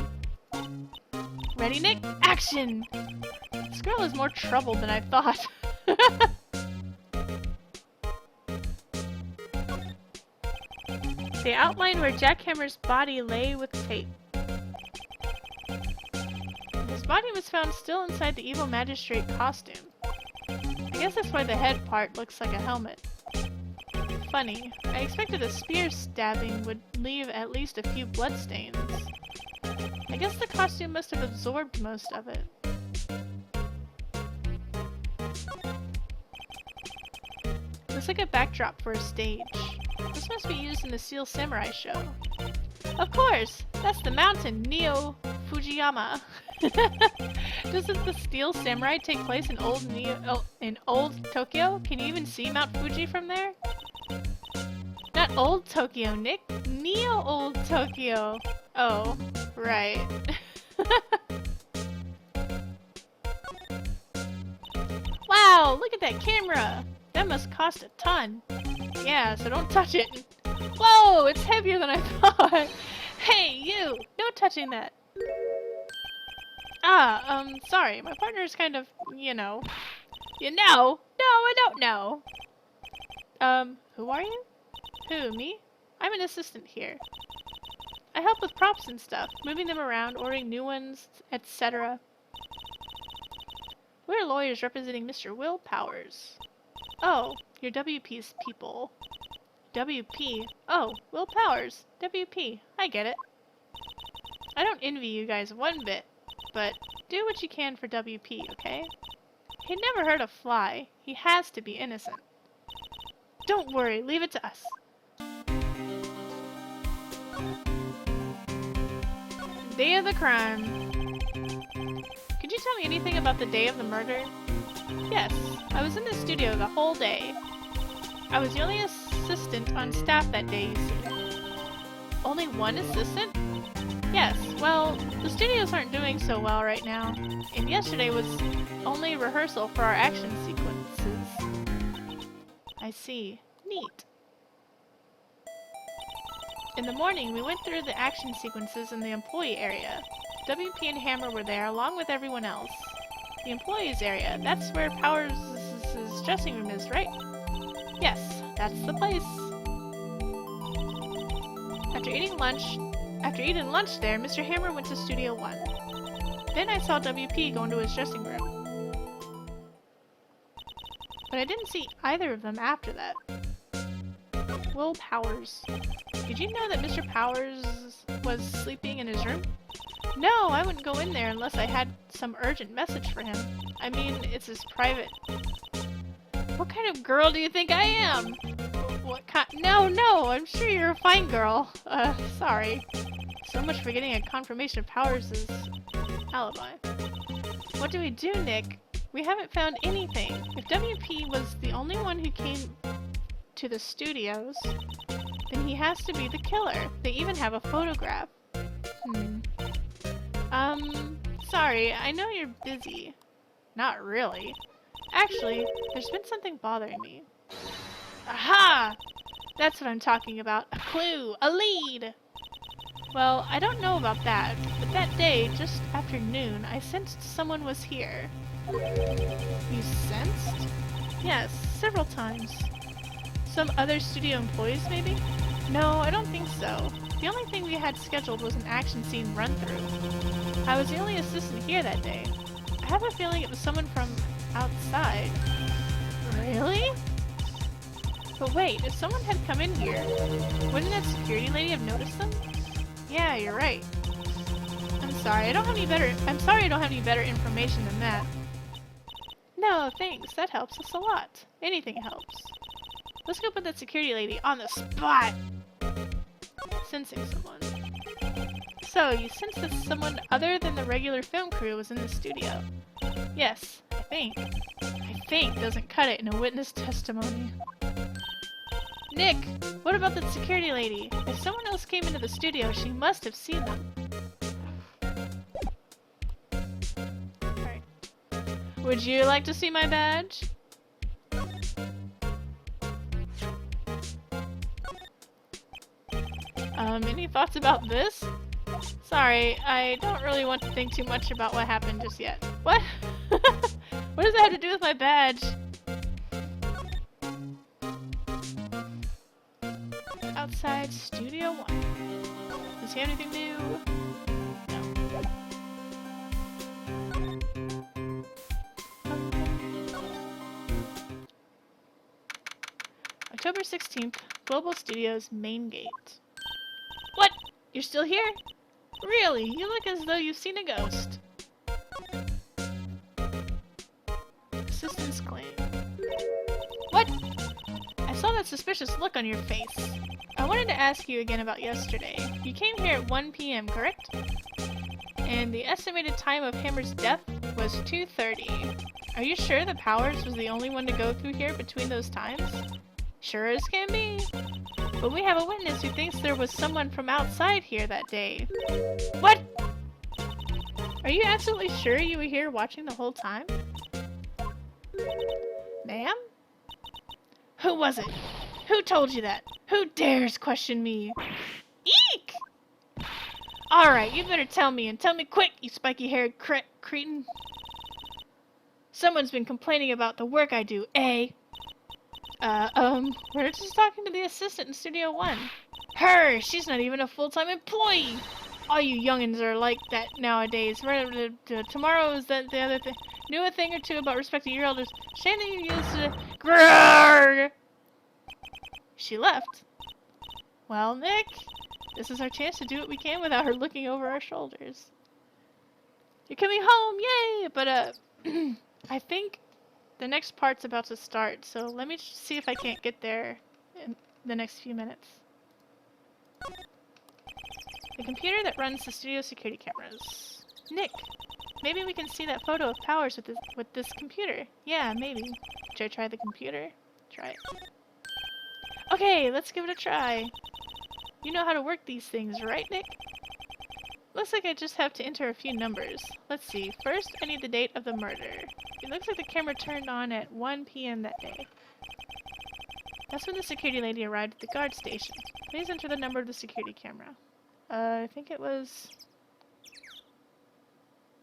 Ready, Nick? Action! This girl is more trouble than I thought. They outlined where Jackhammer's body lay with tape. His body was found still inside the evil magistrate costume. I guess that's why the head part looks like a helmet. Funny. I expected a spear stabbing would leave at least a few bloodstains. I guess the costume must have absorbed most of it. Looks like a backdrop for a stage. This must be used in the Steel Samurai show. Of course! That's the mountain, Neo Fujiyama. Doesn't the Steel Samurai take place in old Tokyo? Can you even see Mount Fuji from there? Not old Tokyo, Nick. Neo old Tokyo. Oh, right. Wow, look at that camera. That must cost a ton. Yeah, so don't touch it. Whoa, it's heavier than I thought. Hey, you! No touching that. Sorry. My partner's kind of, you know. You know? No, I don't know. Who are you? Who, me? I'm an assistant here. I help with props and stuff, moving them around, ordering new ones, etc. We're lawyers representing Mr. Will Powers. Oh, you're WP's people. WP? Oh, Will Powers. WP. I get it. I don't envy you guys one bit, but do what you can for WP, okay? He never hurt a fly. He has to be innocent. Don't worry, leave it to us. Day of the crime. Could you tell me anything about the day of the murder? Yes, I was in the studio the whole day. I was the only assistant on staff that day, you see. Only one assistant? Yes, well, the studios aren't doing so well right now, and yesterday was only rehearsal for our action sequences. I see. Neat. In the morning, we went through the action sequences in the employee area. WP and Hammer were there, along with everyone else. The employees area, that's where Powers' dressing room is, right? Yes, that's the place. After eating lunch there, Mr. Hammer went to Studio 1. Then I saw WP go into his dressing room. But I didn't see either of them after that. Will Powers. Did you know that Mr. Powers was sleeping in his room? No, I wouldn't go in there unless I had some urgent message for him. I mean, it's his private... What kind of girl do you think I am? What kind? No, I'm sure you're a fine girl. Sorry. So much for getting a confirmation of Powers' alibi. What do we do, Nick? We haven't found anything. If WP was the only one who came to the studios, then he has to be the killer. They even have a photograph. Sorry, I know you're busy. Not really. Actually, there's been something bothering me. Aha! That's what I'm talking about. A clue! A lead! Well, I don't know about that, but that day, just after noon, I sensed someone was here. You sensed? Yes, several times. Some other studio employees, maybe? No, I don't think so. The only thing we had scheduled was an action scene run-through. I was the only assistant here that day. I have a feeling it was someone from outside. Really? But wait, if someone had come in here, wouldn't that security lady have noticed them? Yeah, you're right. I'm sorry, I don't have any better information than that. No, thanks. That helps us a lot. Anything helps. Let's go put that security lady on the spot! Sensing someone. So, you sensed that someone other than the regular film crew was in the studio? Yes, I think. I think doesn't cut it in a witness testimony. Nick! What about that security lady? If someone else came into the studio, she must have seen them. Alright. Would you like to see my badge? Any thoughts about this? Sorry, I don't really want to think too much about what happened just yet. What? What does that have to do with my badge? Outside Studio 1. Does he have anything new? No. October 16th, Global Studios main gate. What? You're still here? Really? You look as though you've seen a ghost. Assistant's claim. What? I saw that suspicious look on your face. I wanted to ask you again about yesterday. You came here at 1 p.m., correct? And the estimated time of Hammer's death was 2:30. Are you sure that Powers was the only one to go through here between those times? Sure as can be. But we have a witness who thinks there was someone from outside here that day. What? Are you absolutely sure you were here watching the whole time? Ma'am? Who was it? Who told you that? Who dares question me? Eek! Alright, you better tell me, and tell me quick, you spiky-haired cretin. Someone's been complaining about the work I do, eh? We're just talking to the assistant in Studio 1. Her! She's not even a full-time employee! All you youngins are like that nowadays. Tomorrow is the other thing. Knew a thing or two about respecting your elders. Shame that you used to... Grrrr! She left. Well, Nick, this is our chance to do what we can without her looking over our shoulders. You're coming home, yay! But, I think the next part's about to start, so let me see if I can't get there in the next few minutes. The computer that runs the studio security cameras. Nick, maybe we can see that photo of Powers with this computer. Yeah, maybe. Should I try the computer? Try it. Okay, let's give it a try. You know how to work these things, right, Nick? Looks like I just have to enter a few numbers. Let's see. First, I need the date of the murder. It looks like the camera turned on at 1 p.m. that day. That's when the security lady arrived at the guard station. Please enter the number of the security camera. I think it was...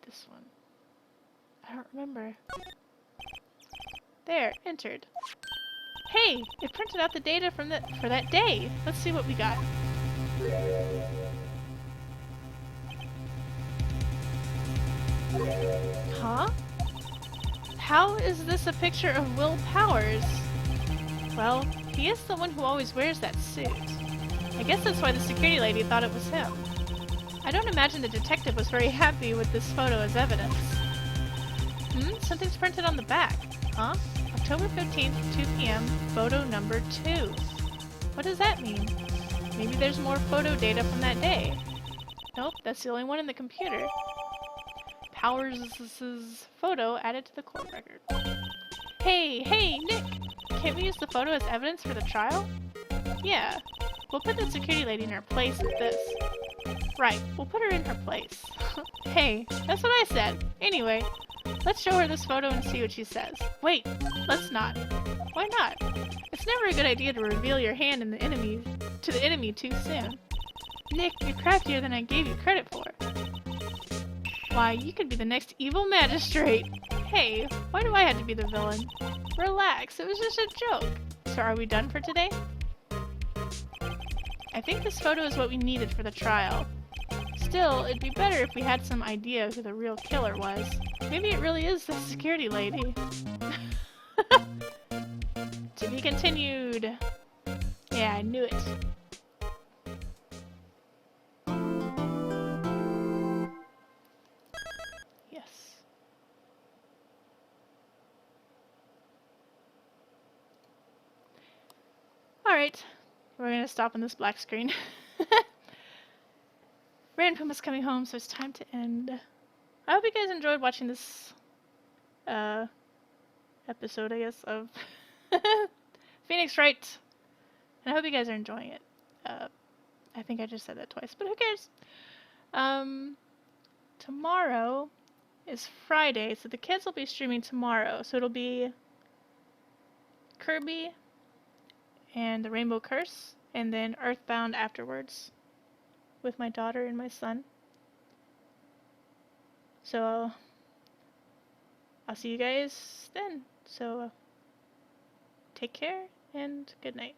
this one. I don't remember. There, entered. Hey, it printed out the data for that day. Let's see what we got. Huh? How is this a picture of Will Powers? Well, he is the one who always wears that suit. I guess that's why the security lady thought it was him. I don't imagine the detective was very happy with this photo as evidence. Something's printed on the back. Huh? October 15th, 2 p.m., photo number 2. What does that mean? Maybe there's more photo data from that day. Nope, that's the only one in the computer. Powers' photo added to the court record. Hey, Nick! Can't we use the photo as evidence for the trial? Yeah. We'll put the security lady in her place with this. Right, we'll put her in her place. Hey, that's what I said. Anyway, let's show her this photo and see what she says. Wait, let's not. Why not? It's never a good idea to reveal your hand to the enemy too soon. Nick, you're craftier than I gave you credit for. Why, you could be the next evil magistrate. Hey, why do I have to be the villain? Relax, it was just a joke. So are we done for today? I think this photo is what we needed for the trial. Still, it'd be better if we had some idea who the real killer was. Maybe it really is the security lady. To he continued. Yeah, I knew it. Yes. Alright. We're gonna stop on this black screen. Ran Puma's coming home, so it's time to end. I hope you guys enjoyed watching this episode, I guess, of Phoenix Wright. And I hope you guys are enjoying it. I think I just said that twice, but who cares? Tomorrow is Friday, so the kids will be streaming tomorrow. So it'll be Kirby and the Rainbow Curse, and then Earthbound afterwards with my daughter and my son. So I'll see you guys then. So take care and good night.